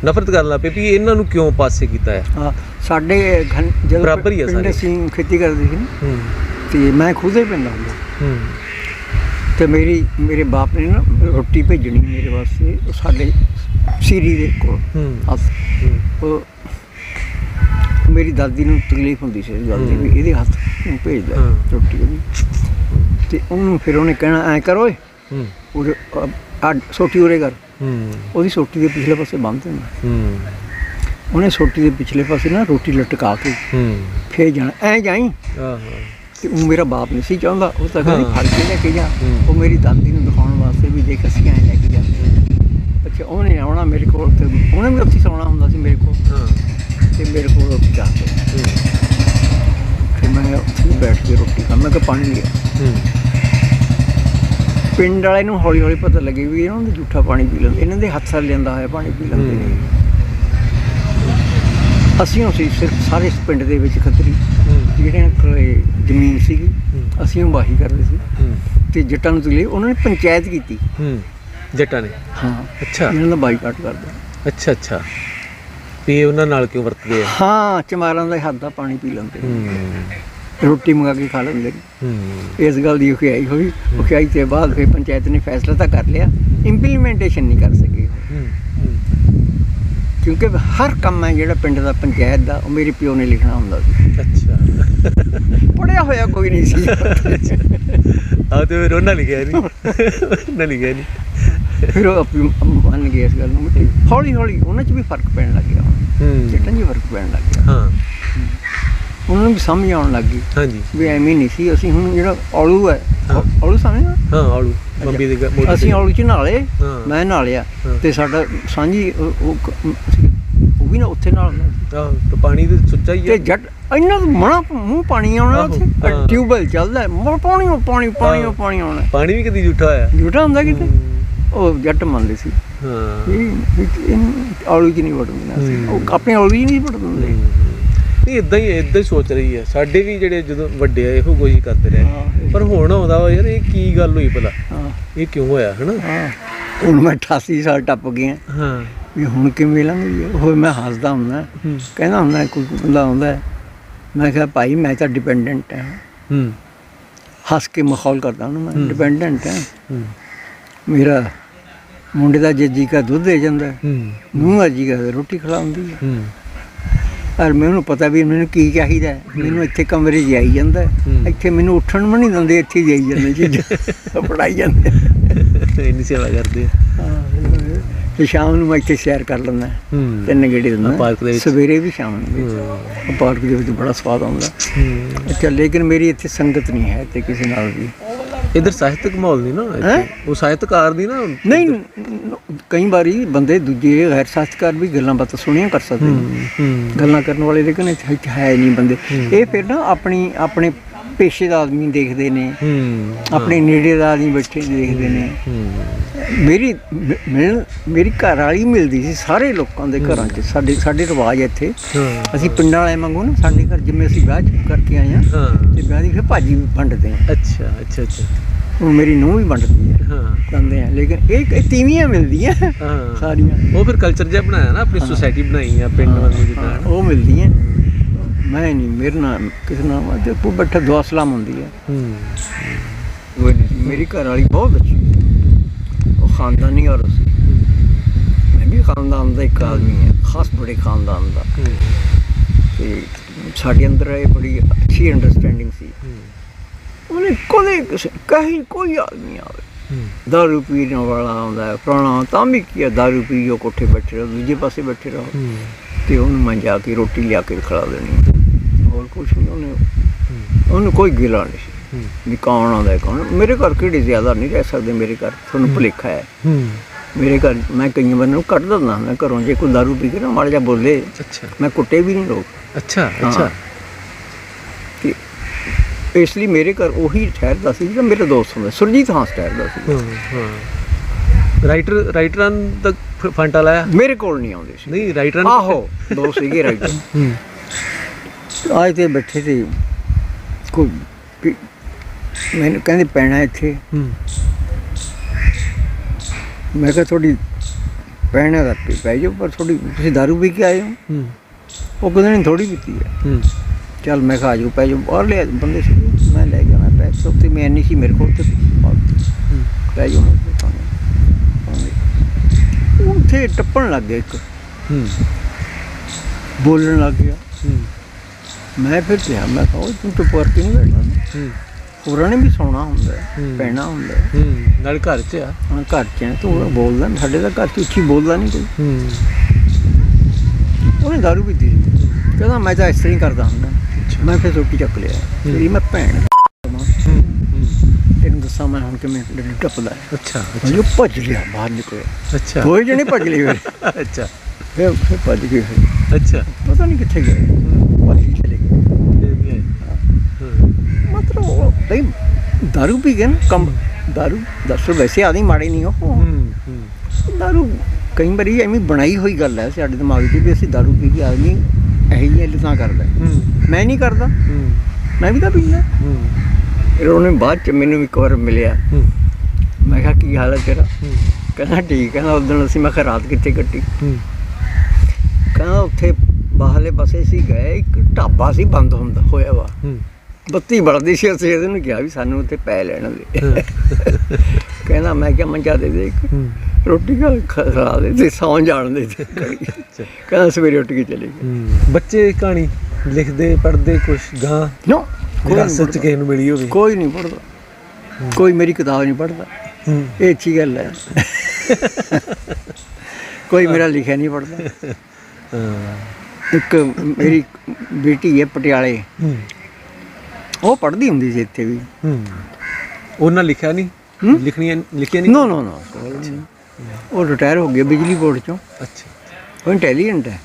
ਨਫ਼ਰਤ ਕਰਨ ਲੱਗ ਪਏ ਵੀ ਇਹਨਾਂ ਨੂੰ ਕਿਉਂ ਪਾਸੇ ਕੀਤਾ ਹੈ। ਸਾਡੇ ਜਦੋਂ ਬਰਾਬਰ ਹੀ ਆ ਸਾਰੇ। ਅਸੀਂ ਖੇਤੀ ਕਰਦੇ ਸੀ ਨਾ, ਤੇ ਮੈਂ ਖੁਦ ਹੀ ਪੈਂਦਾ ਹੁੰਦਾ, ਤੇ ਮੇਰੇ ਬਾਪ ਨੇ ਨਾ ਰੋਟੀ ਭੇਜਣੀ ਮੇਰੇ ਵਾਸਤੇ, ਉਹ ਸਾਡੇ ਸੀਰੀ ਦੇ ਕੋਲ ਉਹ ਮੇਰੀ ਦਾਦੀ ਨੂੰ ਤਕਲੀਫ ਹੁੰਦੀ ਸੀ ਇਸ ਗੱਲ ਦੀ ਵੀ ਇਹਦੇ ਹੱਥ ਭੇਜਦਾ ਰੋਟੀ ਉਹਦੀ। ਤੇ ਉਹਨੂੰ ਫਿਰ ਉਹਨੇ ਕਹਿਣਾ ਐਂ ਕਰ ਓਏ, ਉਹਦੇ ਸੋਟੀ ਉਰੇ ਕਰ। ਉਹਦੀ ਸੋਟੀ ਦੇ ਪਿਛਲੇ ਪਾਸੇ ਬੰਨ੍ਹ ਦੇਣਾ। ਉਹਨੇ ਸੋਟੀ ਦੇ ਪਿਛਲੇ ਪਾਸੇ ਨਾ ਰੋਟੀ ਲਟਕਾ ਕੇ ਫੇਰ ਜਾਣਾ, ਐਂ ਜਾਈ ਤੇ ਉਹ ਮੇਰਾ ਬਾਪ ਨਹੀਂ ਸੀ ਚਾਹੁੰਦਾ, ਉਹ ਤਾਂ ਕਹਿੰਦੀ ਹਾਂ। ਫੜ ਕੇ ਲੈ ਕੇ ਜਾ। ਹੂੰ। ਉਹ ਮੇਰੀ ਦਾਦੀ ਨੂੰ ਦਿਖਾਉਣ ਵਾਸਤੇ ਵੀ ਦੇਖ ਅਸੀਂ ਐਂ ਲੈ ਕੇ ਜਾਂਦੇ। ਅੱਛਾ ਉਹਨੇ ਆਉਣਾ ਮੇਰੇ ਕੋਲ, ਤੇ ਉਹਨੇ ਵੀ ਉੱਥੇ ਸੌਣਾ ਹੁੰਦਾ ਸੀ ਮੇਰੇ ਕੋਲ, ਹਾਂ ਤੇ ਮੇਰੇ ਕੋਲ ਉੱਥੇ ਜਾ ਕੇ ਤੇ ਮੈਂ ਉੱਥੇ ਬੈਠ ਕੇ ਰੋਟੀ ਖਾ। ਮੈਂ ਕਿਹਾ ਪਾਣੀ ਲਿਆ। ਪਿੰਡ ਵਾਲੇ ਨੂੰ ਹੌਲੀ ਹੌਲੀ ਪਤਾ ਲੱਗੇ ਵੀ ਇਹਨਾਂ ਨੂੰ ਝੂਠਾ ਪਾਣੀ ਪੀ ਲੈਂਦੇ, ਇਹਨਾਂ ਦੇ ਹੱਥ ਨਾਲ ਲਿਆਂਦਾ ਹੋਇਆ ਪਾਣੀ ਪੀ ਲੈਂਦੇ ਨੇ। ਅਸੀਂ ਸਿਰਫ ਸਾਰੇ ਇਸ ਪਿੰਡ ਦੇ ਵਿੱਚ ਖੱਤਰੀ ਜਿਹੜੇ ਕੋਲੇ ਜ਼ਮੀਨ ਸੀਗੀ, ਅਸੀਂ ਉਹ ਵਾਹੀ ਕਰਦੇ ਸੀ ਤੇ ਜੱਟਾਂ ਨੂੰ ਤੁਲੇ ਉਹਨਾਂ ਨੇ ਪੰਚਾਇਤ ਕੀਤੀ। ਜੱਟਾਂ ਨੇ? ਹਾਂ। ਅੱਛਾ ਇਹਨਾਂ ਦਾ ਬਾਈਕਾਟ ਕਰਦੇ। ਅੱਛਾ ਅੱਛਾ, ਵੀ ਉਹਨਾਂ ਨਾਲ ਕਿਉਂ ਵਰਤਦੇ ਆ? ਹਾਂ, ਚਮਾਰਾਂ ਦਾ ਹੱਥ ਦਾ ਪਾਣੀ ਪੀ ਲੈਂਦੇ ਨੇ, ਰੋਟੀ ਮੰਗਾ ਕੇ ਖਾ ਲੈਂਦੇ ਨੇ। ਇਸ ਗੱਲ ਦੀ ਔਖਿਆਈ ਹੋਈ। ਔਖਿਆਈ ਤੋਂ ਬਾਅਦ ਫਿਰ ਪੰਚਾਇਤ ਨੇ ਫੈਸਲਾ ਤਾਂ ਕਰ ਲਿਆ, ਇੰਪਲੀਮੈਂਟੇਸ਼ਨ ਨਹੀਂ ਕਰ ਸਕੇ, ਕਿਉਂਕਿ ਹਰ ਕੰਮ ਹੈ ਜਿਹੜਾ ਪਿੰਡ ਦਾ ਪੰਚਾਇਤ ਦਾ ਉਹ ਮੇਰੇ ਪਿਓ ਨੇ ਲਿਖਣਾ ਹੁੰਦਾ ਸੀ। ਅੱਛਾ, ਪੜ੍ਹਿਆ ਹੋਇਆ ਕੋਈ ਨਹੀਂ ਸੀ। ਆਹ ਤੇ ਫਿਰ ਉਹਨਾਂ ਲਿਖਿਆ ਨਹੀਂ, ਉਹਨਾਂ ਲਿਖਿਆ ਨਹੀਂ। ਫਿਰ ਉਹ ਆਪਣੀ ਮੰਨ ਗਏ ਇਸ ਗੱਲ ਨੂੰ। ਹੌਲੀ ਹੌਲੀ ਉਹਨਾਂ 'ਚ ਵੀ ਫਰਕ ਪੈਣ ਲੱਗ ਗਿਆ, ਜੱਟਾਂ 'ਚ ਵੀ ਫਰਕ ਪੈਣ ਲੱਗ ਗਿਆ। ਹਾਂ, ਉਹਨਾਂ ਨੂੰ ਵੀ ਸਮਝ ਆਉਣ ਲੱਗ ਗਈ ਹਾਂਜੀ ਵੀ ਐਵੇਂ ਨਹੀਂ ਸੀ। ਅਸੀਂ ਹੁਣ ਜਿਹੜਾ ਔਲੂ ਹੈ, ਔਲੂ ਸਮਝਦਾ? ਹਾਂ, ਆਲੂ ਬੰਬੀ ਦੇ ਅਸੀਂ ਔਲੂ 'ਚ ਨਾਲੇ, ਹਾਂ। ਮੈਂ ਨਾਲਿਆ ਹਾਂ। ਤੇ ਸਾਡਾ ਸਾਂਝੀ ਉਹ ਵੀ ਨਾ ਉੱਥੇ ਨਾਲ ਆਹ ਤੇ ਪਾਣੀ ਦੇ ਸੁੱਚਾ ਹੀ ਤੇ ਆ। ਜੱਟ ਇੰਨਾ ਮੂੰਹ ਪਾਣੀ ਆਉਣਾ ਆਹੋ, ਉੱਥੇ, ਹਾਂ। ਟਿਊਬਵੈਲ ਚੱਲਦਾ, ਪਾਣੀ ਪਾਣੀ ਪਾਣੀ ਆਹੋ। ਪਾਣੀ ਆਉਣਾ। ਪਾਣੀ ਵੀ ਕਦੀ ਝੂਠਾ ਹੋਇਆ? ਝੂਠਾ ਹੁੰਦਾ ਕਿਤੇ? ਉਹ ਜੱਟ ਮੰਨਦੇ ਸੀ ਹਾਂ, ਇਹਨੂੰ ਔਲੂ 'ਚ ਨਹੀਂ ਵੜਨ ਦੇਣਾ ਸੀ। ਉਹ ਆਪਣੇ ਔਲੂ 'ਚ ਨਹੀਂ ਵੜਨ ਦਿੰਦੇ। ਨਹੀਂ ਇਦਾਂ ਹੀ ਸੋਚ ਰਹੀ ਆ ਸਾਡੇ ਵੀ ਜਿਹੜੇ ਜਦੋਂ ਵੱਡੇ ਆ ਇਹੋ ਕੁਝ ਕਰਦੇ ਰਹੇ। ਹਾਂ। ਪਰ ਹੁਣ ਆਉਂਦਾ ਵਾ ਯਾਰ ਇਹ ਕੀ ਗੱਲ ਹੋਈ ਭਲਾ, ਹਾਂ ਇਹ ਕਿਉਂ ਹੋਇਆ ਹਨਾ? ਹਾਂ, ਹੁਣ ਮੈਂ 88 ਸਾਲ ਟੱਪ ਗਿਆ ਹਾਂ, ਵੀ ਹੁਣ ਕਿਵੇਂ ਲੰਘੀ। ਉਹ ਮੈਂ ਹੱਸਦਾ ਹੁੰਦਾ, ਕਹਿੰਦਾ ਹੁੰਦਾ ਕੋਈ ਬੰਦਾ ਆਉਂਦਾ, ਮੈਂ ਕਿਹਾ ਭਾਈ ਮੈਂ ਤਾਂ ਡਿਪੈਂਡੈਂਟ ਹਾਂ। ਹੱਸ ਕੇ ਮਖੌਲ ਕਰਦਾ ਉਹਨੂੰ, ਮੈਂ ਡਿਪੈਂਡੈਂਟ ਹਾਂ। ਮੇਰਾ ਮੁੰਡੇ ਦਾ ਜੀ ਕਾ ਦੁੱਧ ਦੇ ਜਾਂਦਾ, ਨੂੰਹ ਜੀ ਕਾ ਰੋਟੀ ਖਿਲਾਉਂਦੀ ਹੈ। ਪਰ ਮੈਨੂੰ ਪਤਾ ਵੀ ਮੈਨੂੰ ਕੀ ਚਾਹੀਦਾ, ਮੈਨੂੰ ਇੱਥੇ ਕਮਰੇ 'ਚ ਆਈ ਜਾਂਦਾ, ਇੱਥੇ ਮੈਨੂੰ ਉੱਠਣ ਵੀ ਨਹੀਂ ਦਿੰਦੇ, ਇੱਥੇ ਜਾਈ ਜਾਂਦੇ ਚੀਜ਼ਾਂ ਪੜਾਈ ਜਾਂਦੇ, ਇੰਨੀ ਸੇਵਾ ਕਰਦੇ ਆ। ਤੇ ਸ਼ਾਮ ਨੂੰ ਮੈਂ ਇੱਥੇ ਸੈਰ ਕਰ ਲੈਂਦਾ, 3 ਗੇੜੇ ਦਿੰਦਾ ਪਾਰਕ ਦੇ ਵਿੱਚ, ਸਵੇਰੇ ਵੀ ਸ਼ਾਮ ਨੂੰ ਵੀ। ਪਾਰਕ ਦੇ ਵਿੱਚ ਬੜਾ ਸਵਾਦ ਆਉਂਦਾ। ਅੱਛਾ, ਲੇਕਿਨ ਮੇਰੀ ਇੱਥੇ ਸੰਗਤ ਨਹੀਂ ਹੈ ਤੇ ਕਿਸੇ ਨਾਲ ਵੀ। ਇੱਧਰ ਸਾਹਿਤਕ ਮਾਹੌਲ ਨਹੀਂ ਨਾ ਇੱਥੇ, ਉਹ ਸਾਹਿਤਕਾਰ ਦੀ ਨਾ ਨਹੀਂ, ਕਈ ਵਾਰੀ ਬੰਦੇ ਦੂਜੇ ਗੈਰ ਸਾਹਿਤਕਾਰ ਵੀ ਗੱਲਾਂ ਬਾਤਾਂ ਸੋਹਣੀਆਂ ਕਰ ਸਕਦੇ ਨੇ, ਗੱਲਾਂ ਕਰਨ ਵਾਲੇ, ਲੇਕਿਨ ਇੱਥੇ ਹੈ ਨਹੀਂ ਬੰਦੇ। ਇਹ ਫਿਰ ਨਾ ਆਪਣੇ ਪੇਸ਼ੇ ਦਾ ਆਦਮੀ ਦੇਖਦੇ ਨੇ, ਆਪਣੇ ਨੇੜੇ ਦਾ ਆਦਮੀ ਬੈਠੇ ਦੇਖਦੇ ਨੇ। ਮੇਰੀ ਘਰ ਵਾਲੀ ਮਿਲਦੀ ਸੀ ਸਾਰੇ ਲੋਕਾਂ ਦੇ ਘਰਾਂ 'ਚ। ਸਾਡੇ ਰਿਵਾਜ ਇੱਥੇ, ਅਸੀਂ ਪਿੰਡਾਂ ਵਾਲੇ ਵਾਂਗੂ ਨਾ, ਸਾਡੇ ਘਰ ਜਿਵੇਂ ਅਸੀਂ ਵਿਆਹ ਕਰਕੇ ਆਏ ਹਾਂ ਤੇ ਵਿਆਹ ਦੀ ਫਿਰ ਭਾਜੀ ਵੀ ਵੰਡਦੇ ਹਾਂ। ਅੱਛਾ ਅੱਛਾ ਅੱਛਾ, ਹੁਣ ਮੇਰੀ ਨੂੰਹ ਵੀ ਵੰਡਦੀ ਹੈ, ਹਾਂ ਕਹਿੰਦੇ ਆ। ਲੇਕਿਨ ਇਹ ਤੀਵੀਆਂ ਮਿਲਦੀਆਂ ਸਾਰੀਆਂ। ਉਹ ਫਿਰ ਕਲਚਰ ਜਿਹਾ ਬਣਾਇਆ ਨਾ, ਆਪਣੀ ਸੁਸਾਇਟੀ ਬਣਾਈ ਆ ਪਿੰਡ ਵਾਂਗੂ ਜਿੱਦਾਂ, ਉਹ ਮਿਲਦੀਆਂ। ਮੈਂ ਨਹੀਂ, ਮੇਰੇ ਨਾਲ ਕਿਸੇ ਨਾਲ ਤੇ ਉਹ ਬੈਠਾ ਦੁਆ ਸਲਾਮ ਹੁੰਦੀ ਹੈ। ਮੇਰੀ ਘਰ ਵਾਲੀ ਬਹੁਤ ਅੱਛੀ, ਉਹ ਖਾਨਦਾਨੀ ਔਰਤ ਸੀ। ਮੈਂ ਵੀ ਖਾਨਦਾਨ ਦਾ ਇੱਕ ਆਦਮੀ ਹਾਂ, ਖਾਸ ਬੜੇ ਖਾਨਦਾਨ ਦਾ। ਤੇ ਸਾਡੇ ਅੰਦਰ ਇਹ ਬੜੀ ਅੱਛੀ ਅੰਡਰਸਟੈਂਡਿੰਗ ਸੀ। ਉਹਨੇ ਕੋਈ ਆਦਮੀ ਆਵੇ, ਦਾਰੂ ਪੀਣ ਵਾਲਾ ਆਉਂਦਾ, ਪੁਰਾਣਾ ਤਾਂ ਵੀ ਕੀ ਹੈ, ਦਾਰੂ ਪੀ ਜੋ ਕੋਠੇ ਬੈਠੇ ਰਹੋ, ਦੂਜੇ ਪਾਸੇ ਬੈਠੇ ਰਹੋ, ਤੇ ਉਹਨੂੰ ਮੈਂ ਜਾ ਕੇ ਰੋਟੀ ਲਿਆ ਕੇ ਖਿਲਾ ਦੇਣੀ, ਹੋਰ ਕੁਛ ਨਹੀਂ। ਉਹਨੂੰ ਕੋਈ ਗਿਲਾ ਨਹੀਂ ਸੀ ਵੀ ਕੌਣ ਆਉਂਦਾ ਕੌਣ। ਮੇਰੇ ਘਰ ਕਿਹੜੇ ਜ਼ਿਆਦਾ ਨਹੀਂ ਰਹਿ ਸਕਦੇ, ਮੇਰੇ ਘਰ ਤੁਹਾਨੂੰ ਭੁਲੇਖਾ ਹੈ। ਮੇਰੇ ਘਰ ਮੈਂ ਕਈ ਵਾਰ ਨੂੰ ਕੱਢ ਦਿੰਦਾ ਮੈਂ ਘਰੋਂ, ਜੇ ਕੋਈ ਦਾਰੂ ਪੀ ਕੇ ਨਾ ਮਾੜਾ ਜਿਹਾ ਬੋਲੇ, ਮੈਂ ਕੁੱਟੇ ਵੀ ਨਹੀਂ ਲੋਕ। ਅੱਛਾ ਅੱਛਾ, ਤੇ ਇਸ ਲਈ ਮੇਰੇ ਘਰ ਉਹੀ ਠਹਿਰਦਾ ਸੀ ਜਿਹੜਾ ਮੇਰਾ ਦੋਸਤ ਹੁੰਦਾ, ਸੁਰਜੀਤ ਹਾਂਸ ਠਹਿਰਦਾ ਸੀ। ਰਾਈਟਰਾਂ ਦਾ ਫੰਟਾ ਲਾਇਆ? ਮੇਰੇ ਕੋਲ ਨਹੀਂ ਆਉਂਦੇ ਸੀ। ਨਹੀਂ, ਰਾਈਟਰਾਂ ਆਹੋ, ਦੋ ਸੀਗੇ ਰਾਈਟਰ। ਆਏ ਤੇ ਬੈਠੇ ਤੇ ਕੋਈ ਮੈਨੂੰ ਕਹਿੰਦੇ ਪੈਣਾ ਇੱਥੇ। ਮੈਂ ਕਿਹਾ ਤੁਹਾਡੀ ਪੈਣਾ ਦਾ ਪੈ ਜਾਓ, ਪਰ ਤੁਸੀਂ ਦਾਰੂ ਪੀ ਕੇ ਆਏ ਹੋ? ਉਹ ਕਹਿੰਦੇ ਨਹੀਂ, ਥੋੜ੍ਹੀ ਪੀਤੀ ਹੈ। ਚੱਲ ਮੈਂ ਕਿਹਾ ਆ ਜਾਓ, ਪੈ ਜਾਓ। ਬਾਹਰ ਲਿਆ ਬੰਦੇ ਸੀ, ਮੈਂ ਲੈ ਗਿਆ, ਮੈਂ ਪੈਸੇ ਉੱਤੇ ਮੈਂ ਇੰਨੀ ਸੀ ਮੇਰੇ ਕੋਲ, ਤੇ ਪੈ ਜਾਓ। ਉੱਥੇ ਟੱਪਣ ਲੱਗ ਗਿਆ, ਇੱਕ ਬੋਲਣ ਲੱਗ ਗਿਆ। ਮੈਂ ਫਿਰ ਕਿਹਾ, ਮੈਂ ਕਿਹਾ ਉਹ ਤੂੰ ਚੁੱਪ ਕਰਕੇ ਨਹੀਂ ਬੈਠਣਾ, ਹੋਰਾਂ ਨੇ ਵੀ ਸੌਣਾ ਹੁੰਦਾ, ਪੈਣਾ ਹੁੰਦਾ, ਨਾਲ ਘਰ 'ਚ ਆ। ਹਾਂ, ਘਰ 'ਚ ਆ, ਤੂੰ ਬੋਲਦਾ, ਸਾਡੇ ਤਾਂ ਘਰ 'ਚ ਉੱਚੀ ਬੋਲਦਾ ਨਹੀਂ ਕੋਈ। ਉਹਨੇ ਦਾਰੂ ਪੀਤੀ ਸੀ, ਕਹਿੰਦਾ ਮੈਂ ਤਾਂ ਇਸ ਤਰ੍ਹਾਂ ਹੀ ਕਰਦਾ ਹੁੰਦਾ। ਮੈਂ ਫਿਰ ਰੋਟੀ ਚੱਕ ਲਿਆ, ਮੇਰੀ ਮੈਂ ਭੈਣ ਦੱਸਾਂ ਮੈਂ ਹੁਣ ਕਿਵੇਂ ਡੱਡੂ ਟੱਪਦਾ ਹੈ। ਅੱਛਾ ਉਹ ਭੱਜ ਲਿਆ, ਬਾਹਰ ਨਿਕਲਿਆ, ਅੱਛਾ ਦੋਏ ਜਣੇ ਭੱਜ ਲਏ ਫਿਰ। ਅੱਛਾ ਫਿਰ ਭੱਜ ਗਏ, ਫਿਰ ਅੱਛਾ ਪਤਾ ਨਹੀਂ ਕਿੱਥੇ ਗਏ, ਭੱਜ ਹੀ ਚਲੇ ਗਏ। ਮਤਲਬ ਉਹ ਬਈ ਦਾਰੂ ਪੀ ਕੇ ਨਾ ਕੰਮ, ਦਾਰੂ ਦੱਸੋ ਵੈਸੇ ਆਦਮੀ ਮਾੜੇ ਨਹੀਂ ਉਹ, ਦਾਰੂ ਕਈ ਵਾਰੀ ਐਵੇਂ ਬਣਾਈ ਹੋਈ ਗੱਲ ਹੈ ਸਾਡੇ ਦਿਮਾਗ 'ਚ ਵੀ ਅਸੀਂ ਦਾਰੂ ਪੀ ਕੇ ਆਦਮੀ ਇਹੋ ਜਿਹੀਆਂ ਲਿਤਾਂ ਕਰਦਾ। ਮੈਂ ਨਹੀਂ ਕਰਦਾ, ਮੈਂ ਵੀ ਤਾਂ ਪੀਂਦਾ। ਫਿਰ ਉਹਨੇ ਬਾਅਦ 'ਚ ਮੈਨੂੰ ਇੱਕ ਵਾਰ ਮਿਲਿਆ, ਮੈਂ ਕਿਹਾ ਕੀ ਹਾਲ ਹੈ ਤੇਰਾ? ਕਹਿੰਦਾ ਠੀਕ। ਕਹਿੰਦਾ ਉਸ ਦਿਨ ਅਸੀਂ, ਮੈਂ ਕਿਹਾ ਰਾਤ ਕਿੱਥੇ ਕੱਟੀ? ਕਹਿੰਦਾ ਉੱਥੇ ਬਾਹਰਲੇ ਪਾਸੇ ਅਸੀਂ ਗਏ, ਇੱਕ ਢਾਬਾ ਸੀ ਬੰਦ ਹੁੰਦਾ ਹੋਇਆ ਵਾ, ਬੱਤੀ ਬਲਦੀ ਸੀ। ਅਸੀਂ ਇਹਦੇ ਨੂੰ ਕਿਹਾ ਵੀ ਸਾਨੂੰ ਉੱਥੇ ਪੈ ਲੈਣ ਦੇ। ਕਹਿੰਦਾ ਮੈਂ ਕਿਹਾ ਮੰਜਾ ਦੇ ਦੇ, ਇੱਕ ਰੋਟੀ ਖਾ ਦੇ ਤੇ ਸੌਂ ਜਾਣ ਦੇ। ਕਹਿੰਦਾ ਸਵੇਰੇ ਉੱਠ ਕੇ ਚਲੇ ਗਏ। ਬੱਚੇ ਕਹਾਣੀ ਲਿਖਦੇ ਪੜ੍ਹਦੇ ਕੁਛ ਗਾਂ ਨੋ ਵਿਰਾਸਤ 'ਚ ਕਿਸੇ ਨੂੰ ਮਿਲੀ ਹੋਵੇ? ਕੋਈ ਨਹੀਂ ਪੜ੍ਹਦਾ, ਕੋਈ ਮੇਰੀ ਕਿਤਾਬ ਨਹੀਂ ਪੜ੍ਹਦਾ, ਇਹ ਅੱਛੀ ਗੱਲ ਹੈ। ਕੋਈ ਮੇਰਾ ਲਿਖਿਆ ਨਹੀਂ ਪੜ੍ਹਦਾ। ਇੱਕ ਮੇਰੀ ਬੇਟੀ ਹੈ ਪਟਿਆਲੇ, ਉਹ ਪੜ੍ਹਦੀ ਹੁੰਦੀ ਸੀ ਇੱਥੇ ਵੀ। ਉਹਨਾਂ ਲਿਖਿਆ ਨਹੀਂ? ਲਿਖੀਆਂ ਨਹੀਂ? ਨੋ ਨੋ ਨੋ, ਉਹ ਰਿਟਾਇਰ ਹੋ ਗਿਆ ਬਿਜਲੀ ਬੋਰਡ 'ਚੋਂ। ਅੱਛਾ, ਉਹ ਇੰਟੈਲੀਜੈਂਟ ਹੈ,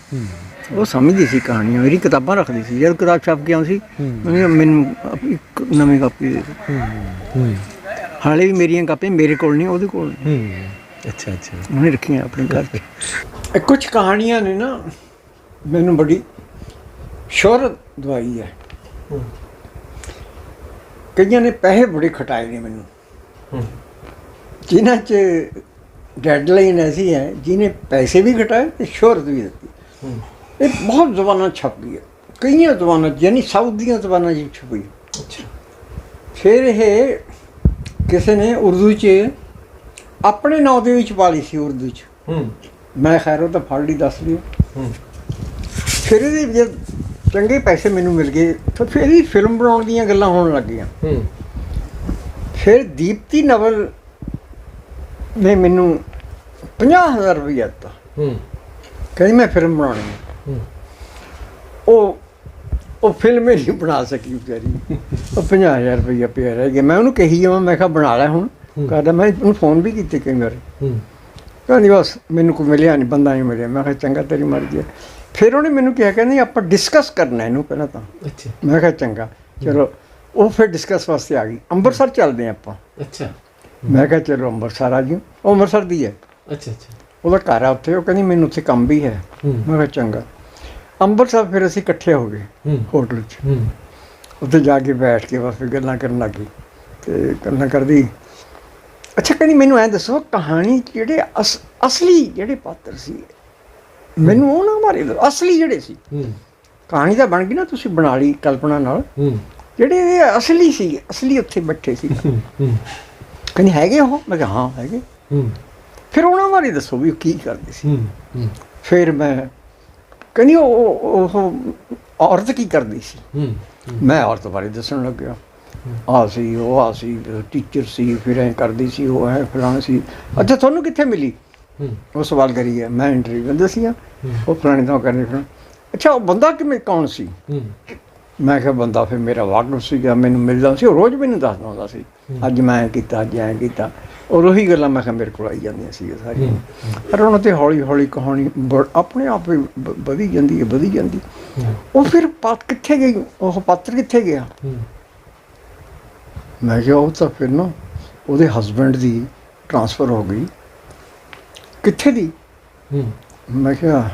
ਉਹ ਸਮਝਦੀ ਸੀ ਕਹਾਣੀਆਂ, ਮੇਰੀ ਕਿਤਾਬਾਂ ਰੱਖਦੀ ਸੀ। ਜਦ ਕਿਤਾਬ ਛਪ ਕੇ ਆਉਂਦੀ ਸੀ ਮੈਨੂੰ ਇੱਕ ਨਵੀਂ ਕਾਪੀ ਦੇ ਦਿਓ। ਹਾਲੇ ਵੀ ਮੇਰੀਆਂ ਕਾਪੀਆਂ ਮੇਰੇ ਕੋਲ ਨਹੀਂ, ਉਹਦੇ ਕੋਲ ਨਹੀਂ। ਅੱਛਾ ਅੱਛਾ, ਉਹਨੇ ਰੱਖੀਆਂ ਆਪਣੇ ਘਰ 'ਚ। ਕੁਛ ਕਹਾਣੀਆਂ ਨੇ ਨਾ ਮੈਨੂੰ ਬੜੀ ਸ਼ੋਹਰਤ ਦਵਾਈ ਹੈ। ਕਈਆਂ ਨੇ ਪੈਸੇ ਬੜੇ ਖਟਾਏ ਨੇ ਮੈਨੂੰ, ਜਿਨ੍ਹਾਂ 'ਚ ਡੈਡਲਾਈਨ ਐਸੀ ਹੈ ਜਿਹਨੇ ਪੈਸੇ ਵੀ ਘਟਾਏ ਤੇ ਸ਼ੋਹਰਤ ਵੀ ਦਿੱਤੀ। ਇਹ ਬਹੁਤ ਜ਼ਬਾਨਾਂ ਛਪ ਗਈ ਹੈ, ਕਈਆਂ ਜ਼ਬਾਨਾਂ ਯਾਨੀ ਸਾਊਥ ਦੀਆਂ ਜ਼ਬਾਨਾਂ 'ਚ ਛਪੀ। ਫਿਰ ਇਹ ਕਿਸੇ ਨੇ ਉਰਦੂ 'ਚ ਆਪਣੇ ਨਾਂ ਦੇ ਵਿੱਚ ਪਾ ਲਈ ਸੀ, ਉਰਦੂ 'ਚ। ਮੈਂ ਖੈਰ ਉਹ ਤਾਂ ਫੜ ਲਈ, ਦੱਸ ਲਿਓ। ਫਿਰ ਇਹਦੇ ਜਦ ਚੰਗੇ ਪੈਸੇ ਮੈਨੂੰ ਮਿਲ ਗਏ ਤਾਂ ਫਿਰ ਇਹਦੀ ਫਿਲਮ ਬਣਾਉਣ ਦੀਆਂ ਗੱਲਾਂ ਹੋਣ ਲੱਗ ਗਈਆਂ। ਫਿਰ ਦੀਪਤੀ ਨਵਲ ਨੇ ਮੈਨੂੰ 50,000 ਰੁਪਈਆ ਦਿੱਤਾ, ਕਹਿੰਦੀ ਮੈਂ ਫਿਲਮ ਬਣਾਉਣੀ ਹੈ। ਉਹ ਫਿਲਮ ਹੀ ਨਹੀਂ ਬਣਾ ਸਕੀ ਵਿਚਾਰੀ, ਉਹ 50,000 ਰੁਪਈਆ ਪਿਆ ਰਹਿ ਗਿਆ। ਮੈਂ ਉਹਨੂੰ ਕਹੀ ਜਾਵਾਂ, ਮੈਂ ਕਿਹਾ ਬਣਾ ਲੈ ਹੁਣ, ਕਰਦਾ। ਮੈਂ ਉਹਨੂੰ ਫੋਨ ਵੀ ਕੀਤੇ ਕਈ ਵਾਰ, ਕਹਿੰਦੀ ਬਸ ਮੈਨੂੰ ਕੋਈ ਮਿਲਿਆ ਨਹੀਂ, ਬੰਦਾ ਨਹੀਂ ਮਿਲਿਆ। ਮੈਂ ਕਿਹਾ ਚੰਗਾ, ਤੇਰੀ ਮਰਜ਼ੀ ਹੈ। ਫਿਰ ਉਹਨੇ ਮੈਨੂੰ ਕਿਹਾ, ਕਹਿੰਦੀ ਆਪਾਂ ਡਿਸਕਸ ਕਰਨਾ ਇਹਨੂੰ ਪਹਿਲਾਂ ਤਾਂ। ਮੈਂ ਕਿਹਾ ਚੰਗਾ ਚਲੋ। ਉਹ ਫਿਰ ਡਿਸਕਸ ਵਾਸਤੇ ਆ ਗਈ, ਅੰਮ੍ਰਿਤਸਰ ਚੱਲਦੇ ਆਪਾਂ। ਅੱਛਾ, ਮੈਂ ਕਿਹਾ ਚਲੋ ਅੰਮ੍ਰਿਤਸਰ ਆ ਜਿਓ। ਉਹ ਅੰਮ੍ਰਿਤਸਰ ਦੀ ਹੈ। ਅੱਛਾ ਅੱਛਾ, ਉਹਦਾ ਘਰ ਆ ਉੱਥੇ। ਉਹ ਕਹਿੰਦੀ ਮੈਨੂੰ ਉੱਥੇ ਕੰਮ ਵੀ ਹੈ। ਮੈਂ ਕਿਹਾ ਚੰਗਾ। ਅੰਮ੍ਰਿਤਸਰ ਫਿਰ ਅਸੀਂ ਇਕੱਠੇ ਹੋ ਗਏ ਹੋਟਲ 'ਚ। ਉੱਥੇ ਜਾ ਕੇ ਬੈਠ ਕੇ ਬਸ ਫਿਰ ਗੱਲਾਂ ਕਰਨ ਲੱਗ ਗਈ ਅਤੇ ਗੱਲਾਂ ਕਰਦੀ। ਅੱਛਾ, ਕਹਿੰਦੀ ਮੈਨੂੰ ਐਂ ਦੱਸੋ, ਕਹਾਣੀ 'ਚ ਜਿਹੜੇ ਅਸਲੀ ਜਿਹੜੇ ਪਾਤਰ ਸੀ, ਮੈਨੂੰ ਉਹਨਾਂ ਬਾਰੇ ਅਸਲੀ ਜਿਹੜੇ ਸੀ। ਕਹਾਣੀ ਤਾਂ ਬਣ ਗਈ ਨਾ, ਤੁਸੀਂ ਬਣਾ ਲਈ ਕਲਪਨਾ ਨਾਲ। ਜਿਹੜੇ ਇਹ ਅਸਲੀ ਸੀ, ਅਸਲੀ ਉੱਥੇ ਬੈਠੇ ਸੀ, ਕਹਿੰਦੀ ਹੈਗੇ ਉਹ? ਮੈਂ ਕਿਹਾ ਹਾਂ ਹੈਗੇ। ਫਿਰ ਉਹਨਾਂ ਬਾਰੇ ਦੱਸੋ ਵੀ ਉਹ ਕੀ ਕਰਦੇ ਸੀ। ਫਿਰ ਮੈਂ ਕਹਿੰਦੀ ਉਹ ਔਰਤ ਕੀ ਕਰਦੀ ਸੀ। ਮੈਂ ਔਰਤ ਬਾਰੇ ਦੱਸਣ ਲੱਗਿਆ। ਆ ਸੀ, ਉਹ ਆ ਸੀ, ਟੀਚਰ ਸੀ, ਫਿਰ ਐਂ ਕਰਦੀ ਸੀ, ਉਹ ਐ ਫਲਾਣਾ ਸੀ। ਅੱਛਾ, ਤੁਹਾਨੂੰ ਕਿੱਥੇ ਮਿਲੀ? ਉਹ ਸਵਾਲ ਕਰੀ ਹੈ। ਮੈਂ ਇੰਟਰਵਿਊ ਦੱਸੀਆਂ, ਉਹ ਫਲਾਣੇ ਤੋਂ ਕਰਦੇ ਫਿਰ। ਅੱਛਾ, ਉਹ ਬੰਦਾ ਕਿਵੇਂ ਕੌਣ ਸੀ? ਮੈਂ ਕਿਹਾ ਬੰਦਾ ਫਿਰ ਮੇਰਾ ਵਾਕਫ ਸੀਗਾ, ਮੈਨੂੰ ਮਿਲਦਾ ਸੀ, ਉਹ ਰੋਜ਼ ਮੈਨੂੰ ਦੱਸਦਾ ਹੁੰਦਾ ਸੀ, ਅੱਜ ਮੈਂ ਐਂ ਕੀਤਾ, ਅੱਜ ਐਂ ਕੀਤਾ। ਔਰ ਉਹੀ ਗੱਲਾਂ ਮੈਂ ਕਿਹਾ ਮੇਰੇ ਕੋਲ ਆਈ ਜਾਂਦੀਆਂ ਸੀ ਸਾਰੀਆਂ। ਪਰ ਉਹਨਾਂ 'ਤੇ ਹੌਲੀ ਹੌਲੀ ਕਹਾਣੀ ਆਪਣੇ ਆਪ ਹੀ ਵਧੀ ਜਾਂਦੀ ਹੈ, ਵਧੀ ਜਾਂਦੀ। ਉਹ ਫਿਰ ਕਿੱਥੇ ਗਈ, ਉਹ ਪਾਤਰ ਕਿੱਥੇ ਗਿਆ? ਮੈਂ ਕਿਹਾ ਉਹ ਤਾਂ ਫਿਰ ਨਾ ਉਹਦੇ ਹਸਬੈਂਡ ਦੀ ਟਰਾਂਸਫਰ ਹੋ ਗਈ। ਕਿੱਥੇ ਦੀ? ਮੈਂ ਕਿਹਾ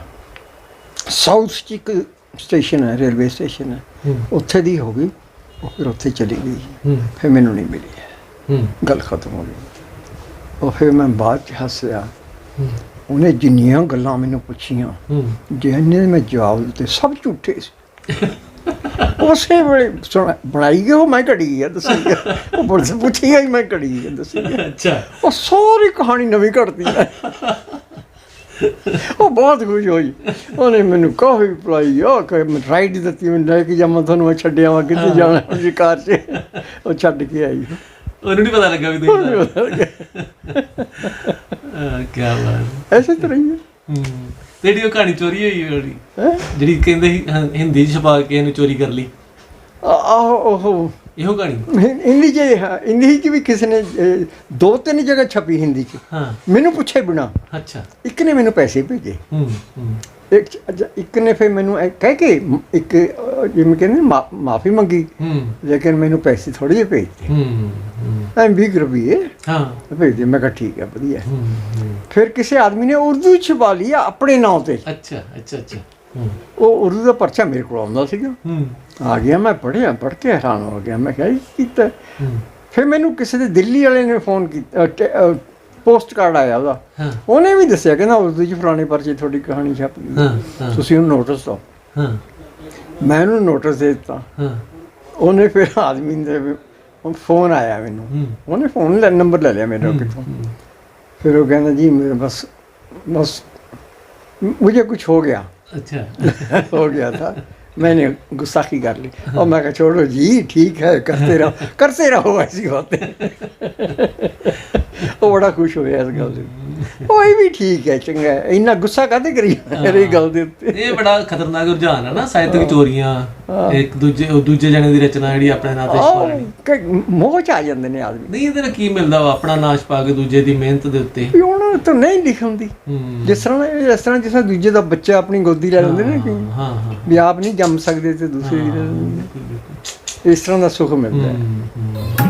ਸਾਊਥ 'ਚ ਇੱਕ ਸਟੇਸ਼ਨ ਹੈ, ਰੇਲਵੇ ਸਟੇਸ਼ਨ ਹੈ, ਉੱਥੇ ਦੀ ਹੋ ਗਈ। ਉਹ ਫਿਰ ਉੱਥੇ ਚਲੀ ਗਈ, ਫਿਰ ਮੈਨੂੰ ਨਹੀਂ ਮਿਲੀ, ਗੱਲ ਖਤਮ ਹੋ ਗਈ। ਉਹ ਫਿਰ ਮੈਂ ਬਾਅਦ 'ਚ ਹੱਸਿਆ। ਉਹਨੇ ਜਿੰਨੀਆਂ ਗੱਲਾਂ ਮੈਨੂੰ ਪੁੱਛੀਆਂ, ਜਿਹਨੇ ਮੈਂ ਜਵਾਬ ਦਿੱਤੇ, ਸਭ ਝੂਠੇ ਸੀ। ਉਸੇ ਵੇਲੇ ਬਣਾਈ ਗਈ ਉਹ, ਮੈਂ ਘੜੀ ਗਿਆ ਦੱਸੀ ਗਿਆ। ਉਹ ਪੁਲਿਸ ਪੁੱਛੀ ਗਈ, ਮੈਂ ਘੜੀ ਗਿਆ ਦੱਸੀ ਗਿਆ। ਅੱਛਾ, ਉਹ ਸਾਰੀ ਕਹਾਣੀ ਨਵੀਂ ਘੜਤੀ ਹੈ। ਉਹ ਬਹੁਤ ਖੁਸ਼ ਹੋਈ। ਉਹਨੇ ਮੈਨੂੰ ਕਾਫੀ ਪਿਲਾਈ, ਰਾਈਡ ਦਿੱਤੀ, ਮੈਨੂੰ ਲੈ ਕੇ ਜਾਵਾਂ, ਤੁਹਾਨੂੰ ਮੈਂ ਛੱਡਿਆ ਵਾ, ਕਿੱਥੇ ਜਾਣਾ ਸ਼ਿਕਾਰ 'ਚ। ਉਹ ਛੱਡ ਕੇ ਆਈ। ਉਹਨੂੰ ਨਹੀਂ ਪਤਾ ਲੱਗਾ ਵੀ ਕਿਆ ਬਾਤ। ਐਸੇ ਤਰ੍ਹਾਂ ਹੀ ਹੈ। ਜਿਹੜੀ ਉਹ ਕਹਾਣੀ ਚੋਰੀ ਹੋਈ, ਜਿਹੜੀ ਕਹਿੰਦੇ ਸੀ ਹਿੰਦੀ 'ਚ ਛਪਾ ਕੇ ਇਹਨੂੰ ਚੋਰੀ ਕਰ ਲਈ। ਆਹੋ, ਉਹ ਇਹੋ ਕਹਾਣੀ? ਹਿੰਦੀ 'ਚ ਹਿੰਦੀ 'ਚ ਵੀ ਕਿਸੇ ਨੇ 2-3 ਜਗ੍ਹਾ ਛਪੀ ਹਿੰਦੀ 'ਚ, ਹਾਂ ਮੈਨੂੰ ਪੁੱਛੇ ਬਿਨਾ। ਅੱਛਾ ਇੱਕ ਨੇ ਮੈਨੂੰ ਪੈਸੇ ਭੇਜੇ, ਹੂੰ ਇੱਕ ਨੇ ਫਿਰ ਮੈਨੂੰ ਕਹਿ ਕੇ ਇੱਕ ਜਿਵੇਂ ਕਹਿੰਦੇ ਮਾਫੀ ਮੰਗੀ, ਲੇਕਿਨ ਮੈਨੂੰ ਪੈਸੇ ਥੋੜ੍ਹੇ ਜਿਹੇ ਭੇਜਦੇ, 20 ਰੁਪਏ ਹਾਂ ਭੇਜਦੇ। ਮੈਂ ਕਿਹਾ ਠੀਕ ਹੈ, ਵਧੀਆ। ਫਿਰ ਕਿਸੇ ਆਦਮੀ ਨੇ ਉਰਦੂ ਛਪਾ ਲਈ ਆਪਣੇ ਨਾਂ ਤੇ। ਅੱਛਾ ਅੱਛਾ ਅੱਛਾ ਉਹ ਉਰਦੂ ਦਾ ਪਰਚਾ ਮੇਰੇ ਕੋਲ ਆਉਂਦਾ ਸੀਗਾ, ਆ ਗਿਆ। ਮੈਂ ਪੜ੍ਹਿਆ, ਪੜ੍ਹ ਕੇ ਹੈਰਾਨ ਹੋ ਗਿਆ। ਮੈਂ ਕਿਹਾ ਇਹ ਕੀ ਕੀਤਾ? ਫਿਰ ਮੈਨੂੰ ਕਿਸੇ ਦੇ ਦਿੱਲੀ ਵਾਲੇ ਨੇ ਫੋਨ ਕੀਤਾ, ਪੋਸਟ ਕਾਰਡ ਆਇਆ ਉਹਦਾ, ਉਹਨੇ ਵੀ ਦੱਸਿਆ, ਕਹਿੰਦਾ ਉਰਦੂ 'ਚ ਫਲਾਣੇ ਪਰਚੇ ਤੁਹਾਡੀ ਕਹਾਣੀ ਛਪ ਗਈ, ਤੁਸੀਂ ਉਹਨੂੰ ਨੋਟਿਸ ਦਿਓ। ਮੈਂ ਉਹਨੂੰ ਨੋਟਿਸ ਦੇ ਦਿੱਤਾ। ਉਹਨੇ ਫਿਰ ਆਦਮੀ ਦੇ ਫੋਨ ਆਇਆ ਮੈਨੂੰ, ਉਹਨੇ ਫੋਨ ਨੰਬਰ ਲੈ ਲਿਆ ਮੇਰਾ ਕਿੱਥੋਂ। फिर वो कहना जी मेरे बस मुझे कुछ हो गया। अच्छा हो गया था, मैंने गुस्साखी कर ली और मैं कहा छोड़ो जी, ठीक है, करते रहो ऐसी बातें। ਉਹ ਬੜਾ ਖੁਸ਼ ਹੋਇਆ ਇਸ ਗੱਲ ਦੇ। ਉਹ ਇਹ ਵੀ ਠੀਕ ਹੈ, ਚੰਗਾ ਹੈ, ਇੰਨਾ ਗੁੱਸਾ ਕਾਹਦੇ ਕਰੀ ਇਹ ਗੱਲ ਦੇ ਉੱਤੇ। ਇਹ ਬੜਾ ਖਤਰਨਾਕ ਰੁਝਾਨ ਹੈ ਨਾ, ਸਾਹਿਤਕ ਚੋਰੀਆਂ, ਇੱਕ ਦੂਜੇ ਜਣੇ ਦੀ ਰਚਨਾ ਜਿਹੜੀ ਆਪਣੇ ਨਾਂ ਤੇ ਛਪਾ ਲੈਣੀ। ਮੋਹ 'ਚ ਆ ਜਾਂਦੇ ਨੇ ਆਦਮੀ। ਨਹੀਂ ਇਹਦੇ ਨਾਲ ਕੀ ਮਿਲਦਾ ਵਾ? ਆਪਣਾ ਨਾਸ਼ ਪਾ ਕੇ ਦੂਜੇ ਦੀ ਮਿਹਨਤ ਦੇ ਉੱਤੇ। ਵੀ ਉਹਨਾਂ ਨੂੰ ਤਾਂ ਨਹੀਂ ਲਿਖਣ ਦੀ, ਜਿਸ ਤਰ੍ਹਾਂ ਦੂਜੇ ਦਾ ਬੱਚਾ ਆਪਣੀ ਗੋਦੀ ਲੈ ਲੈਂਦੇ ਨੇ, ਵੀ ਆਪ ਨਹੀਂ ਜੰਮ ਸਕਦੇ ਤੇ ਦੂਸਰੇ ਦੀ ਲੈ ਲੈਂਦੇ, ਇਸ ਤਰ੍ਹਾਂ ਦਾ ਸੁੱਖ ਮਿਲਦਾ ਹੈ।